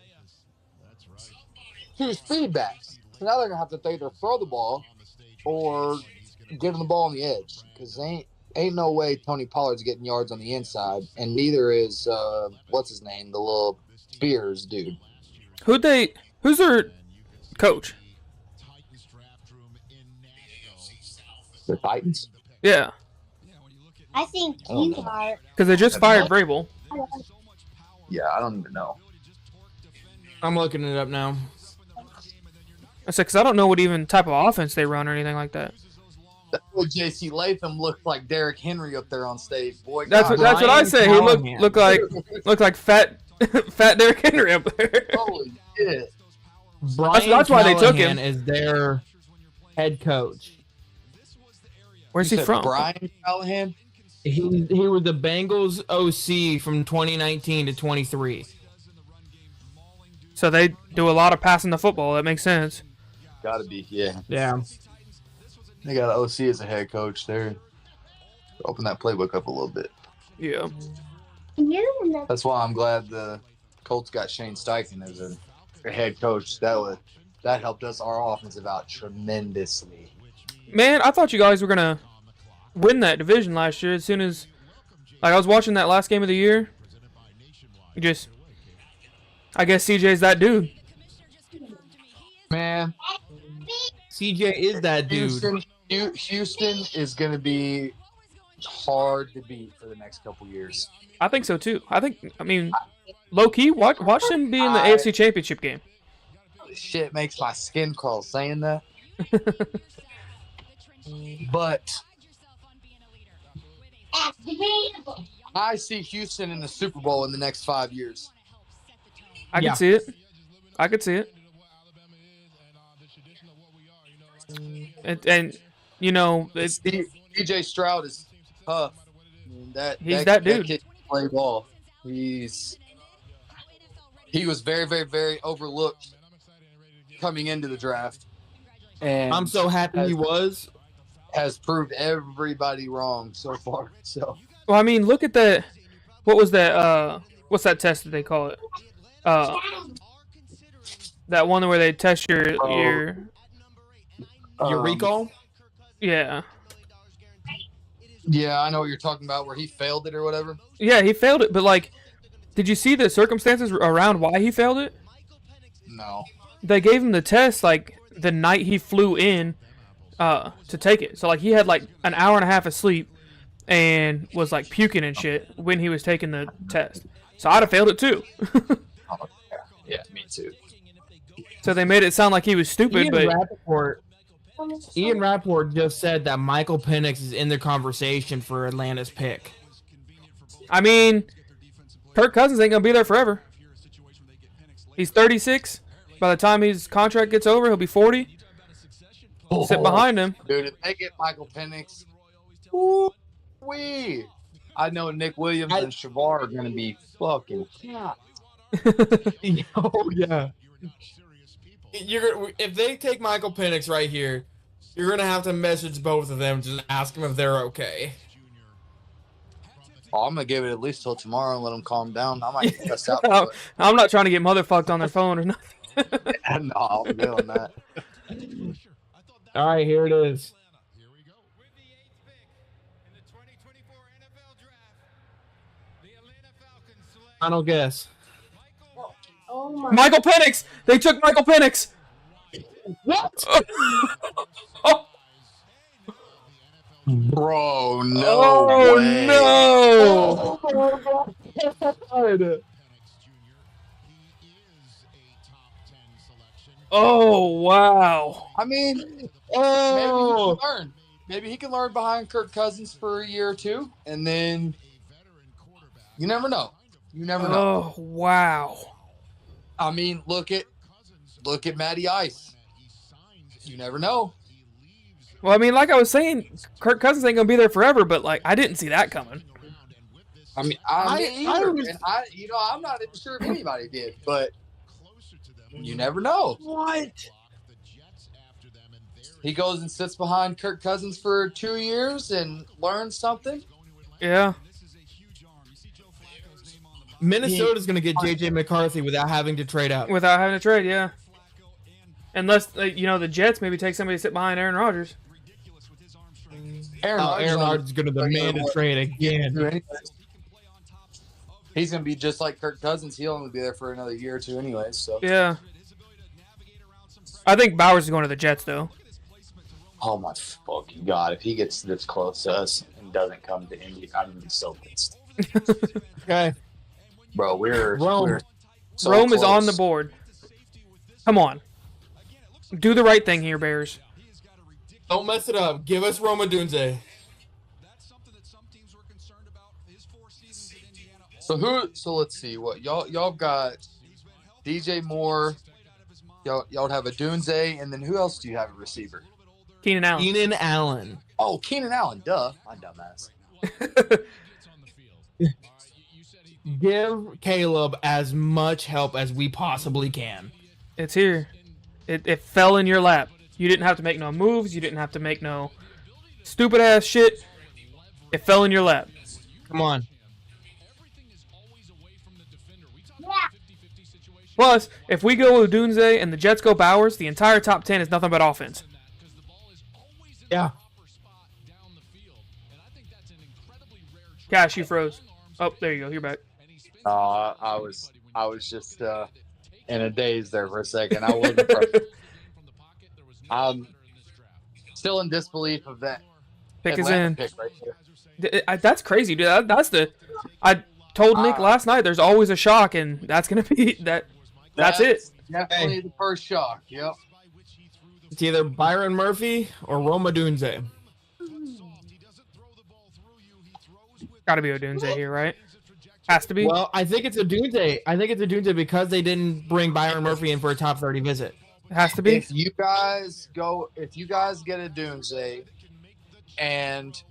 2 feedbacks. So now they're gonna have to either throw the ball or give them the ball on the edge because ain't no way Tony Pollard's getting yards on the inside, and neither is what's his name, the little Spears dude. Who's their coach? The Titans. Yeah, I think you are. because they just fired Vrabel. Yeah, I don't even know. I'm looking it up now. I said, because I don't know what even type of offense they run or anything like that. That little JC Latham looked like Derrick Henry up there on stage. Boy, That's God, what I say. He Callahan. looked like fat Derrick Henry up there. holy shit. Brian That's why they took Callahan him. is their head coach. Where's You he said from? Brian Callahan. He was the Bengals OC from 2019 to 23. So they do a lot of passing the football. That makes sense. Gotta be, yeah. Yeah. They got OC as a head coach there. Open that playbook up a little bit. Yeah. You know. That's why I'm glad the Colts got Shane Steichen as a head coach. That helped us our offensive out tremendously. Man, I thought you guys were gonna win that division last year. As soon as I was watching that last game of the year, I guess CJ's that dude. Man, CJ is that dude. Houston is going to be hard to beat for the next couple years. I think so too. I mean, low key, watch them be in the AFC Championship game. Shit makes my skin crawl saying that. But I see Houston in the Super Bowl in the next 5 years. I can see it. I could see it. And you know, DJ Stroud is tough. I mean, he's that dude. That kid can play ball. He was very, very, very overlooked coming into the draft. And I'm so happy he has proved everybody wrong so far. So, well, I mean, look at that. What was that? What's that test that they call it? That one where they test your recall. Yeah. Yeah, I know what you're talking about, where he failed it or whatever. Yeah, he failed it, but like, did you see the circumstances around why he failed it? No. They gave him the test like the night he flew in to take it. So like he had like an hour and a half of sleep and was like puking and shit when he was taking the test. So I'd have failed it too. Yeah, me too. So they made it sound like he was stupid, Ian Rappaport just said that Michael Penix is in the conversation for Atlanta's pick. I mean, Kirk Cousins ain't gonna be there forever. He's 36. By the time his contract gets over, he'll be 40. Sit behind him. Dude, if they get Michael Penix, wee! I know Nick Williams and Shavar are going to be fucking hot. Oh, yeah. If they take Michael Penix right here, you're going to have to message both of them to ask them if they're okay. Oh, I'm going to give it at least till tomorrow and let them calm down. I might cuss out. I'm not trying to get motherfucked on their phone or nothing. No, I'll be on that. All right, here it is. Final guess. Michael Penix! They took Michael Penix! What? Oh. Bro, no Oh, way. no! Oh, my God. Oh, wow. I mean, maybe he can learn. Maybe he can learn behind Kirk Cousins for a year or two, and then you never know. You never know. Oh, wow. I mean, look at Matty Ice. You never know. Well, I mean, like I was saying, Kirk Cousins ain't gonna be there forever, but like I didn't see that coming. I mean, I'm not even sure if anybody did, but you never know. What? He goes and sits behind Kirk Cousins for 2 years and learns something. Yeah. Minnesota's going to get J.J. McCarthy without having to trade out. Without having to trade, yeah. Unless, the Jets maybe take somebody to sit behind Aaron Rodgers. Aaron Rodgers is going to demand a trade again. He's going to be just like Kirk Cousins. He'll only be there for another year or two anyways. So. Yeah. I think Bowers is going to the Jets, though. Oh, my fucking God. If he gets this close to us and doesn't come to Indy, I'm going to be so pissed. Okay. Bro, Rome. We're so Rome close. is on the board. Come on. Do the right thing here, Bears. Don't mess it up. Give us Roma Dunze. So let's see what y'all got. DJ Moore. Y'all have a Dunze, and then who else do you have a receiver? Keenan Allen. Keenan Allen. Oh, Keenan Allen. Duh. My dumbass. Give Caleb as much help as we possibly can. It's here. It fell in your lap. You didn't have to make no moves. You didn't have to make no stupid ass shit. It fell in your lap. Come on. Plus, if we go Odunze and the Jets go Bowers, the entire top 10 is nothing but offense. Yeah. Cash, you froze. Oh, there you go. You're back. I was just in a daze there for a second. I wasn't. I'm still in disbelief of that. Pick is Atlanta in. pick right there. That's crazy, dude. I told Nick last night there's always a shock, and that's going to be that. That's it. Definitely the first shock. Yep. It's either Byron Murphy or Roma Dunze. Got to be Odunze here, right? Has to be. Well, I think it's Odunze. I think it's Odunze because they didn't bring Byron Murphy in for a top 30 visit. It has to be. If you guys get a Dunze and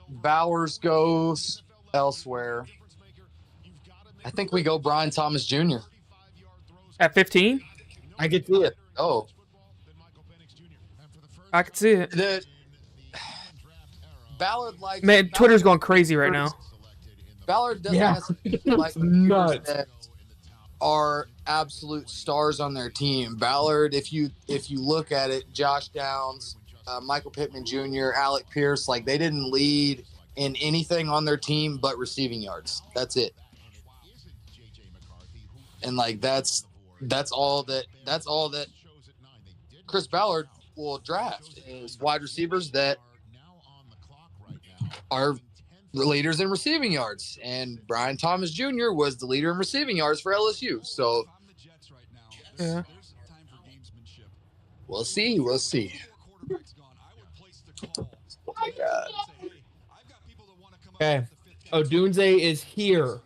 Bowers goes elsewhere, I think we go Brian Thomas Jr. At 15? I could see it. Oh, I could see it. the Ballard likes. Man, Twitter's going crazy right now. Ballard doesn't Yeah. necessarily like Nuts. that are absolute stars on their team. Ballard, if you look at it, Josh Downs, Michael Pittman Jr., Alec Pierce, like they didn't lead in anything on their team but receiving yards. That's it. And like that's all that Chris Ballard will draft is wide receivers that are the leaders in receiving yards. And Brian Thomas Jr. was the leader in receiving yards for LSU. So Yeah. we'll see. Oh my God. Okay. Odunze is here.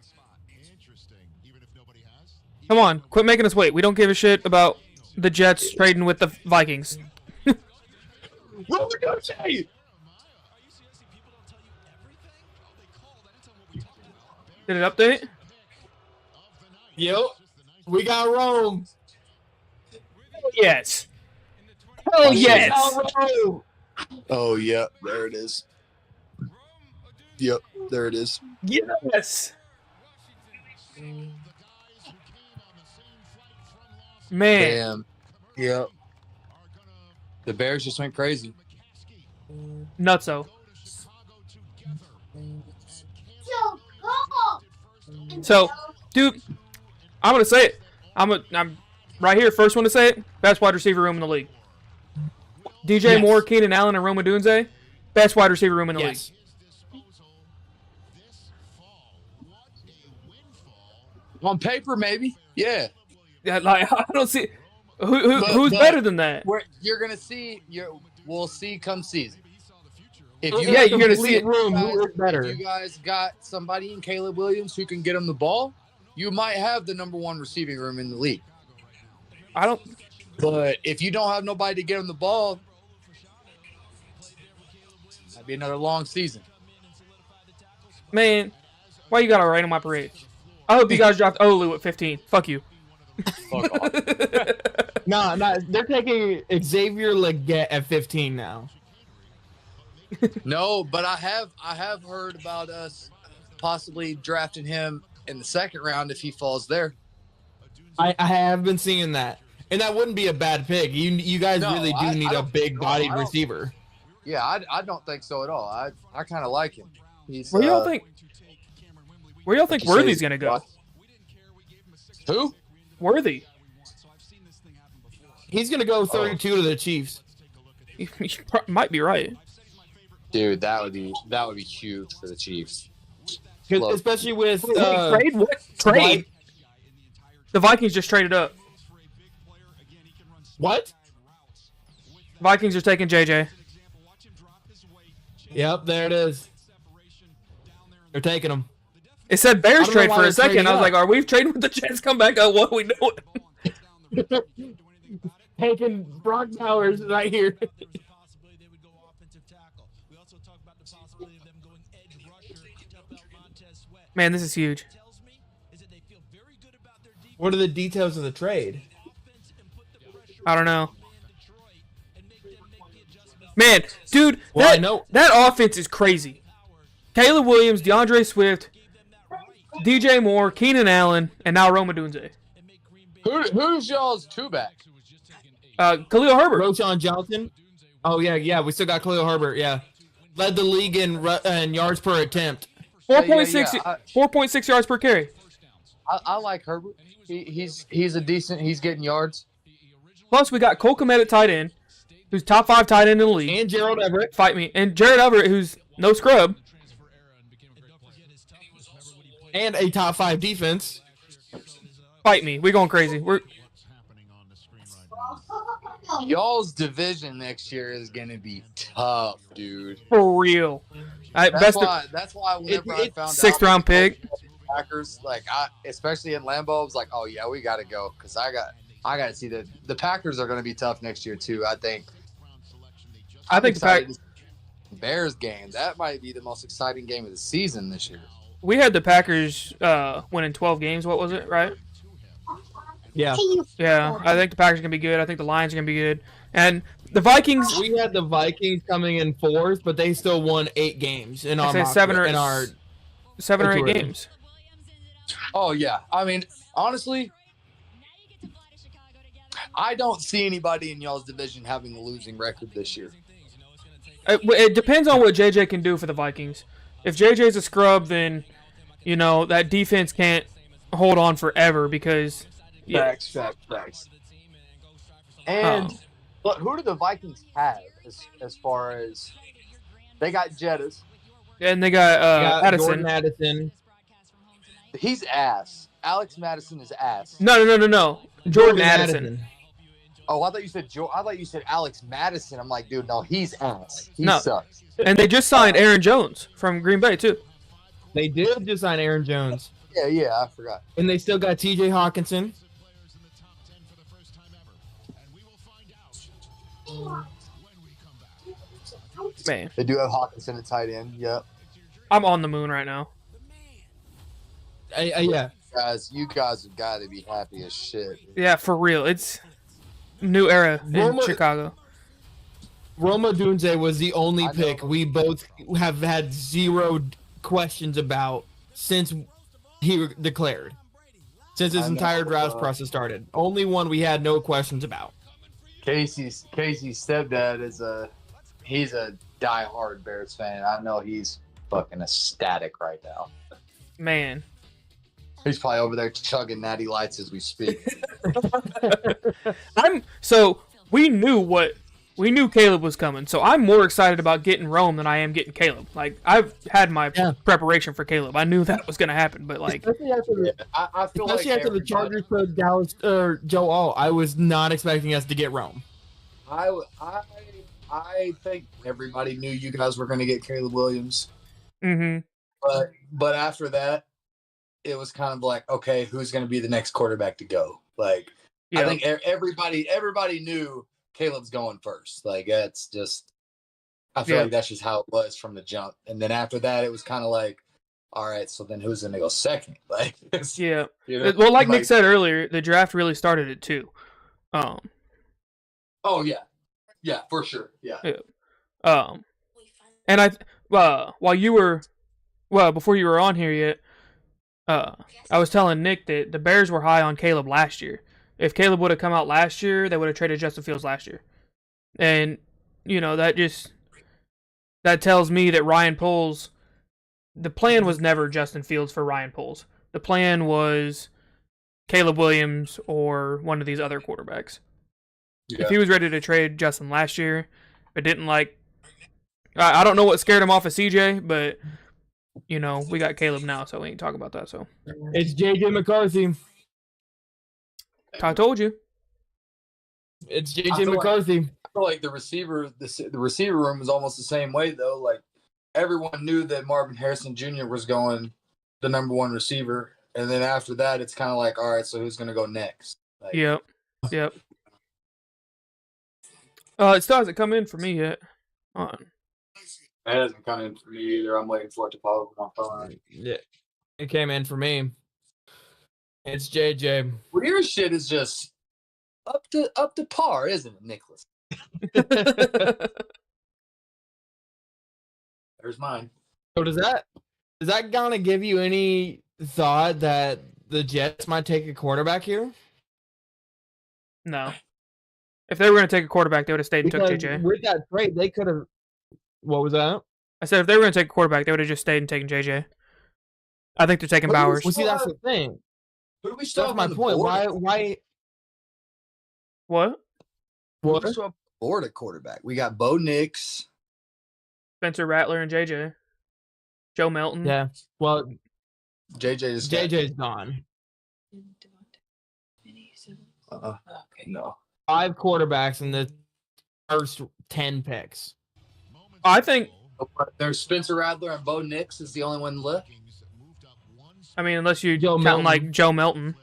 Come on, quit making us wait. We don't give a shit about the Jets trading with the Vikings. What we gonna say? Did it update? Yep. We got Rome. Yes. Hell yes. Rome. Oh, yeah. There it is. Yep. There it is. Yes. Man. Damn. Yep. The Bears just went crazy. Nutso. So cool. So, dude, I'm gonna say it. I'm right here, first one to say it. Best wide receiver room in the league. DJ Yes. Moore, Keenan Allen, and Roma Dunze. Best wide receiver room in the Yes. On paper, maybe. Yeah. league. Yeah, like I don't see who's But- better than that. You're going to see. We'll see come season. If Yeah, you're gonna see it. Room. Who is better? If you guys got somebody in Caleb Williams who can get him the ball, you might have the number one receiving room in the league. I don't. But if you don't have nobody to get him the ball, that'd be another long season. Man, why you gotta rain on my parade? I hope you guys dropped Olu at 15. Fuck you. Fuck off. No, they're taking Xavier Legette at 15 now. No, but I have heard about us possibly drafting him in the second round if he falls there. I have been seeing that, and that wouldn't be a bad pick. You guys No, really do I need a don't- big-bodied no, I don't- receiver. Yeah, I don't think so at all. I kind of like him. He's Where y'all think? Where y'all think you say Worthy's he's gonna go? what? Who? Worthy. He's gonna go 32 to the Chiefs. You might be right. Dude, that would be huge for the Chiefs. 'Cause Look. especially with Trade? What? Trade? The Vikings just traded up. what? Vikings are taking JJ. Yep, there it is. They're taking him. It said Bears I don't know trade why for they're a second. trading I was up. like, are we trading with the Jets? Come back. Oh, what are we doing? Taking Brock Bowers right here. Man, this is huge. What are the details of the trade? I don't know. Man, dude, Well, I that, know- that offense is crazy. Caleb Williams, DeAndre Swift, DJ Moore, Keenan Allen, and now Roma Dunze. Who's y'all's two back? Khalil Herbert. Roschon Johnson. Oh yeah. We still got Khalil Herbert. Yeah, led the league in yards per attempt. 4.6 yards per carry. I like Herbert. He's a decent. He's getting yards. Plus, we got Cole Kmet at tight end, who's top 5 tight end in the league. And Gerald Everett. Fight me. And Jared Everett, who's no scrub. And a top 5 defense. Fight me. We're going crazy. Y'all's division next year is gonna be tough, dude. For real. That's why whenever I found 6th round pick. Packers, especially in Lambeau, I was like, oh yeah, we gotta go because I got to see the Packers are gonna be tough next year too. I think the Bears game, that might be the most exciting game of the season this year. We had the Packers winning 12 games. What was it, right? Yeah. Yeah, I think the Packers are going to be good. I think the Lions are going to be good. And the Vikings... We had the Vikings coming in 4th, but they still won 8 games in our 7 or 8 games. Oh, yeah. I mean, honestly, I don't see anybody in y'all's division having a losing record this year. It depends on what JJ can do for the Vikings. If JJ's a scrub, then, that defense can't hold on forever because... Yeah. Facts. And but who do the Vikings have as far as they got Jettas? And they got Addison. Jordan Addison. He's ass. Alex Madison is ass. No. Jordan Addison. Oh, I thought you said Alex Madison. I'm like, dude, no, he's ass. He No. sucks. And they just signed Aaron Jones from Green Bay too. They did just sign Aaron Jones. Yeah, I forgot. And they still got TJ Hawkinson. Man, They do have Hawkinson at tight end. Yep. I'm on the moon right now. Yeah. You guys have got to be happy as shit. Yeah, for real. It's new era in Chicago. Roma Dunze was the only pick we both have had 0 questions about since he declared. Since his entire draft process started. Only one we had no questions about. Casey's stepdad he's a diehard Bears fan. I know he's fucking ecstatic right now. Man. He's probably over there chugging natty lights as we speak. We knew Caleb was coming, so I'm more excited about getting Rome than I am getting Caleb. Like, I've had my preparation for Caleb. I knew that was going to happen, but especially after after the Chargers put Dallas or Joe All, I was not expecting us to get Rome. I think everybody knew you guys were going to get Caleb Williams. Mm-hmm. But after that, it was kind of like, okay, who's going to be the next quarterback to go? Like, I think everybody knew Caleb's going first. Like, that's just, I feel like that's just how it was from the jump. And then after that, it was kind of like, all right, so then who's going to go second? Like, well, like Nick said earlier, the draft really started at 2. Oh yeah, for sure, yeah. And before you were on here yet, I was telling Nick that the Bears were high on Caleb last year. If Caleb would have come out last year, they would have traded Justin Fields last year. And, that tells me that Ryan Poles, the plan was never Justin Fields for Ryan Poles. The plan was Caleb Williams or one of these other quarterbacks. Yeah. If he was ready to trade Justin last year, but didn't I don't know what scared him off of CJ, but, we got Caleb now, so we ain't talk about that. So it's JJ McCarthy. I told you. It's JJ McCarthy. I feel like the receiver room was almost the same way though. Like everyone knew that Marvin Harrison Jr. was going the number 1 receiver, and then after that, it's kind of like, all right, so who's going to go next? Like, Yep. It still hasn't come in for me yet. It hasn't come in for me either. I'm waiting for it to pop up on my phone. Yeah, it came in for me. It's JJ. Well, your shit is just up to par, isn't it, Nicholas? There's mine. So does that gonna give you any thought that the Jets might take a quarterback here? No. If they were going to take a quarterback, they would have stayed and took Because JJ. with that trade, they could have. What was that? I said if they were going to take a quarterback, they would have just stayed and taken JJ. I think they're taking Bowers. Well, see, that's the thing. Who do we still That's have my on the point. board? Why? What? Who do we still have on the board at quarterback? We got Bo Nix. Spencer Rattler and JJ. Joe Melton. Yeah. Well, JJ's gone. No. 5 quarterbacks in the first 10 picks. I think. There's Spencer Rattler and Bo Nix is the only one left. I mean, unless you Joe count Milton. like Joe Melton.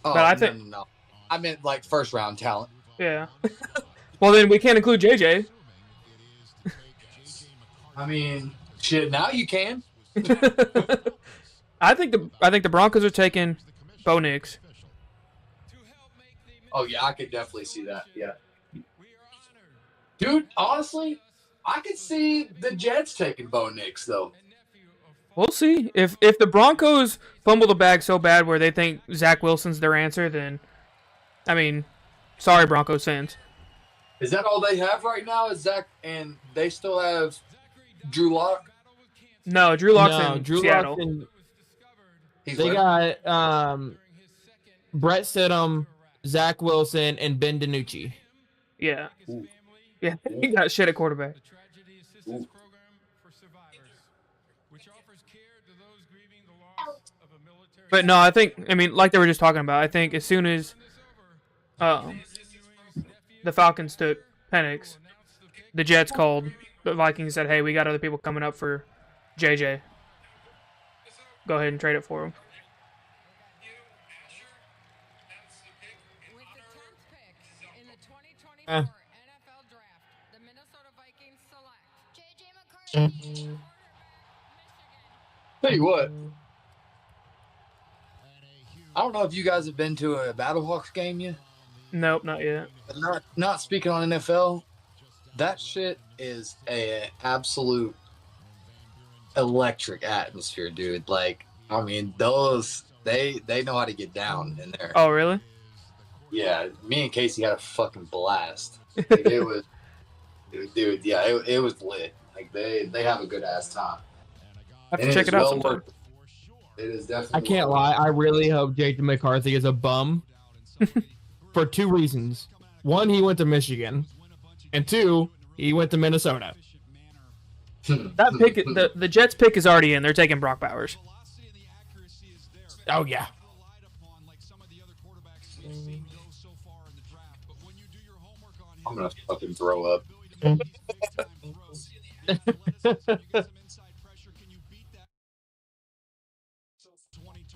Oh, But I think- no. I meant like first round talent. Yeah. Well, then we can't include JJ. I mean, shit. Now you can. I think the Broncos are taking Bo Nix. Oh yeah, I could definitely see that. Yeah. Dude, honestly, I could see the Jets taking Bo Nix though. We'll see. If the Broncos fumble the bag so bad where they think Zach Wilson's their answer, then, I mean, sorry Broncos fans. Is that all they have right now? Is Zach, and they still have Drew Lock? No, Drew Lock's No, in Drew Seattle. Lock and He's they left? got Brett Stidham, Zach Wilson, and Ben DiNucci. Yeah. Ooh. Yeah, he got shit at quarterback. Ooh. But no, I mean, like they were just talking about, I think as soon as the Falcons took Penix, the Jets called the Vikings and said, hey, we got other people coming up for JJ. Go ahead and trade it for him. With the 10th pick in the 2024 Eh. NFL Draft, the Minnesota Vikings select JJ McCarthy. Tell you what. I don't know if you guys have been to a Battlehawks game yet. Nope, not yet. But not speaking on NFL. That shit is a absolute electric atmosphere, dude. Like, I mean, those they know how to get down in there. Oh, really? Yeah, me and Casey had a fucking blast. Like, it was, dude. Yeah, it was lit. Like they have a good ass time. I have And to check is it out well sometime. worth it. It is definitely. I can't well lie. I really hope Jake McCarthy is a bum for 2 reasons. 1, he went to Michigan, and 2, he went to Minnesota. worth That pick, the Jets pick is already in. They're taking Brock Bowers. Oh yeah. I'm gonna fucking throw up.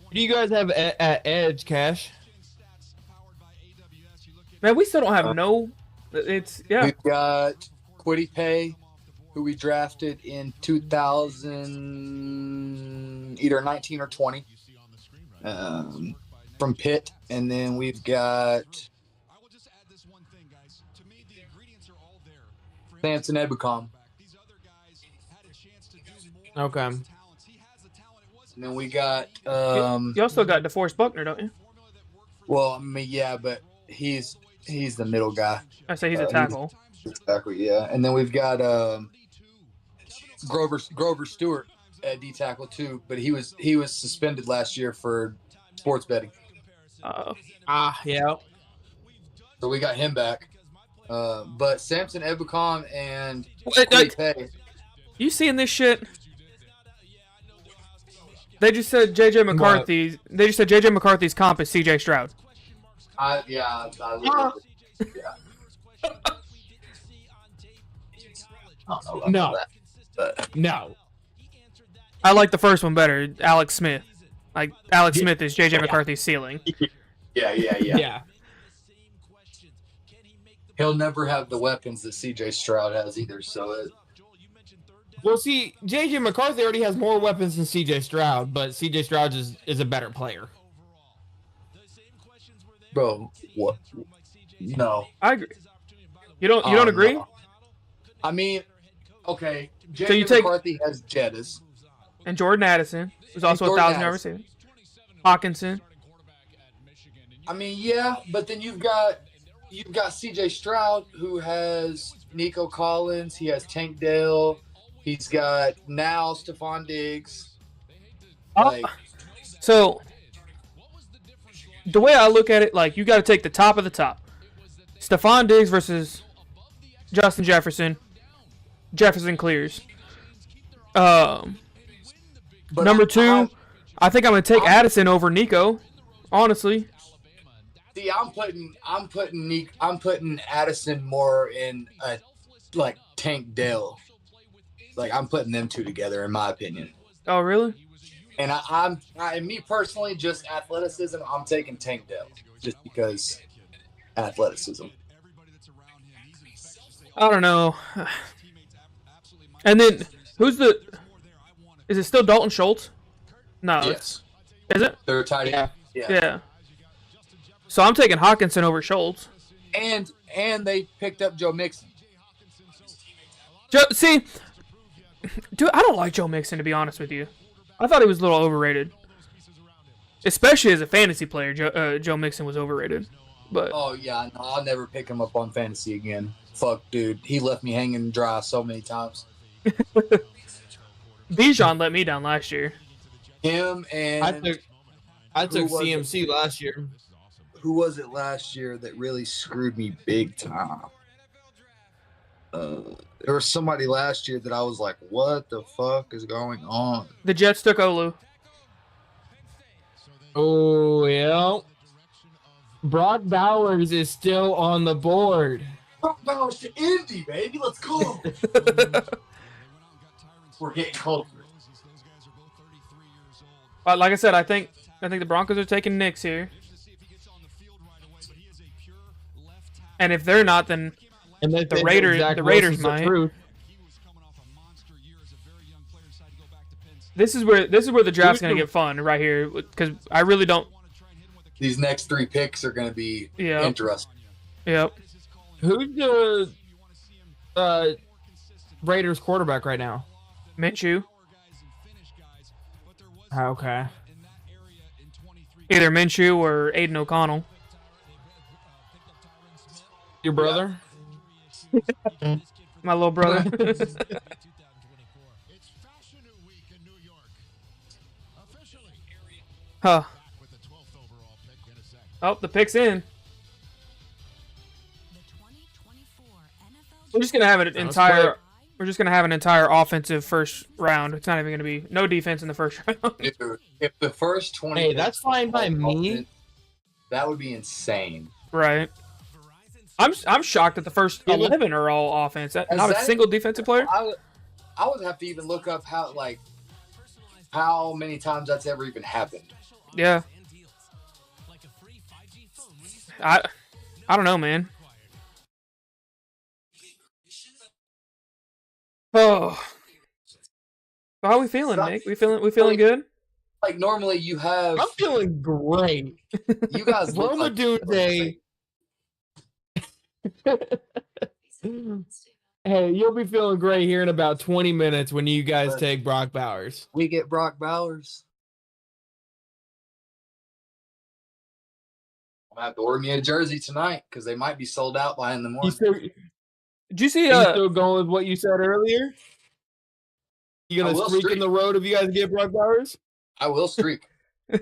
Who do you guys have at edge, Cash? Man, we still don't have no. It's yeah. We've got Quiddy Pay, who we drafted in 2000, either 19 or 20, from Pitt, and then we've got Samson Ebukam, Okay. and then we got You also got DeForest Buckner, don't you? well, I mean, yeah, but he's the middle guy. I say he's a tackle. Exactly, yeah. And then we've got Grover Stewart at D tackle too, but he was suspended last year for sports betting, Yeah. so we got him back. But Samson Ebukam and Wait, Quiddy Pay. You seeing this shit? They just said JJ McCarthy. They just said JJ McCarthy's comp is CJ Stroud. I literally- yeah. I don't know about No. that, but No. I like the first one better. Alex Smith. Like Alex Smith is JJ McCarthy's ceiling. yeah. Yeah. He'll never have the weapons that CJ Stroud has either. So Well, see, JJ McCarthy already has more weapons than CJ Stroud, but CJ Stroud is a better player. bro, what? No. I agree. You don't agree? No. I mean, okay. So you JJ take- McCarthy has Jettas. And Jordan Addison was also a Jordan 1,000-yard Addison. receiver. Hawkinson. I mean, yeah, but then you've got C.J. Stroud, who has Nico Collins. He has Tank Dell. He's got now Stephon Diggs. Like, So the way I look at it, like, you got to take the top of the top. Stephon Diggs versus Justin Jefferson. Jefferson clears. Number 2, I think I'm gonna take Addison over Nico. Honestly. See, I'm putting Addison more in a like Tank Dell. Like, I'm putting them two together, in my opinion. Oh, really? And me personally, just athleticism, I'm taking Tank Dell just because athleticism. I don't know. And then is it still Dalton Schultz? No. Yes. Is it? They're tight end. Yeah. So I'm taking Hawkinson over Schultz. And they picked up Joe Mixon. See, dude, I don't like Joe Mixon, to be honest with you. I thought he was a little overrated. Especially as a fantasy player, Joe Mixon was overrated. But oh, yeah, no, I'll never pick him up on fantasy again. Fuck, dude. He left me hanging dry so many times. Bijan let me down last year. Him and... I took CMC last year. Who was it last year that really screwed me big time? There was somebody last year that I was like, what the fuck is going on? The Jets took Olu. Oh, yeah. Brock Bowers is still on the board. Brock Bowers to Indy, baby. Let's go. We're getting closer. But like I said, I think the Broncos are taking Knicks here. And if they're not, then the Raiders might. This is where the draft's gonna get fun right here, because I really don't. These next 3 picks are gonna be interesting. Yep. Who's the Raiders quarterback right now? Minshew. Okay. Either Minshew or Aiden O'Connell. Your brother? My little brother. Huh. Oh, the pick's in. We're just gonna have an entire. We're just gonna have an entire offensive first round. It's not even gonna be no defense in the first round. Dude, if the first 20. Hey, that's fine by me. That would be insane. Right. I'm shocked that the first 11 are all offense. Not a single defensive player. I would have to even look up how many times that's ever even happened. Yeah. I don't know, man. Oh. How are we feeling, Nick? We feeling good? Like, normally you have... I'm feeling great. You guys look Roma Doomsday. Hey, you'll be feeling great here in about 20 minutes when you guys take Brock Bowers. We get Brock Bowers. I'm going to have to order me a jersey tonight because they might be sold out by in the morning. Did you see? You still going with what you said earlier? You gonna streak in the road if you guys get Brock Bowers? I will streak. You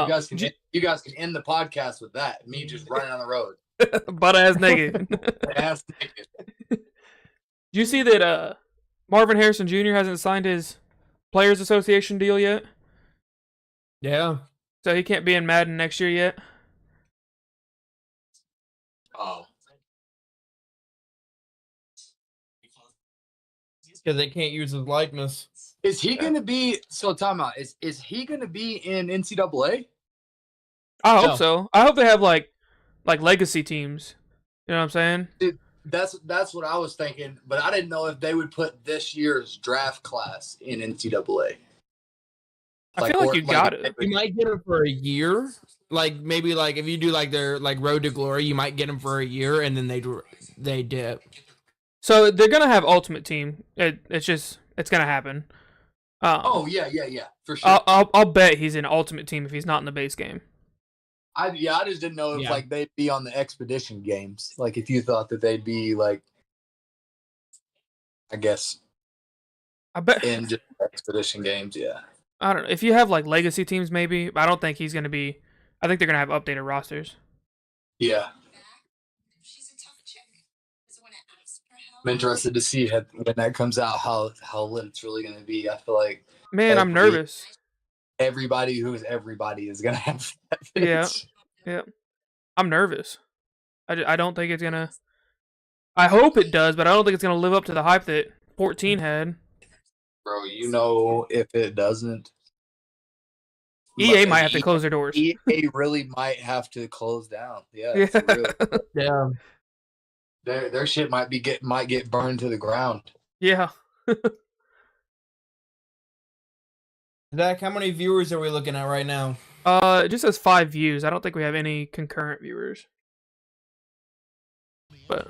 guys can end the podcast with that. Me just running on the road. Butt ass naked. Ass naked. Do you see that Marvin Harrison Jr. hasn't signed his Players Association deal yet? Yeah. So he can't be in Madden next year yet? Oh. Because they can't use his likeness. Is he going to be... So, time out. Is he going to be in NCAA? I hope so. I hope they have, like legacy teams. You know what I'm saying? Dude, that's what I was thinking. But I didn't know if they would put this year's draft class in NCAA. I feel like you got it. You might get him for a year. Like, maybe, like, if you do, like, their, like, Road to Glory, you might get him for a year, and then they dip. So they're gonna have Ultimate Team. It's gonna happen. Oh yeah, for sure. I'll bet he's in Ultimate Team if he's not in the base game. I just didn't know if like they'd be on the expedition games. Like if you thought that they'd be like, I guess. I bet in just expedition games. Yeah. I don't know if you have like legacy teams, maybe. I don't think he's gonna be. I think they're gonna have updated rosters. Yeah. I'm interested to see when that comes out how lit it's really gonna be. I feel like I'm nervous. Everybody who's everybody is gonna have that pitch. Yeah. I'm nervous. I don't think it's gonna. I hope it does, but I don't think it's gonna live up to the hype that 14 had. Bro, if it doesn't, EA might have to close their doors. EA really might have to close down. Yeah. Yeah. Their shit might get burned to the ground. Yeah. Zach, how many viewers are we looking at right now? It just says 5 views. I don't think we have any concurrent viewers. But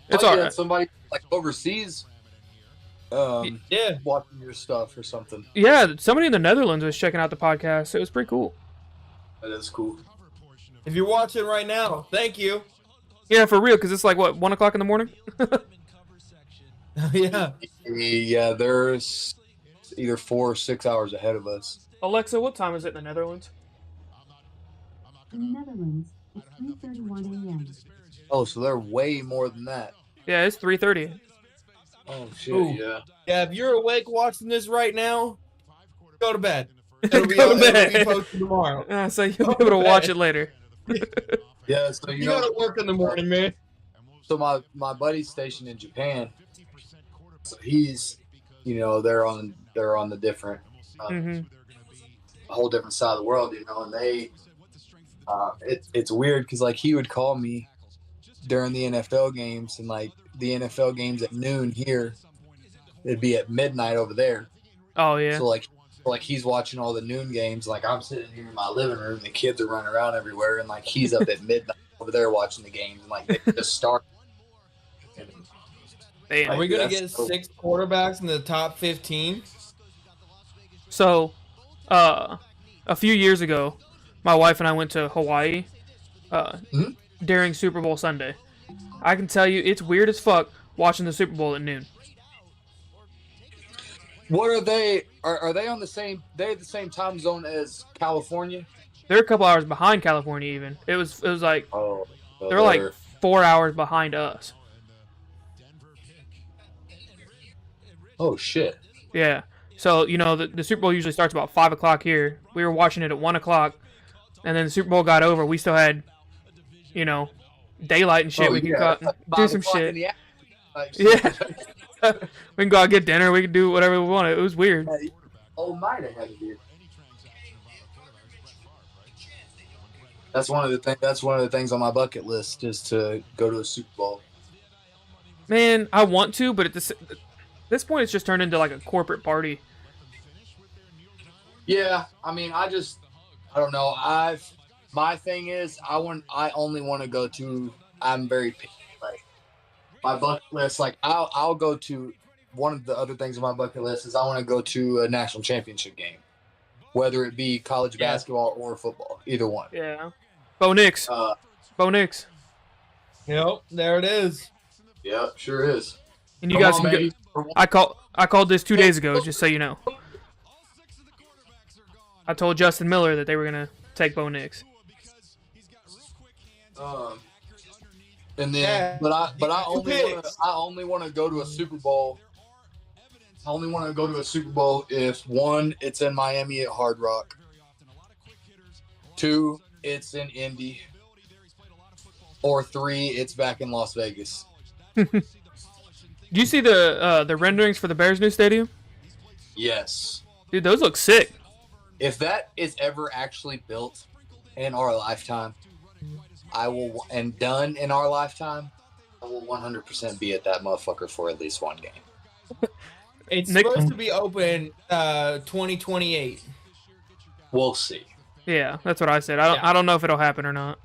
it's alright. Somebody like overseas, watching your stuff or something. Yeah, somebody in the Netherlands was checking out the podcast. It was pretty cool. That is cool. If you're watching right now, thank you. Yeah, for real, because it's like, what, 1 o'clock in the morning? Yeah. Yeah, there's either 4 or 6 hours ahead of us. Alexa, what time is it in the Netherlands? In the Netherlands, it's 3:31 a.m. Oh, so they're way more than that. Yeah, it's 3:30. Oh, shit, Ooh. yeah. Yeah, if you're awake watching this right now, go to bed. Go to bed. It'll be posted tomorrow. So you'll be able to watch it later. Yeah, so you go to work in the morning, man. So my buddy's stationed in Japan. So he's, they're on the different, a whole different side of the world, and they, it's weird because like he would call me during the NFL games, and like the NFL games at noon here, it'd be at midnight over there. Oh yeah. So like he's watching all the noon games, like I'm sitting here in my living room, the kids are running around everywhere, and like he's up at midnight over there watching the games, and like they just start. Are we gonna get 6 quarterbacks in the top 15? So, a few years ago, my wife and I went to Hawaii during Super Bowl Sunday. I can tell you, it's weird as fuck watching the Super Bowl at noon. What are they? Are they on the same? They the same time zone as California? They're a couple hours behind California. Even it was like they're like 4 hours behind us. Oh shit! Yeah. So the Super Bowl usually starts about 5 o'clock here. We were watching it at 1 o'clock, and then the Super Bowl got over. We still had, daylight and shit. We could do some shit. Yeah. We can go out and get dinner. We can do whatever we want. It was weird. Oh, might have had a beer. That's one of the things on my bucket list is to go to a Super Bowl. Man, I want to, but at this point, it's just turned into like a corporate party. Yeah, I mean, I don't know. My thing is, I only want to go to. I'm very picky. Like my bucket list, like I'll go to. One of the other things on my bucket list is I want to go to a national championship game, whether it be college basketball or football, either one. Yeah. Bo Nix. Bo Nix. Yep, there it is. Yep, sure is. And you guys can go. I called this 2 days ago, just so you know. I told Justin Miller that they were gonna take Bo Nix. And then, but I only want to go to a Super Bowl. I only want to go to a Super Bowl if 1, it's in Miami at Hard Rock. 2, it's in Indy. Or 3, it's back in Las Vegas. Do you see the renderings for the Bears' new stadium? Yes. Dude, those look sick. If that is ever actually built in our lifetime, and done in our lifetime, I will 100% be at that motherfucker for at least one game. It's supposed to be open 2028. We'll see. Yeah, that's what I said. I don't know if it'll happen or not.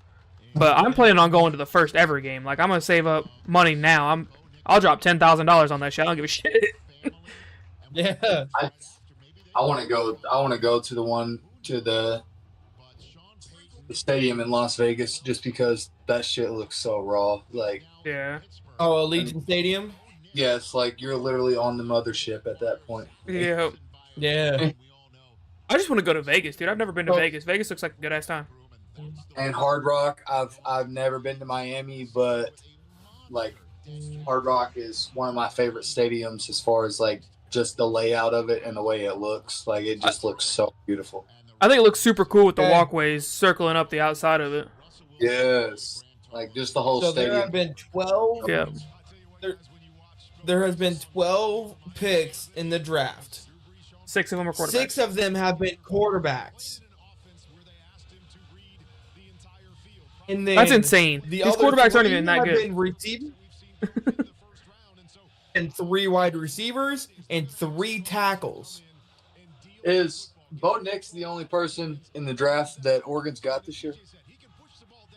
But I'm planning on going to the first ever game. Like, I'm gonna save up money now. I'll drop $10,000 on that shit. I don't give a shit. Yeah. I want to go. I want to go to the one to the stadium in Las Vegas just because that shit looks so raw. Like, Yeah. Oh, Allegiant Stadium. yeah, it's like you're literally on the mothership at that point. Yeah. Yeah. I just want to go to Vegas, dude. I've never been to Oh. Vegas. Vegas looks like a good ass time. And Hard Rock, I've never been to Miami, but like Hard Rock is one of my favorite stadiums as far as like just the layout of it and the way it looks. Like it just looks so beautiful. I think it looks super cool with the Okay. walkways circling up the outside of it. Yes, like just the whole So there stadium. have been 12. Yeah. There has been 12 picks in the draft. 6 of them are quarterbacks. 6 of them have been quarterbacks. And then That's insane. The These other quarterbacks aren't 3 even that have good. been receiving, and 3 wide receivers and 3 tackles. Is Bo Nix the only person in the draft that Oregon's got this year?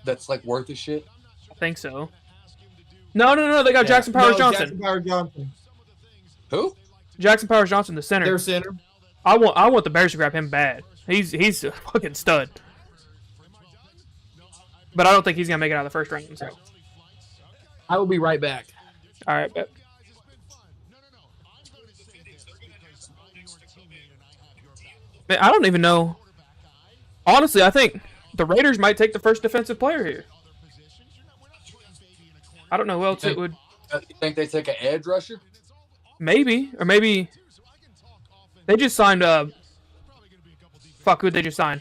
That's like worth a shit. I think so. No. They got Jackson Powers Johnson. Jackson Powers Johnson. Who? Jackson Powers Johnson, the center. Their center. I want the Bears to grab him bad. He's a fucking stud. But I don't think he's gonna make it out of the first round. So. I will be right back. All right, bet. Man, I don't even know. Honestly, I think the Raiders might take the first defensive player here. I don't know who else it would. You think they take an edge rusher? Maybe, or maybe they just signed. Fuck, who'd they just sign?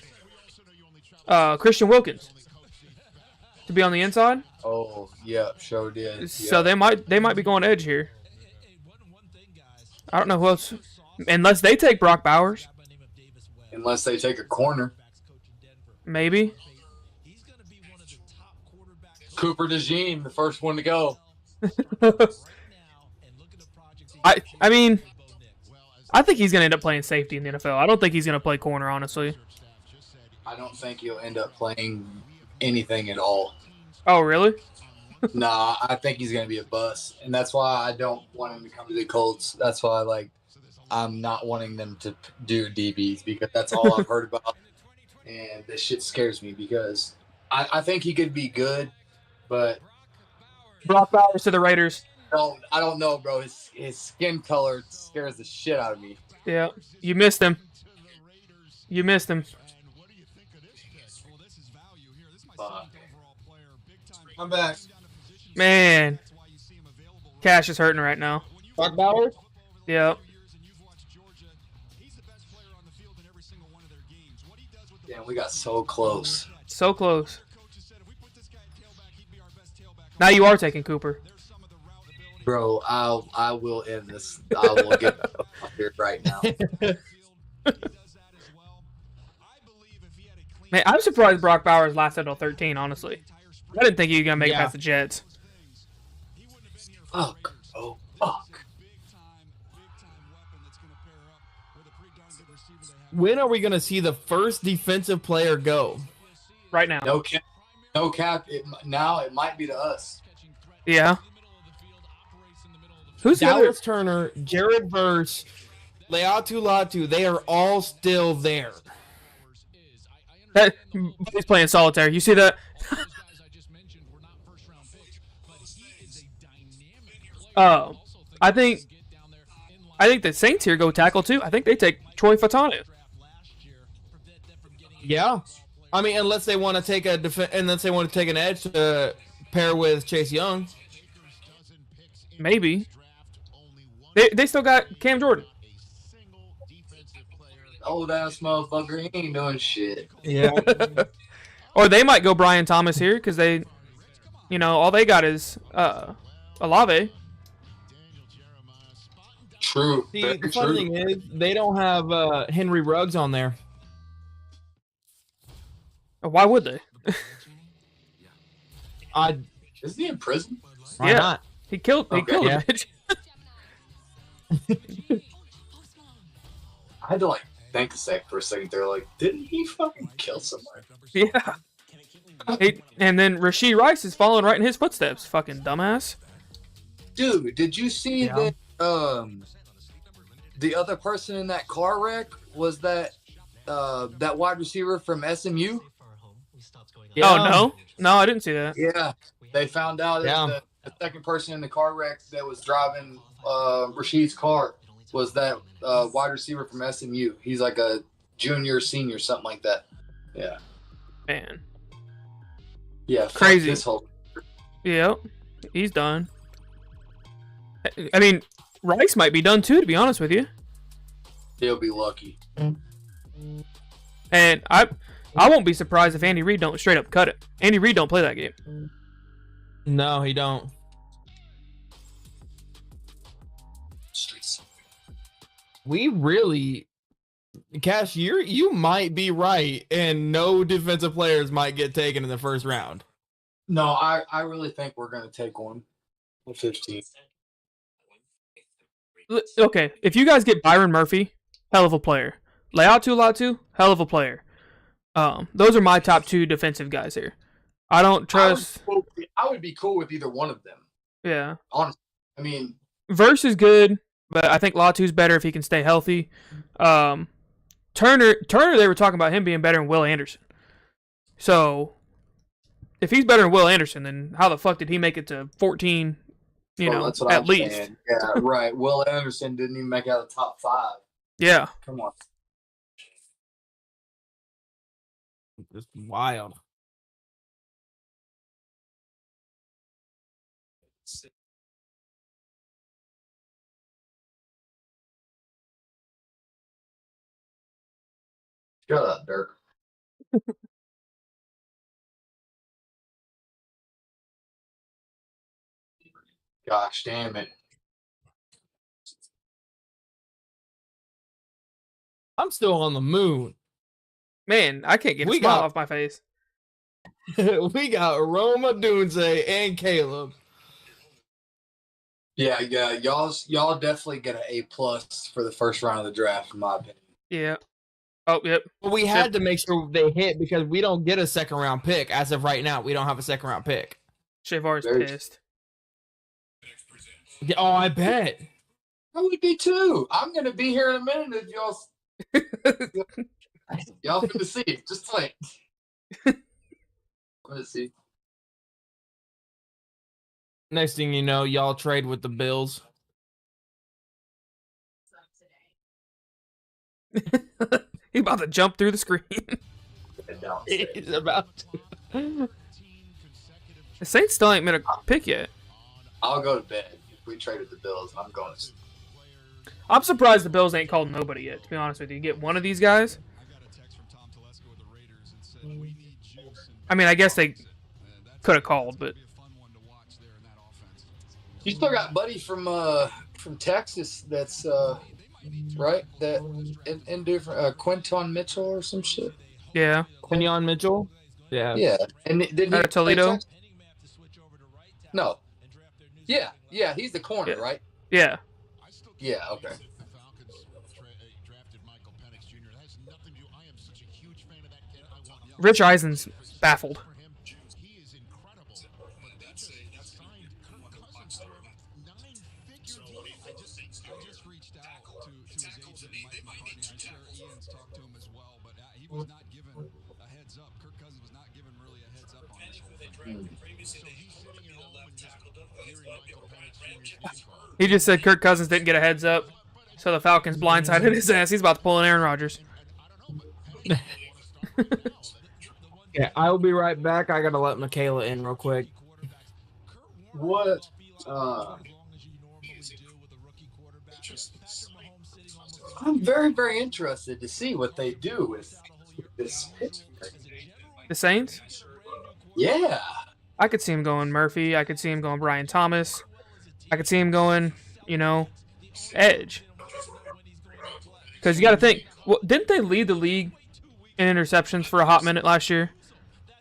Christian Wilkins to be on the inside. Oh, yeah, sure did. So Yeah. they might be going edge here. I don't know who else, unless they take Brock Bowers. Unless they take a corner. Maybe. Cooper DeJean, the first one to go. I mean, I think he's gonna end up playing safety in the NFL. I don't think he's gonna play corner, honestly. I don't think he'll end up playing anything at all. Oh, really? Nah, I think he's going to be a bust. And that's why I don't want him to come to the Colts. That's why, I'm not wanting them to do DBs because that's all I've heard about. And this shit scares me because I think he could be good, but Brock Bowers to the Raiders. I don't know, bro. His skin color scares the shit out of me. Yeah, you missed him. You missed him. Fuck. I'm back. Man, Cash is hurting right now. Brock Bowers? Yep. Damn, we got so close. So close. Now you are taking Cooper. Bro, I will end this. I will get up here right now. Man, I'm surprised Brock Bowers lasted until 13, honestly. I didn't think he was going to make it past the Jets. Fuck. Oh, fuck. When are we going to see the first defensive player go? Right now. No cap. No cap. Now it might be to us. Yeah. Who's the other? Dallas Turner, Jared Verse, Leatu Latu, they are all still there. He's playing solitaire. You see that? Oh, I think the Saints here go tackle too. I think they take Troy Fatanu. Yeah. I mean, unless they want to take an edge to pair with Chase Young. Maybe. They still got Cam Jordan. Old ass motherfucker, he ain't doing shit. Yeah. Or they might go Brian Thomas here because they, all they got is Olave. True. See, Very the true. funny thing is, they don't have Henry Ruggs on there. Why would they? Is he in prison? Why not? He killed Yeah. a bitch. I had to think for a second there. Didn't he fucking kill somebody? Yeah. And then Rashee Rice is following right in his footsteps. Fucking dumbass. Dude, did you see that? the other person in that car wreck was that wide receiver from SMU. Oh no, I didn't see that. Yeah, they found out Yeah. that the second person in the car wreck that was driving Rashid's car was that wide receiver from SMU. He's like a junior, senior, something like that. Yeah. Man. Yeah. Crazy. This whole. Yep. He's done. I mean, Rice might be done too, to be honest with you. He'll be lucky. And I won't be surprised if Andy Reid don't straight up cut it. Andy Reid don't play that game. No, he don't. We really, Cash, you might be right, and no defensive players might get taken in the first round. No, I really think we're going to take one. 15. Okay, if you guys get Byron Murphy, hell of a player. Latu, hell of a player. Those are my top 2 defensive guys here. I don't trust. I would be cool with either one of them. Yeah. Honestly, I mean, Verse is good, but I think Latu's better if he can stay healthy. Turner, they were talking about him being better than Will Anderson. So, if he's better than Will Anderson, then how the fuck did he make it to 14? That's what at I'm least. saying. Yeah, right. Will Anderson didn't even make out of the top 5. Yeah. Come on. Just wild. Shut up, Dirk. Gosh damn it. I'm still on the moon. Man, I can't get a smile off my face. We got Roma, Dunze, and Caleb. Yeah. Y'all definitely get an A+ for the first round of the draft, in my opinion. Yeah. Oh, yep. But we had to make sure they hit because we don't get a second round pick. As of right now, we don't have a second round pick. Shavar's pissed. Oh, I bet. I would be too. I'm gonna be here in a minute if y'all finna see it. Just wait. Let's see. Next thing you know, y'all trade with the Bills. He's about to jump through the screen. He's about to. The Saints still ain't made a pick yet. I'll go to bed. If we trade with the Bills, I'm going to. I'm surprised the Bills ain't called nobody yet, to be honest with you. You get one of these guys. I mean, I guess they could have called, but You still got Buddy from Texas that's right, that in different Quinton Mitchell or some shit. Yeah. Quinton Mitchell? Yeah. Yeah. And didn't Out of Toledo? No. Yeah, he's the corner, right? Yeah. Yeah, okay. Rich Eisen's baffled. He just said Kirk Cousins didn't get a heads up, so the Falcons blindsided his ass. He's about to pull an Aaron Rodgers. Yeah, I will be right back. I gotta let Michaela in real quick. What? I'm very, very interested to see what they do with this pick. The Saints? Yeah. I could see him going Murphy. I could see him going Brian Thomas. I could see him going, edge. Because you got to think, didn't they lead the league in interceptions for a hot minute last year?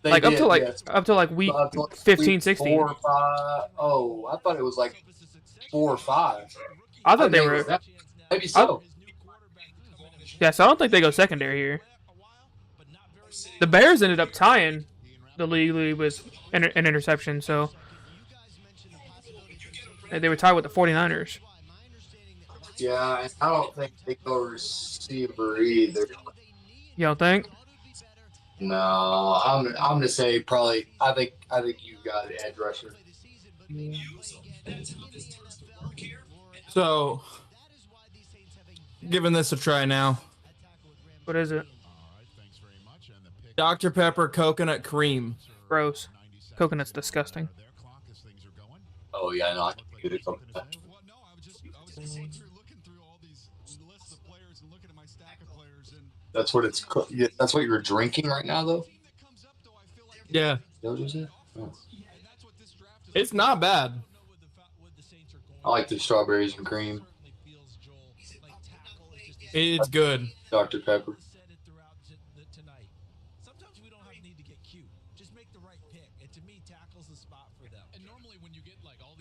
They like did, up to like week 15, 16. 4 or 5. Oh, I thought it was like 4 or 5. I thought they were. Maybe so. Yeah, so I don't think they go secondary here. The Bears ended up tying the league with an interception, so they were tied with the 49ers. Yeah, and I don't think they go receiver either. You don't think? No, I'm gonna say probably. I think you got edge rusher. So, giving this a try now. What is it? Dr. Pepper coconut cream. Gross. Coconut's disgusting. Oh yeah, no, I can do it. That's what it's. That's what you're drinking right now, though. Yeah. Oh. It's not bad. I like the strawberries and cream. It's good. Dr. Pepper.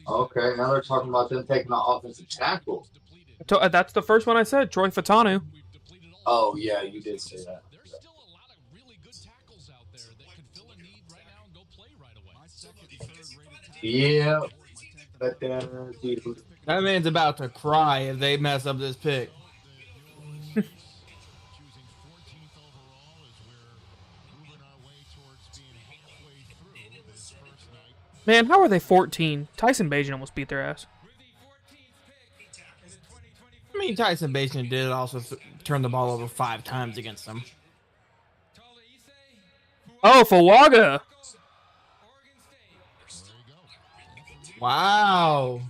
Okay, now they're talking about them taking the offensive tackle. That's the first one I said. Troy Fatanu. Oh yeah, you did say that. Yeah, but That man's about to cry if they mess up this pick. Man, how are they 14? Tyson Bagent almost beat their ass. I mean, Tyson Bagent did also turn the ball over 5 times against them. Oh, Fawaga. Wow.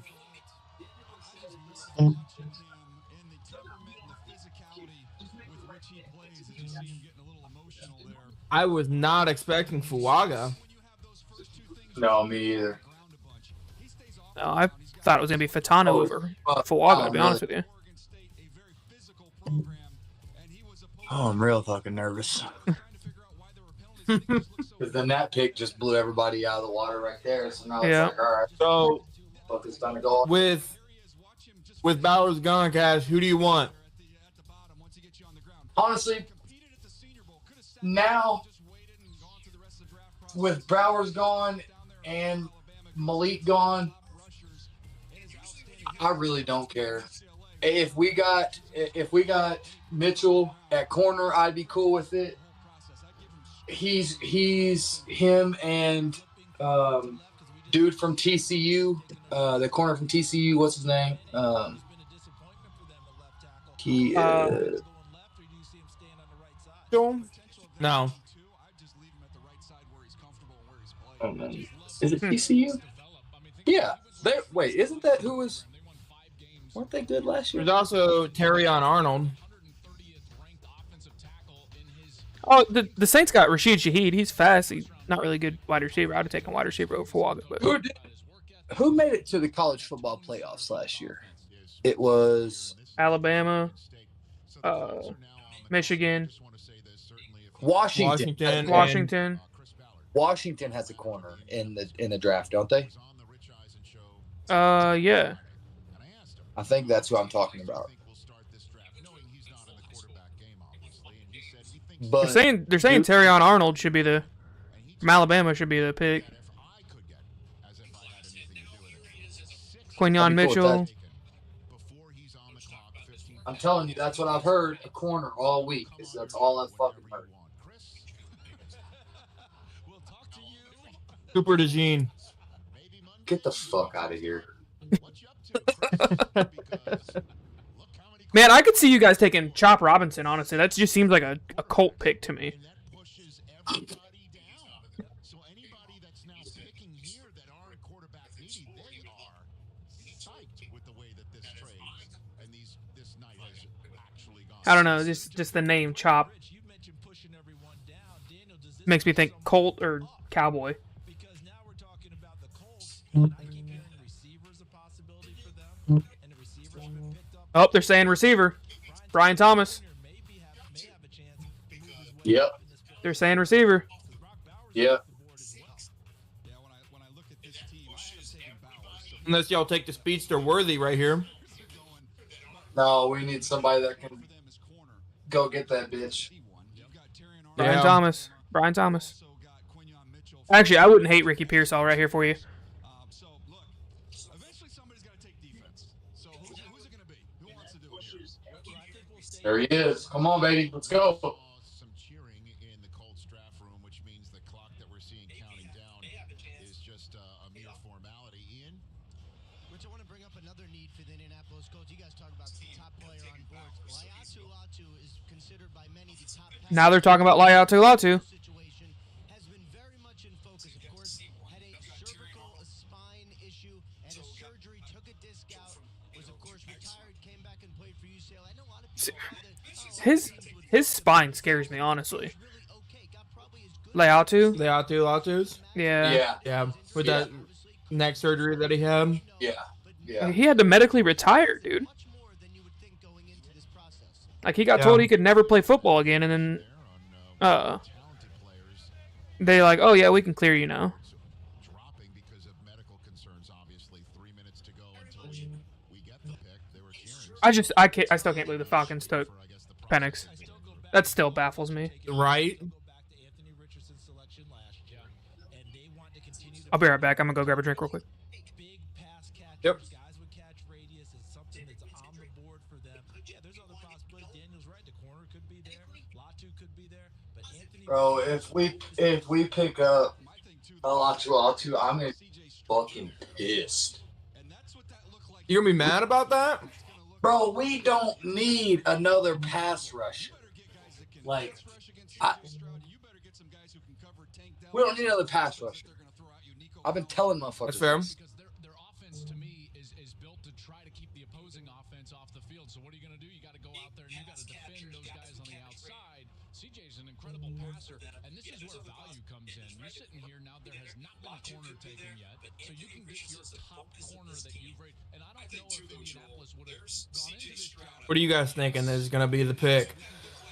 I was not expecting Fuaga. No, me either. No, I thought it was going to be Fatanu over Fawaga, to be honest with you. Oh, I'm real fucking nervous. Because then that pick just blew everybody out of the water right there. So now it's like, all right. So, it's time to go. With Bowers gone, Cash, who do you want? Honestly, now with Bowers gone and Malik gone, I really don't care. If we got Mitchell at corner, I'd be cool with it. He's him and dude from TCU, the corner from TCU. What's his name? No. Oh, man. Is it TCU? Yeah. Wait, isn't that who was? Weren't they good last year? There's also Terrion Arnold. Oh, the Saints got Rashid Shaheed. He's fast. He's not really good wide receiver. I'd have taken wide receiver over Fawaga. But Who made it to the college football playoffs last year? It was Alabama, Michigan, Washington. Washington has a corner in the draft, don't they? Yeah. I think that's who I'm talking about. But they're saying Terrion Arnold should be from Alabama should be the pick. Quinyon Mitchell. I'm telling you, that's what I've heard. A corner all week. That's all I've fucking heard. Cooper DeJean. Get the fuck out of here. Man, I could see you guys taking Chop Robinson, honestly. That just seems like a cult pick to me. I don't know, just the name Chop makes me think Colt or Cowboy. Oh, they're saying receiver. Brian Thomas. Yep. They're saying receiver. Yep. Unless y'all take the speedster Worthy right here. No, we need somebody that can go get that bitch. Brian Thomas. Actually, I wouldn't hate Ricky Pearsall right here for you. There he is. Come on, baby. Let's go. Some cheering in the Colts draft room, which means the clock that we're seeing counting down is just a mere formality. Ian? Rich, I want to bring up another need for the Indianapolis Colts. You guys talk about the top player on boards. Latu is considered by many the top pass. Now they're talking about Latu. Situation has been very much in focus. Of course, had a cervical spine issue and a surgery, took a disc out, was of course retired, came back and played for UCLA. I know a lot of people His spine scares me, honestly. Latu's? Yeah. Yeah. With that neck surgery that he had. Yeah. He had to medically retire, dude. Like, he got told he could never play football again, and then, they like, oh, yeah, we can clear you now. I still can't believe the Falcons took Penix. That still baffles me. Right? I'll be right back. I'm gonna go grab a drink real quick. Yep. Bro, if we pick up Latu, I'm gonna be fucking pissed. You're gonna be mad about that? Bro, we don't need another pass rusher. Like, we don't need another pass rusher. I've been telling motherfuckers. That's fair. This. Their offense, to me, is built to try to keep the opposing offense off the field. So what are you going to do? You got to go out there and you got to defend those guys on the outside. CJ's an incredible passer, and this is where value comes in. You're sitting here now. There has not been a corner taken yet, so you can get your top corner that you've rated. And I don't know if Indianapolis would have gone into this draft. What are you guys thinking is going to be the pick?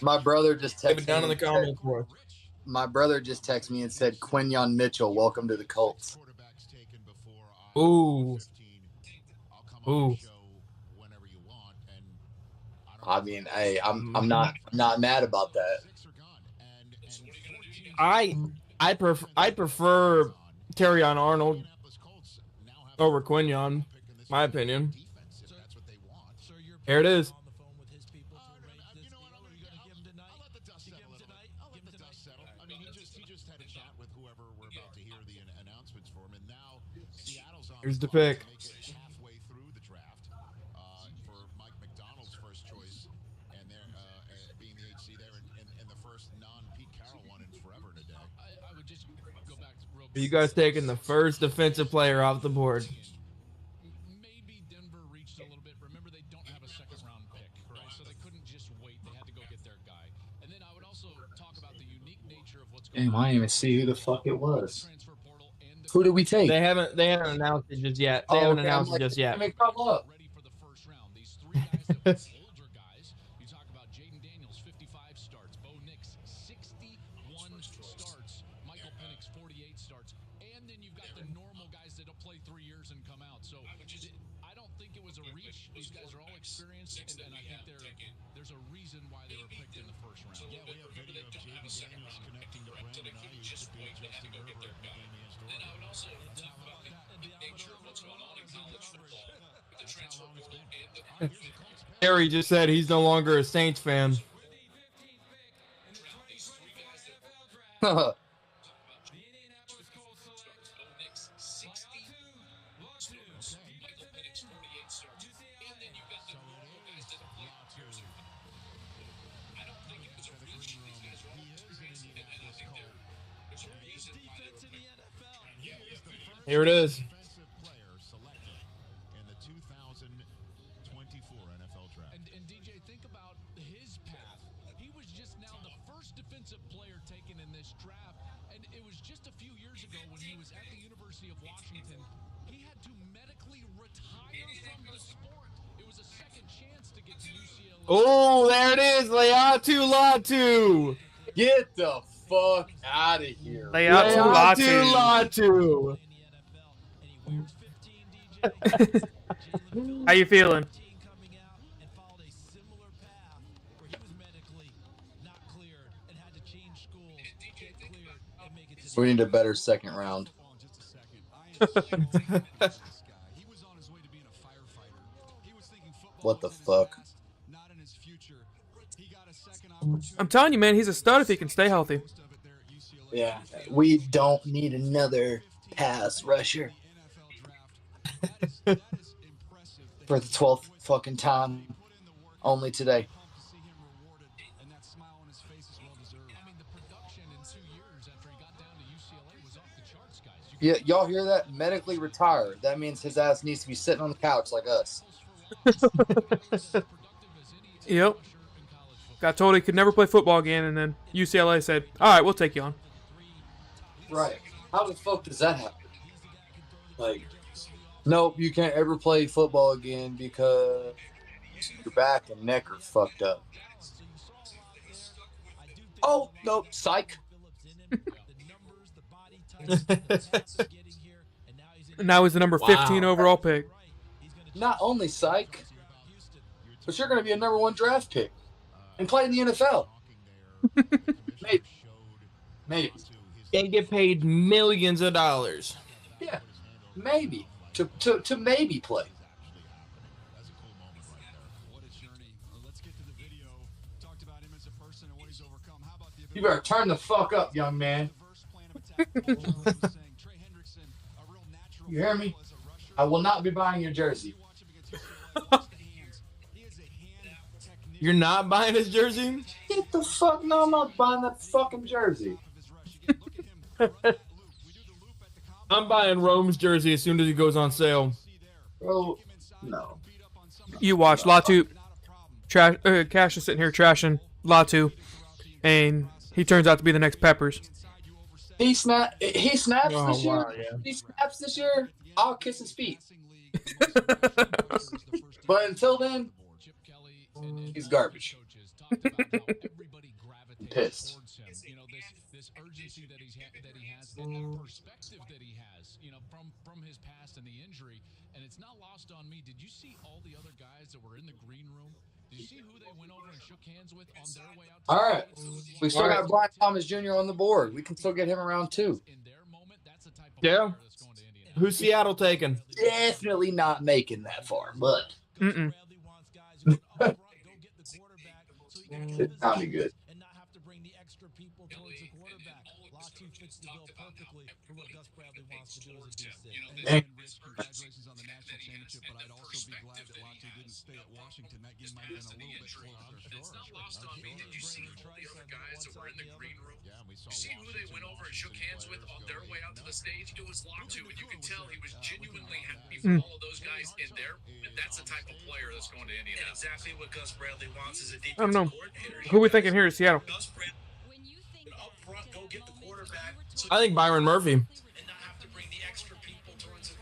My brother just Leave texted it down in me. the comments for us. My brother just texted me and said, Quinyon Mitchell, welcome to the Colts. Ooh. Ooh. I mean, hey, I'm not mad about that. I prefer Terrion Arnold over Quinyon, my opinion. Here it is. Here's the pick. Halfway through the draft for Mike McDonald's first choice, and they're being the HC there, and the first non-Pete Carroll one in forever and a day. I would just go back real quick. You guys taking the first defensive player off the board. Maybe Denver reached a little bit. Remember, they don't have a second-round pick, right? So they couldn't just wait. They had to go get their guy. And then I would also talk about the unique nature of what's going on. Damn, I didn't even see who the fuck it was. Who did we take? They haven't announced it just yet. They haven't announced it just yet. Ready for the first round. These three guys that were older guys. You talk about Jaden Daniels, 55 starts. Bo Nix, 61 starts. Michael Penix, 48 starts. And then you've got the normal guys that'll play 3 years and come out. So I don't think it was a reach. These guys are all experienced, and I think there's a reason why they were picked in the first round. Yeah, we have video of Jaden Daniels connecting to Brandon Ayuk to be Justin Herbert in the game against Oregon. And I would also talk about the nature of what's going on in college football with the transfer portal and the Harry just said he's no longer a Saints fan. Here it is. And DJ, think about his path. He was just now the first defensive player taken in this draft, and it was just a few years ago when he was at the University of Washington. He had to medically retire from the sport. It was a second chance to get to UCLA. Oh, there it is. Latu. Get the fuck out of here. Latu. How you feeling? We need a better second round. He was on his way to being what the fuck? I'm telling you, man, he's a stud if he can stay healthy. Yeah, we don't need another pass rusher for the 12th fucking time. Only today. Yeah, y'all hear that? Medically retired. That means his ass needs to be sitting on the couch like us. Yep. Got told he could never play football again, and then UCLA said, "All right, we'll take you on." Right. How the fuck does that happen? Like, nope, you can't ever play football again because your back and neck are fucked up. Oh, nope, psych. And now he's the number 15 overall pick. Not only psych, but you're going to be a number 1 draft pick and play in the NFL. Maybe. Maybe. And get paid millions of dollars. Yeah, maybe. To maybe play. You better turn the fuck up, young man. You hear me? I will not be buying your jersey. You're not buying his jersey? Get the fuck no, I'm not buying that fucking jersey. I'm buying Rome's jersey as soon as he goes on sale. Bro, no. You watch Latu. Cash is sitting here trashing Latu, and he turns out to be the next Peppers. He snaps this year. Wow, yeah. He snaps this year. I'll kiss his feet. But until then, he's garbage. I'm pissed. This urgency that he has, that perspective that he has, from his past and the injury, and it's not lost on me. Did you see all the other guys that were in the green room? Did you see who they went over and shook hands with on their way out? All right, we still got Brian Thomas Jr. on the board. We can still get him around too. Yeah. Who's Seattle taking? Definitely not making that far, but it sounded good. Congratulations on the national championship, but I'd also be glad that Latu didn't stay at Washington. That game might have been a little bit closer. It's not lost on me. Did you see all the other guys that were in the green room? Yeah, we saw. You see who they went over and shook hands with on their way out to the stage? It was Latu, and you could tell he was genuinely happy for all of those guys in there. And that's the type of player that's going to Indianapolis. And exactly what Gus Bradley wants is a I don't know. coordinator. Who we thinking here is Seattle? Gus Bradley up front, go get the quarterback. I think Byron Murphy. And not have to bring the extra people towards it.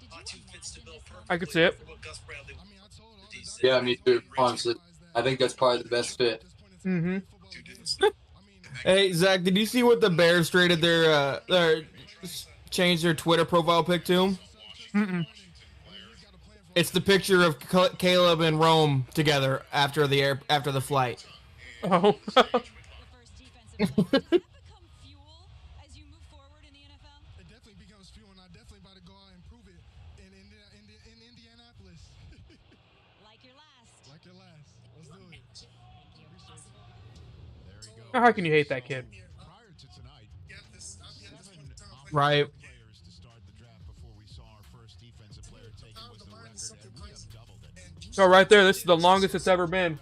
Latu fits the bill perfectly. I could see it. For what Gus Bradley Yeah, me too. Honestly, I think that's probably the best fit. Mm-hmm. Hey, Zach, did you see what the Bears traded their changed their Twitter profile pic to? Mm-mm. It's the picture of Caleb and Rome together after the flight. Oh. It definitely becomes fuel, and I definitely about to go out and prove it in Indianapolis. Like your last. Like your last. Let's do it. How can you hate that kid? Prior to tonight, Right. players to start the draft before we saw our first defensive player taken was the record, and we have doubled it. So right there, this is the longest it's ever been.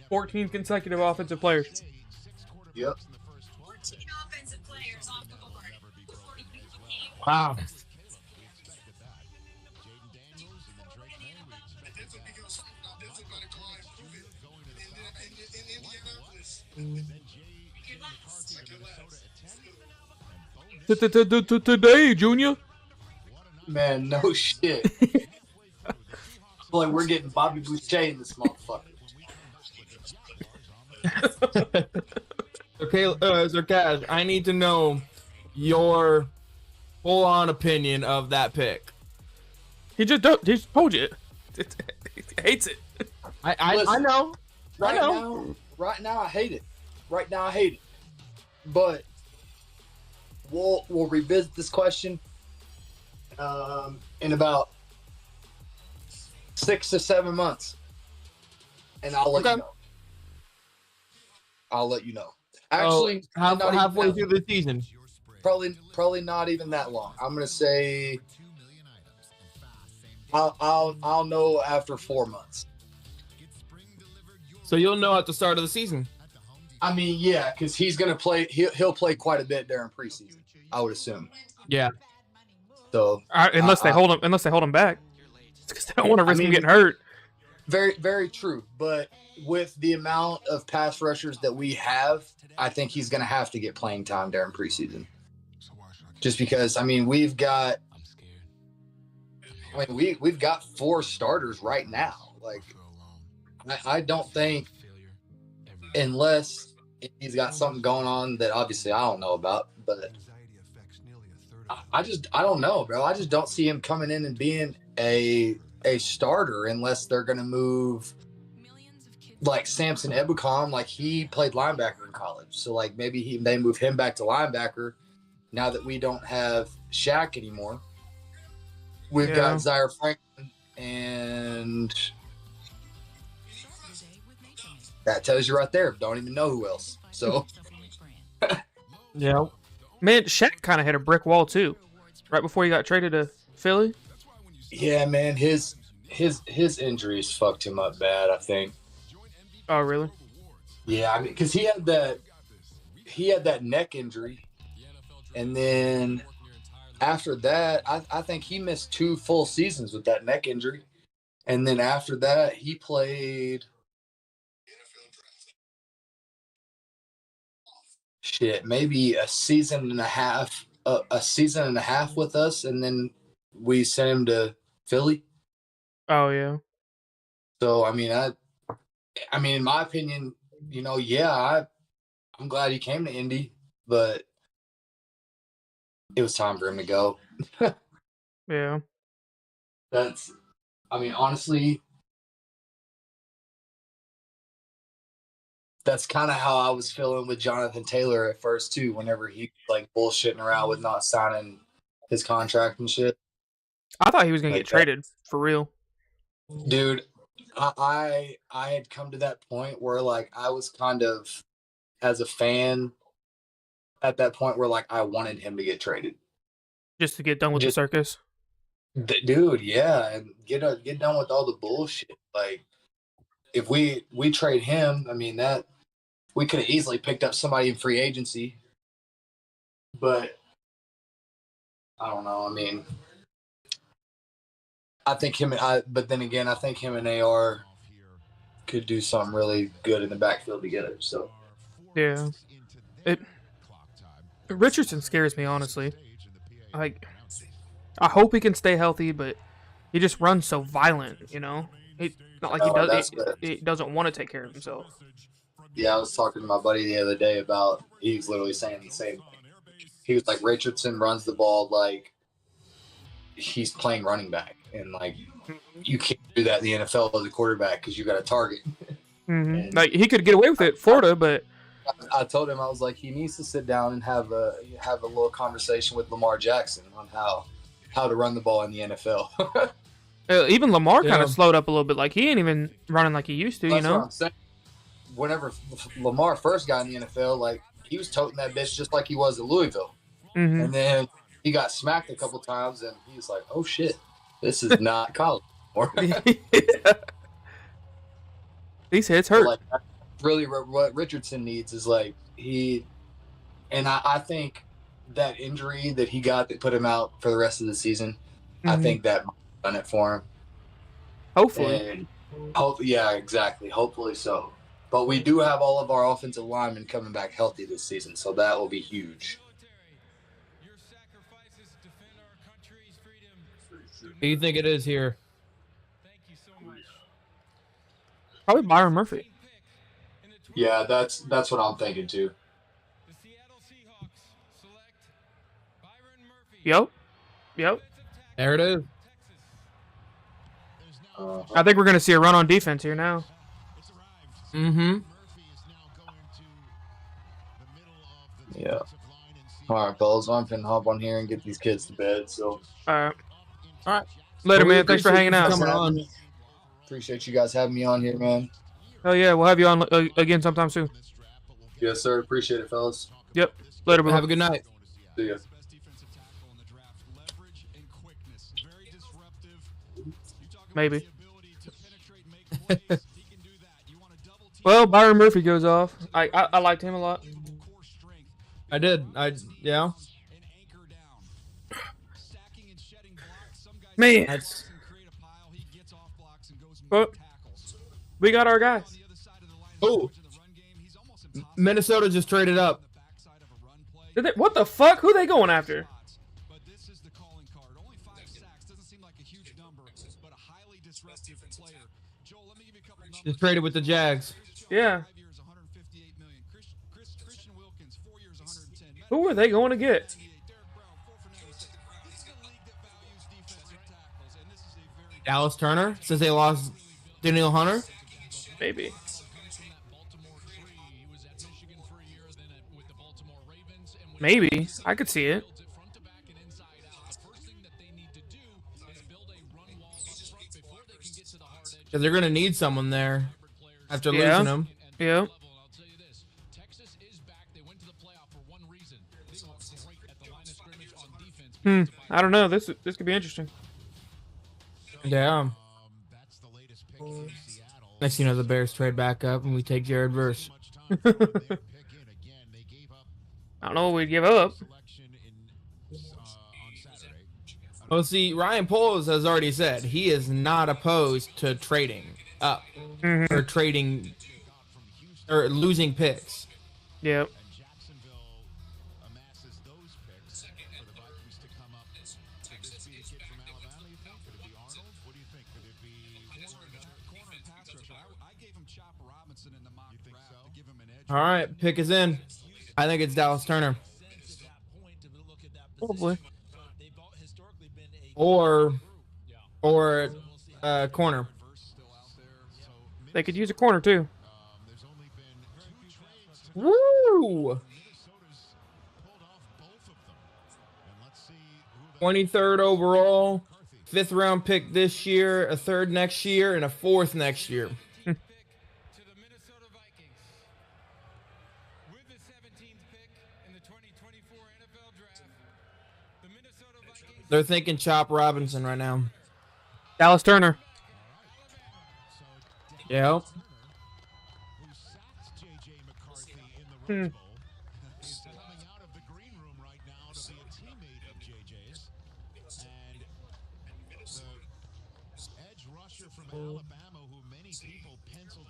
14 consecutive offensive players. Yep. 14 offensive players off the board. Wow. Today, Junior. Man, no shit. Like we're getting Bobby Boucher in this motherfucker. Okay, Zerkaz, I need to know your full-on opinion of that pick. He just told you. He hates it. I know. Right now, I hate it. Right now, I hate it. But we'll revisit this question in about 6 to 7 months. and I'll let Okay. you know. I'll let you know. Actually, halfway through the season. Probably not even that long. I'm gonna say I'll know after 4 months. So you'll know at the start of the season. I mean, yeah, because he's gonna play. He'll play quite a bit during preseason, I would assume. Yeah. So unless they hold him back, because they don't want to risk him getting hurt. Very, very true. But with the amount of pass rushers that we have, I think he's gonna have to get playing time during preseason. Just because, I mean, we've got 4 starters right now. Like, I don't think, unless he's got something going on that obviously I don't know about, but I don't know, bro. I just don't see him coming in and being a starter unless they're going to move like Samson Ebukam. Like, he played linebacker in college. So, like, maybe they move him back to linebacker now that we don't have Shaq anymore. We've got Zaire Franklin, and that tells you right there. Don't even know who else. So, yeah. Man, Shaq kind of hit a brick wall too, right before he got traded to Philly. Yeah, man, his injuries fucked him up bad, I think. Oh, really? Yeah, I mean, because he had that neck injury, and then after that, I think he missed 2 full seasons with that neck injury, and then after that, he played maybe a season and a half with us, and then we sent him to Philly. Oh yeah. So I mean, in my opinion, I'm glad he came to Indy, but it was time for him to go. Yeah. Honestly, that's kind of how I was feeling with Jonathan Taylor at first too. Whenever he like bullshitting around with not signing his contract and shit. I thought he was gonna get traded for real. Dude, I had come to that point where like I was kind of, as a fan, at that point where like I wanted him to get traded, just to get done with the circus. Dude, yeah, and get done with all the bullshit. Like, if we trade him, I mean, that we could have easily picked up somebody in free agency, but I don't know. I mean, I think but then again, I think him and AR could do something really good in the backfield together. So yeah, Richardson scares me, honestly. Like, I hope he can stay healthy, but he just runs so violent, Not like he doesn't want to take care of himself. Yeah, I was talking to my buddy the other day about, he was literally saying the same thing. He was like, Richardson runs the ball like he's playing running back, and like you can't do that in the NFL as a quarterback because you got a target. Mm-hmm. Like, he could get away with it, Florida, but I told him, I was like, he needs to sit down and have a little conversation with Lamar Jackson on how to run the ball in the NFL. Even Lamar kind of slowed up a little bit. Like, he ain't even running like he used to, That's what I'm saying. Whenever Lamar first got in the NFL, like, he was toting that bitch just like he was at Louisville. Mm-hmm. And then he got smacked a couple times, and he was like, oh shit, this is not college anymore. These hits hurt. Like, really what Richardson needs is like I think that injury that he got that put him out for the rest of the season, I think that might have done it for him. Hopefully. Yeah, exactly. Hopefully so. But we do have all of our offensive linemen coming back healthy this season, so that will be huge. Who do you think it is here? Probably Byron Murphy. Yeah, that's what I'm thinking too. Yep. There it is. I think we're going to see a run on defense here now. Mm-hmm. Yeah. All right, fellas. I'm finna hop on here and get these kids to bed. So. All right. Later, man. Thanks for hanging out. Appreciate you guys having me on here, man. Oh yeah, we'll have you on again sometime soon. Yes, sir. Appreciate it, fellas. Yep. Later, bro. Have a good night. See ya. Maybe. Well, Byron Murphy goes off. I liked him a lot. I did. Yeah. Man. That's But we got our guys. oh. Minnesota just traded up. Did they, what the fuck? Who they going after? Just traded with the Jags. Yeah. Who are they going to get? Dallas Turner, since they lost Daniel Hunter. Maybe. Maybe. I could see it. Because they're going to need someone there after losing him. Yeah. I don't know. This could be interesting. Yeah. Next thing you know, the Bears trade back up and we take Jared Verse. I don't know what we'd give up. Well, see, Ryan Poles has already said he is not opposed to trading up or trading or losing picks. Yep. All right, pick is in. I think it's Dallas Turner. Probably. Or corner. They could use a corner too. Woo! 23rd overall, 5th round pick this year, a 3rd next year, and a 4th next year. They're thinking Chop Robinson right now. Dallas Turner. Yep.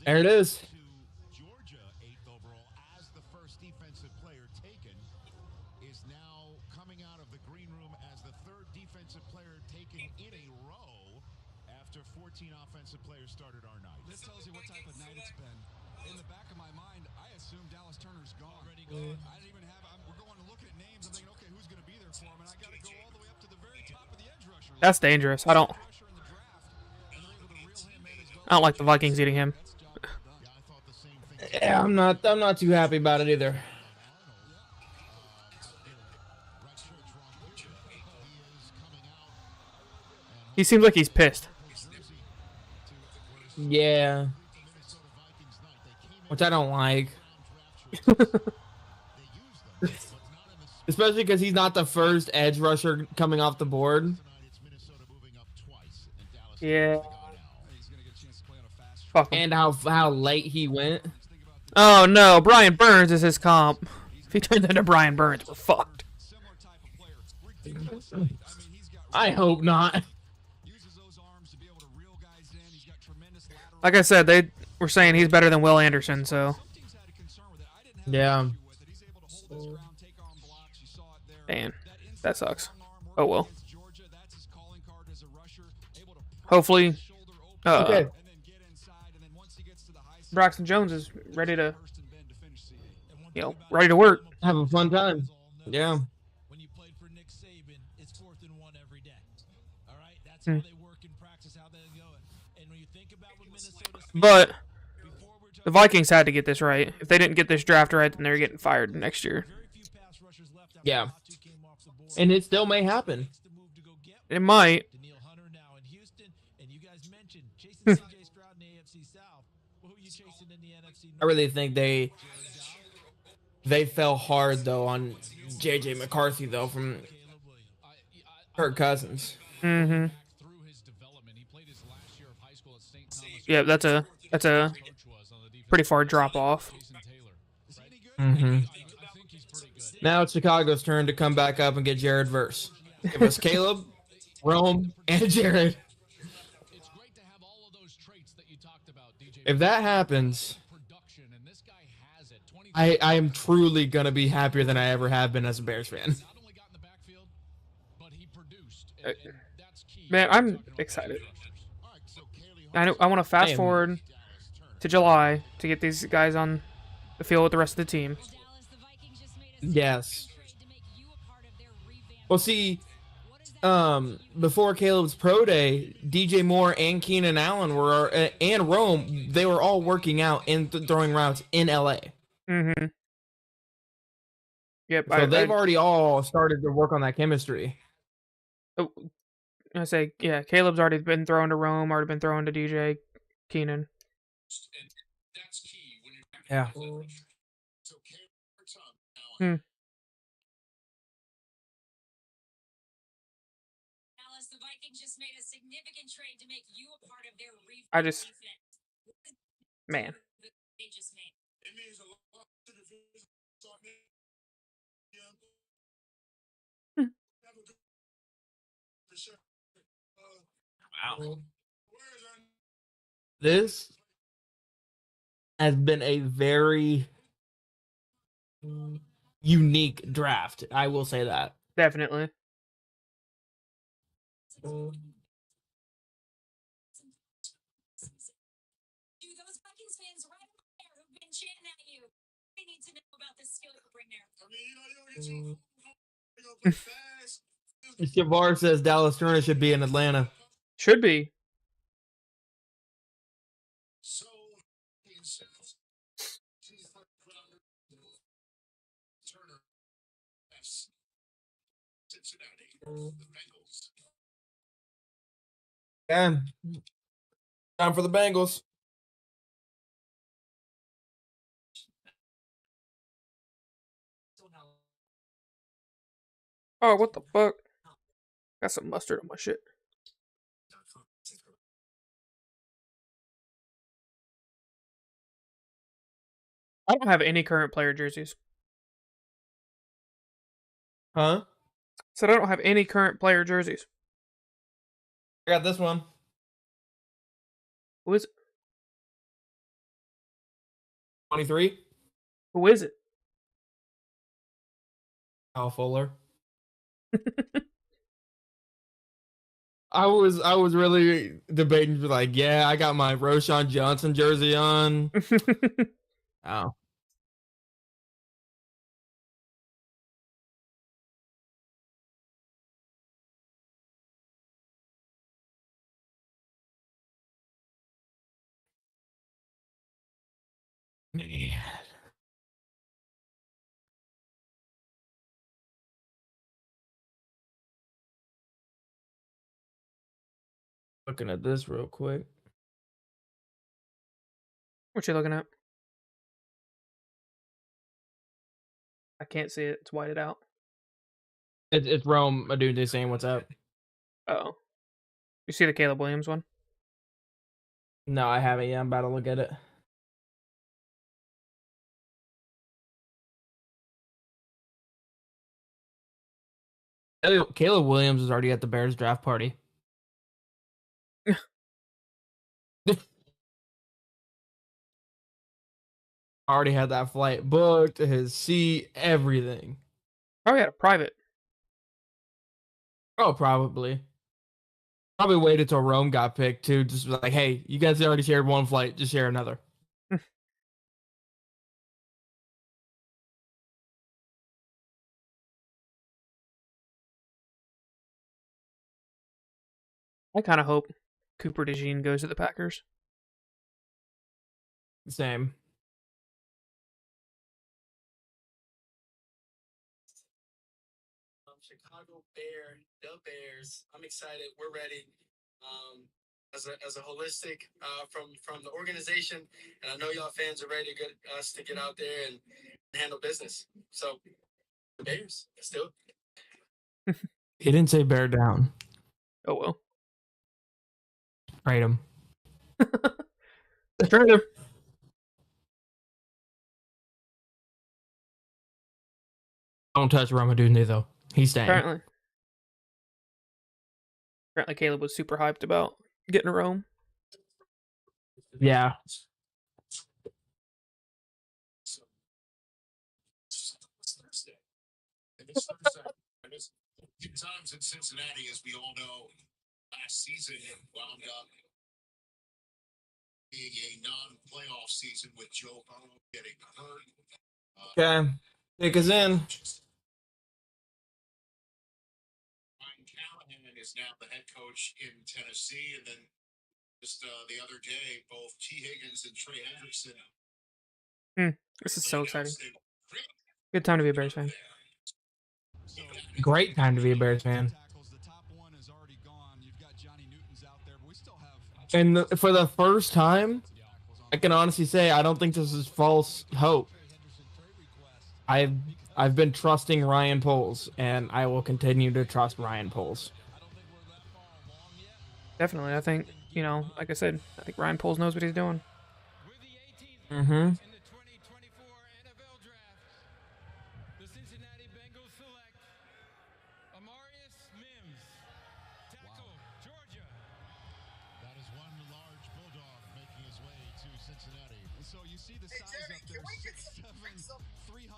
There it is. Georgia, 8th overall, as the first defensive player taken, is now coming out of the green room as the 3rd defensive player taken in a row after 14 offensive players started our night. This tells you what type of night it's been. In the back of my mind, I assume Dallas Turner's gone. Already gone. I didn't even have. We're going to look at names. I'm thinking, okay, who's going to be there for him? And I got to go all the way up to the very top of the edge rusher. That's dangerous. I don't like the Vikings eating him. Yeah, I'm not too happy about it either. He seems like he's pissed. Yeah. Which I don't like. Especially because he's not the first edge rusher coming off the board. Yeah. Fuck him. And how late he went. Oh no, Brian Burns is his comp. If he turns into Brian Burns, we're fucked. I hope not. Like I said, they were saying he's better than Will Anderson, so. Yeah. Man, that sucks. Oh well. Hopefully, Okay. Braxton Jones is ready to, ready to work. Have a fun time. Yeah. When you played for Nick Saban, it's 4th and 1 every day. All right, that's how they work in practice, how they go. And when you think about what Minnesota, But the Vikings had to get this right. If they didn't get this draft right, then they're getting fired next year. Yeah. And it still may happen. It might. I really think they fell hard though on JJ McCarthy though from Kirk Cousins. Mm-hmm. Yeah, that's a pretty far drop off. Mm-hmm. Now it's Chicago's turn to come back up and get Jared Verse. Give us Caleb, Rome, and Jared. If that happens, I am truly gonna be happier than I ever have been as a Bears fan. Man, I'm excited. I want to fast forward to July to get these guys on the field with the rest of the team. Yes. Well, see, before Caleb's pro day, DJ Moore and Keenan Allen were and Rome. They were all working out and throwing routes in LA. Mm-hmm. Yep. So they've already all started to work on that chemistry. Oh, I say, yeah, Caleb's already been thrown to Rome, already been thrown to DJ Keenan. Yeah. Hmm. The Vikings just made a significant trade to make you a part of their I just, man. they just made. Wow. This has been a very unique draft. I will say that. Definitely. Those Vikings fans right over there who've been chanting at you. They need to know about the skill you bring there. Shavar says Dallas Turner should be in Atlanta. Should be. Yeah. Time for the Bengals. Oh, what the fuck? Got some mustard on my shit. I don't have any current player jerseys. Huh? Said I don't have any current player jerseys. I got this one. Who is it? 23. Who is it? Al Fuller. I was really debating like, yeah, I got my Roshan Johnson jersey on. Oh. Man. Looking at this real quick. What you looking at? I can't see it. It's whited out. It's Rome. A dude saying what's up. Oh. You see the Caleb Williams one? No, I haven't yet. I'm about to look at it. Caleb Williams is already at the Bears draft party. Already had that flight booked, his seat, everything. Probably had a private. Oh, probably. Probably waited till Rome got picked too. Just like, hey, you guys already shared one flight, just share another. I kind of hope Cooper DeJean goes to the Packers. Same. Chicago Bears. I'm excited. We're ready. as a holistic from the organization, and I know y'all fans are ready to get us to get out there and handle business. So, Bears, let's do it. He didn't say bear down. Oh well. Trade him. Trade him. Don't touch Ramadunde though. He's staying. Apparently Caleb was super hyped about getting to Rome. Yeah. Times in Cincinnati, as we all know, last season wound up being a non-playoff season with Joe Burrow getting hurt. Okay. Take us in. Ryan Callahan is now the head coach in Tennessee, and then just the other day, both T. Higgins and Trey Hendrickson. This is so exciting. Good time to be a Bears fan. Great time to be a Bears fan. And for the first time, I can honestly say I don't think this is false hope. I've been trusting Ryan Poles, and I will continue to trust Ryan Poles. Definitely, I think, like I said, I think Ryan Poles knows what he's doing. Mm-hmm.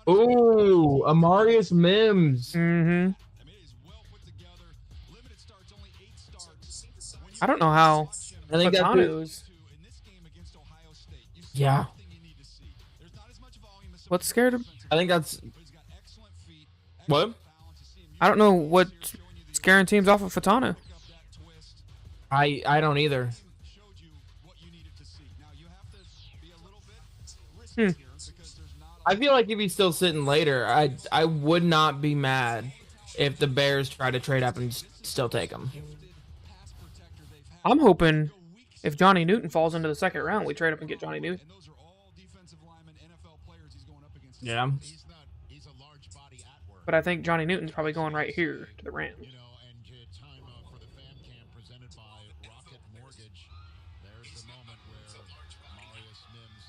Ooh, Amarius Mims. Mm-hmm. I don't know how. I think Fatano's. Yeah. What's scared him? I think that's what? I don't know what's scaring teams off of Fatano. I don't either. I feel like if he's still sitting later, I would not be mad if the Bears try to trade up and still take him. I'm hoping if Johnny Newton falls into the second round, we trade up and get Johnny Newton. Yeah. But I think Johnny Newton's probably going right here to the Rams.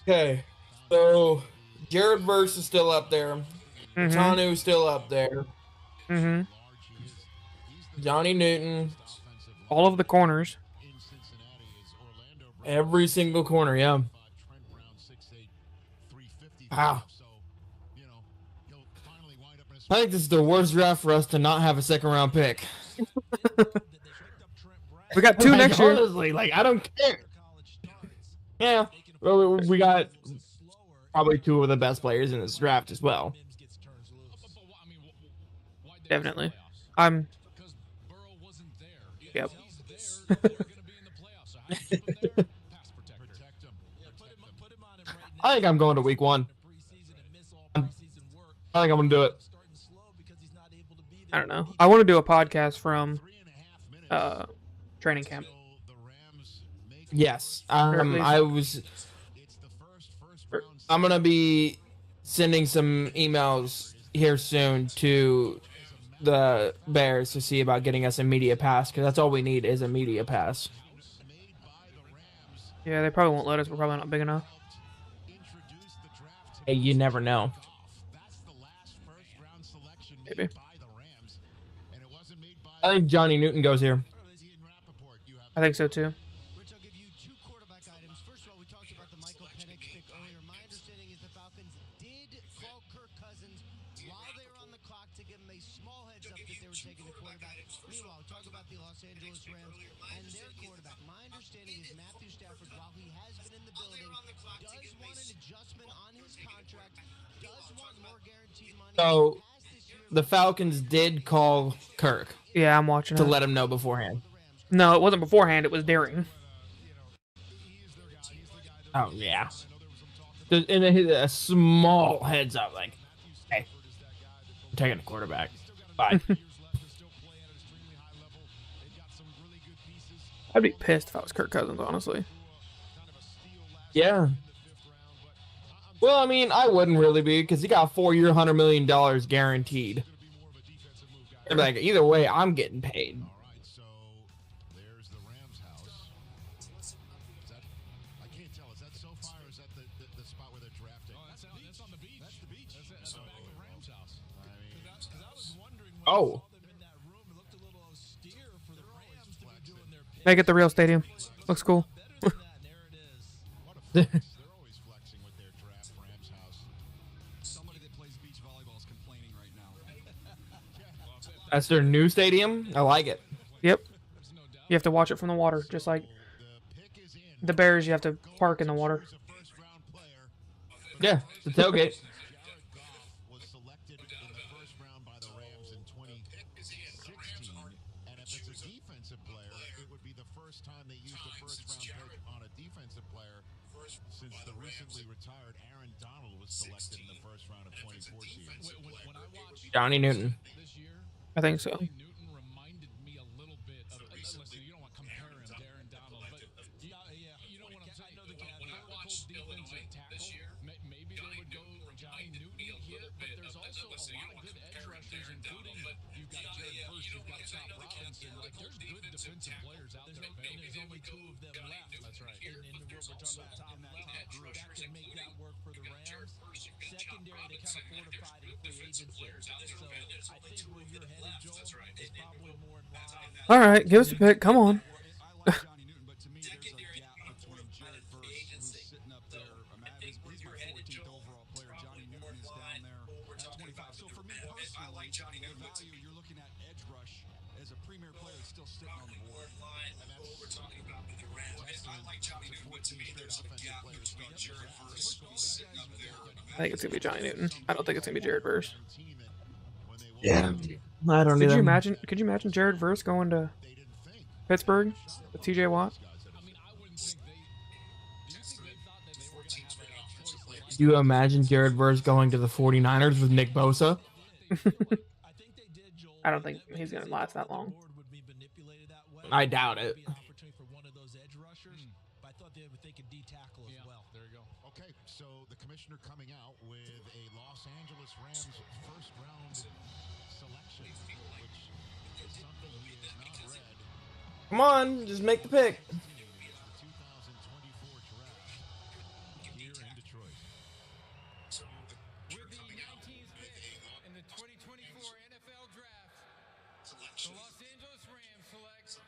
Okay, so Jared Verse is still up there. Tanu's still up there. Mm-hmm. Johnny Newton. All of the corners. Every single corner, yeah. Wow. I think this is the worst draft for us to not have a second round pick. We got two next year. Honestly, I don't care. Yeah. Well, we got probably two of the best players in this draft as well. Definitely. Yep. I think I'm going to week 1. I think I'm going to do it. I don't know. I want to do a podcast from training camp. Yes. I'm going to be sending some emails here soon to the Bears to see about getting us a media pass, because that's all we need is a media pass. Yeah, they probably won't let us. We're probably not big enough. Hey, you never know. Maybe. I think Johnny Newton goes here. I think so too. Rich, I'll give you 2 quarterback items. First of all, we talked about the Michael Penix pick earlier. My understanding is the Falcons did call Kirk Cousins while they were on the clock to give him a small heads up that they were taking the quarterback. Meanwhile, we talk about the Los Angeles Rams and their quarterback. My understanding is Matthew Stafford, while he has been in the building, does want an adjustment on his contract, does want more guaranteed money. So the Falcons did call Kirk. Yeah, I'm watching to it. let him know beforehand. No, it wasn't beforehand. It was during. Oh, yeah. And a small heads up, like, hey, I'm taking a quarterback. Bye. I'd be pissed if I was Kirk Cousins, honestly. Yeah. Well, I mean, I wouldn't really be because he got a 4-year, $100 million guaranteed. I'd be like, either way, I'm getting paid. All right, so there's the Rams house. Is that, I can't tell. Is that SoFi or is that the spot where they're drafting? Oh, that's on the beach. That's the beach. That's the back of the Rams house. I mean, Because I was wondering when Oh. I saw them in that room, it looked a little austere for the Rams to be doing their pick. Make it the real stadium. Looks cool. Better than that, and there it is. what a flex. They're always flexing with their draft Rams house. Somebody that plays beach volleyball is complaining right now. That's their new stadium. I like it. Yep. You have to watch it from the water, just like the Bears. You have to park in the water. Yeah, the tailgate. Jared Goff was selected in the first round by the Rams in 2016, and if it's a defensive player, it would be the first time they used a first-round pick on a defensive player since the recently retired Aaron Donald was selected in the first round of 2014. When I watched Johnny Newton. this year, I think so. Newton reminded me a little bit of. Listen, you don't want to compare him to Aaron Donald, but yeah, you know what I'm saying. I know the guy. When I watched Illinois this year, Maybe they would go Johnny Newton here, but there's also a lot of good edge rushers, including you've got Jared Verse, you've got Scott Robinson. Like there's good defensive players out there, and there's only two of them left. That's right. And we're talking about top level. That can make that work for the Rams. Secondary, they kind of fortified in free agency. So I think where you're headed, Joel, is probably more in line. All right, give us a pick. Come on. I like Johnny Newton, but to me, there's a gap between Jared Verse, who's sitting up there. He's my 14th overall player. Johnny Newton is down there at 25. So for me personally, I like Johnny the Newton. value you're looking at edge rush as a premier player is still sitting on the board. We're talking about with the Rams. I like Johnny Newton, but to me, there's a gap between Jared Verse, who's sitting up there. I think it's gonna be Johnny Newton. I don't think it's gonna be Jared Verse. Yeah. I don't Could either. you imagine? Could you imagine Jared Verse going to Pittsburgh with T.J. Watt? Do you imagine Jared Verse going to the 49ers with Nick Bosa? I don't think he's gonna last that long. I doubt it. Okay, so the commissioner coming out with a Los Angeles Rams first round selection, which is something he has not read. Come on, just make the pick. The 2024 draft here in Detroit. With the 19th pick in the 2024 NFL Draft, the Los Angeles Rams select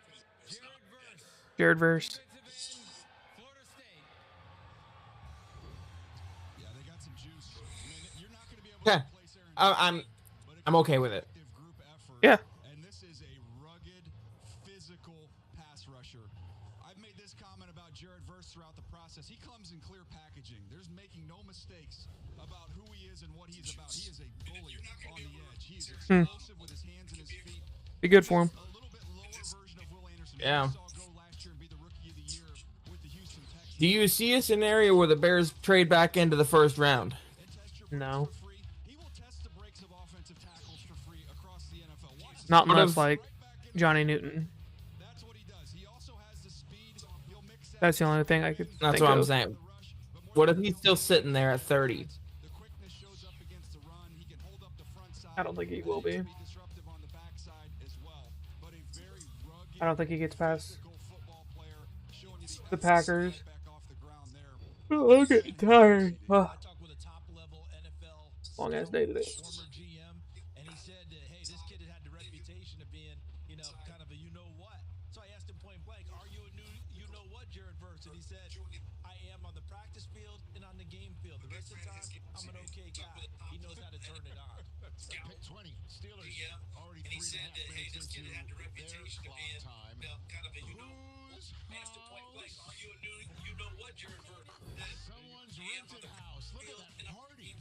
Jared Verse, Jared Verse. defensive end, Florida State. Yeah, they got some juice. I mean, you're not going to be able Yeah, to replace Aaron I'm okay with it. group effort. Yeah. And this is a rugged, physical pass rusher. I've made this comment about Jared Verse throughout the process. He comes in clear packaging. There's making no mistakes about who he is and what he's about. He is a bully on the edge. He is explosive with his hands and his feet. Be good for him. A little bit lower version of Will Anderson. Yeah. We saw go last year and be the rookie of the year with the Houston Texans. Do you see a scenario where the Bears trade back into the first round? No. He will test the brakes of offensive tackles for free across the NFL. Watch this. Not What much if- like Johnny Newton. That's what he does. He also has the speed. He'll mix that That's the only thing I could That's think what I'm of. saying. What if he's still sitting there at 30? the quickness shows up against the run. He can hold up the front side. I don't think he will be. Be disruptive on the backside as well. But a very rugged I don't think he gets past physical football player showing you the Packers. back off the ground there. Oh, I'm getting tired. I talked with a top-level NFL Long ass day today. former GM, and he said that, hey, this kid had the reputation of being, kind of a you-know-what. So I asked him point blank, are you a new you-know-what, Jared Verse? And he said, I am on the practice field and on the game field. The rest of the time, I'm an okay guy. He knows how to turn it on. Pick 20. Steelers already And he 3.5 said that, hey, minutes this kid into had the their reputation of clock being time. kind of a asked him point blank, are you a new you-know-what, Jared Verse? Someone's rented house. Look at that party.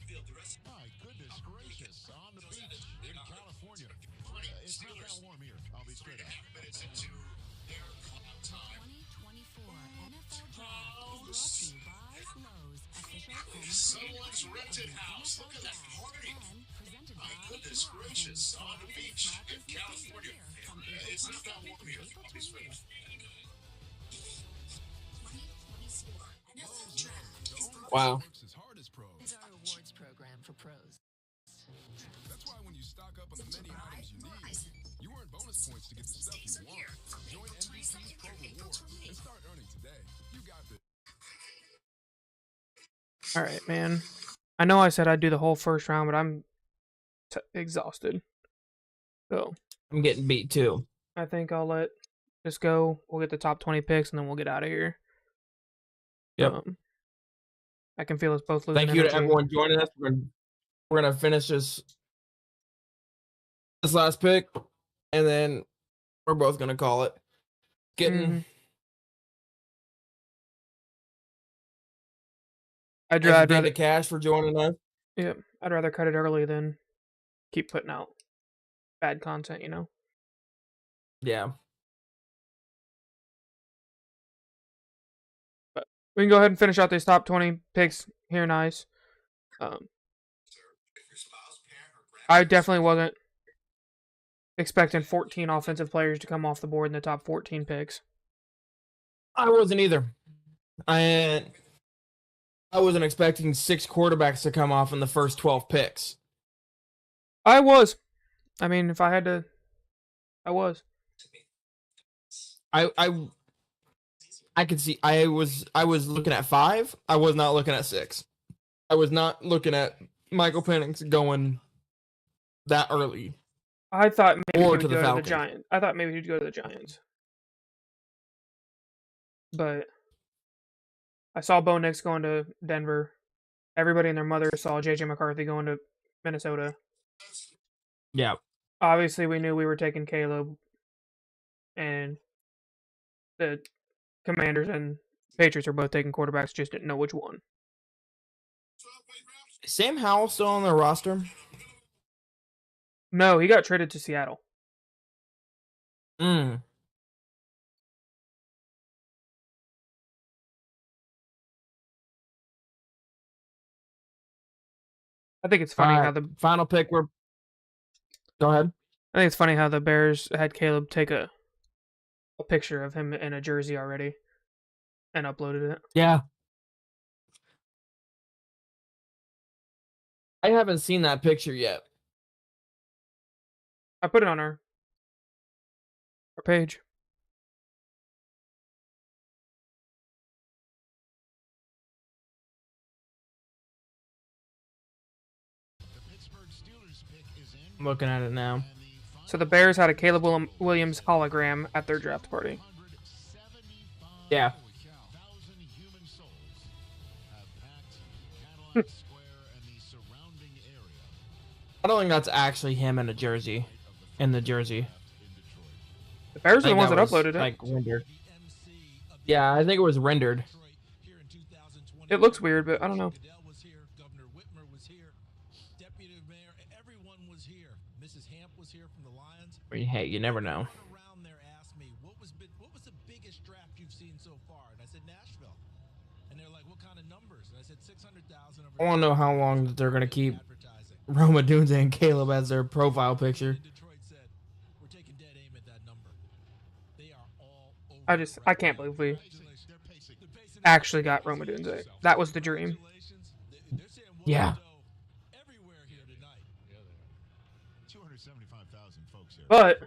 My goodness gracious. On the beach in California. It's not that warm here. I'll be straight up. Minutes into their clock time. 2024 NFL Draft is brought to you by Lowe's, official home Someone's rented house. Look at that party. and presented My by goodness Lowe's. gracious. On the beach in Market California. from It's not that April warm here. 23rd to I'll be straight up. Wow. As hard as pros. It's our rewards program for pros. That's why when you stock up on the many items you need, you earn bonus points to get the stuff you want. Join MVP's Pro Rewards and start earning today. You got this. All right, man. I know I said I'd do the whole first round, but I'm exhausted. So I'm getting beat too. I think I'll let this go. We'll get the top 20 picks, and then we'll get out of here. Yep. I can feel us both losing Thank you energy. to everyone joining us. We're gonna finish this last pick, and then we're both gonna call it. I'd rather rather to Cash for joining us. Yeah, I'd rather cut it early than keep putting out bad content, you know? Yeah. But we can go ahead and finish out these top 20 picks here, nice. I definitely wasn't expecting 14 offensive players to come off the board in the top 14 picks. I wasn't either. I wasn't expecting 6 quarterbacks to come off in the first 12 picks. I was. I mean, if I had to, I was. I could see. I was looking at 5. I was not looking at 6. I was not looking at Michael Penix going that early. I thought maybe he would to go the to the Giants. I thought maybe he'd go to the Giants. But I saw Bo Nix going to Denver. Everybody and their mother saw J.J. McCarthy going to Minnesota. Yeah. Obviously, we knew we were taking Caleb. And the Commanders and Patriots are both taking quarterbacks, just didn't know which one. Is Sam Howell still on their roster? No, he got traded to Seattle. I think it's funny how the final pick Go ahead. I think it's funny how the Bears had Caleb take a picture of him in a jersey already and uploaded it. Yeah. I haven't seen that picture yet. I put it on our page. I'm looking at it now. So the Bears had a Caleb Williams hologram at their draft party. Yeah. I don't think that's actually him in a jersey. In the jersey. The Bears are the ones that uploaded it. Like rendered. Yeah, I think it was rendered. It looks weird, but I don't know. Hey, you never know. What was the biggest draft you've seen so far? And I said Nashville. And they're like, what kind of numbers? And I said 600,000. I want to know how long they're going to keep Roma Dunze and Caleb as their profile picture. I can't believe we actually got Roma Dunze. That was the dream. Yeah. But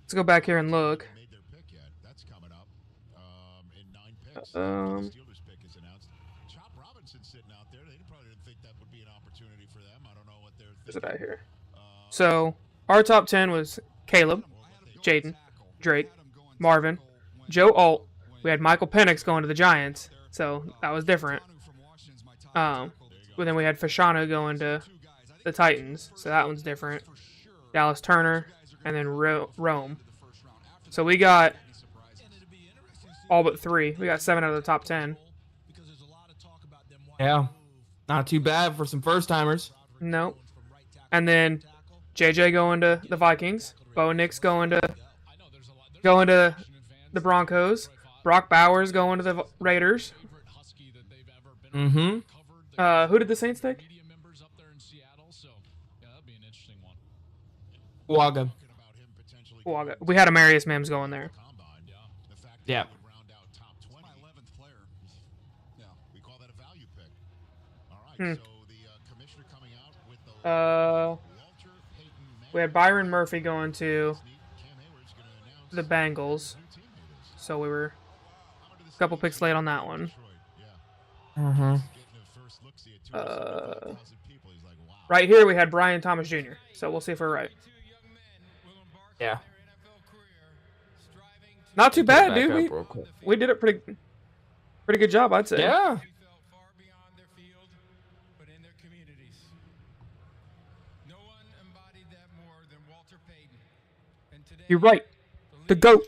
let's go back here and look. Is it out here? So our top 10 was Caleb, Jaden, Drake, Marvin, Joe Alt. We had Michael Penix going to the Giants, so that was different. But then we had Fashanu going to the Titans, so that one's different. Dallas Turner, and then Rome. So we got all but 3. We got 7 out of the top 10. Yeah, not too bad for some first timers. Nope. And then JJ going to the Vikings. Bo Nix going to the Broncos. Brock Bowers going to the Raiders. Mm-hmm. Who did the Saints take? Waga. We had Amarius Mims going there. Yeah. Hmm. We had Byron Murphy going to the Bengals, so we were a couple picks late on that one. Right here we had Brian Thomas Jr., so we'll see if we're right. Yeah. Not too bad, dude. We did it pretty good job, I'd say. Yeah. You're right. The GOAT.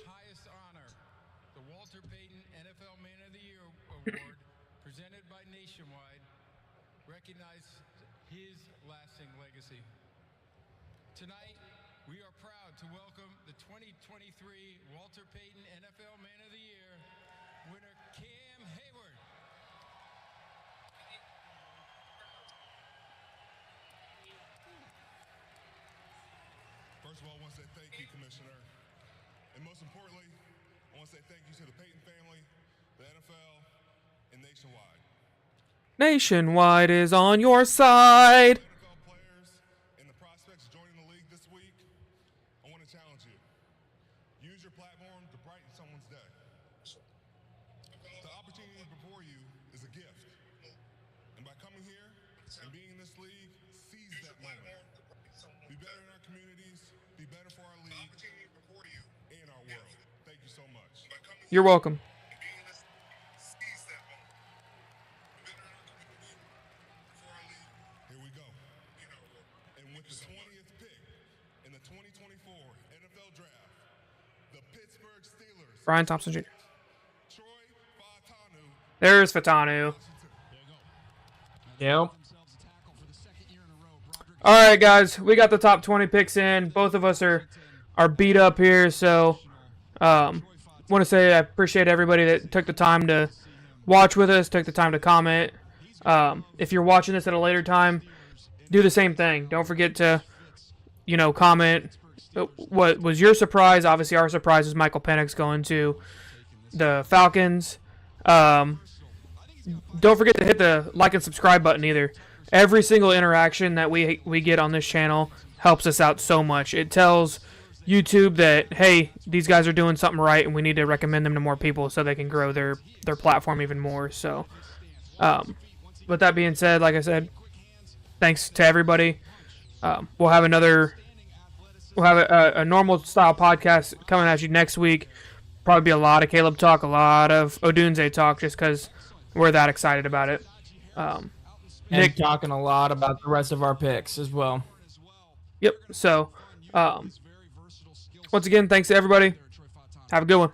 The Walter Payton NFL Man of the Year Award, presented by Nationwide, recognize his lasting legacy. Tonight, we are proud to welcome the 2023 Walter Payton NFL Man of the Year winner, Cam Hayward. First of all, I want to say thank you, Commissioner. And most importantly, I want to say thank you to the Payton family, the NFL, and Nationwide. Nationwide is on your side. NFL players and the prospects joining the league this week, I want to challenge you. Use your platform to brighten someone's day. The opportunity before you is a gift. And by coming here and being in this league, seize that moment. Be better in our communities, be better for our league, and our world. Thank you so much. You're welcome. Here we go. And with the 20th pick in the 2024 NFL Draft, the Pittsburgh Steelers. Brian Thompson Jr. There's Fatanu. Yep. All right, guys, we got the top 20 picks in. Both of us are beat up here, so want to say I appreciate everybody that took the time to watch with us, took the time to comment. If you're watching this at a later time, do the same thing. Don't forget to, comment. What was your surprise? Obviously, our surprise is Michael Penix going to the Falcons. Don't forget to hit the like and subscribe button either. Every single interaction that we get on this channel helps us out so much. It tells YouTube that, hey, these guys are doing something right and we need to recommend them to more people so they can grow their platform even more. So, with that being said, like I said, thanks to everybody. We'll have a normal style podcast coming at you next week. Probably be a lot of Caleb talk, a lot of Odunze talk, just because we're that excited about it. Nick talking a lot about the rest of our picks as well. Yep. So, once again, thanks to everybody. Have a good one.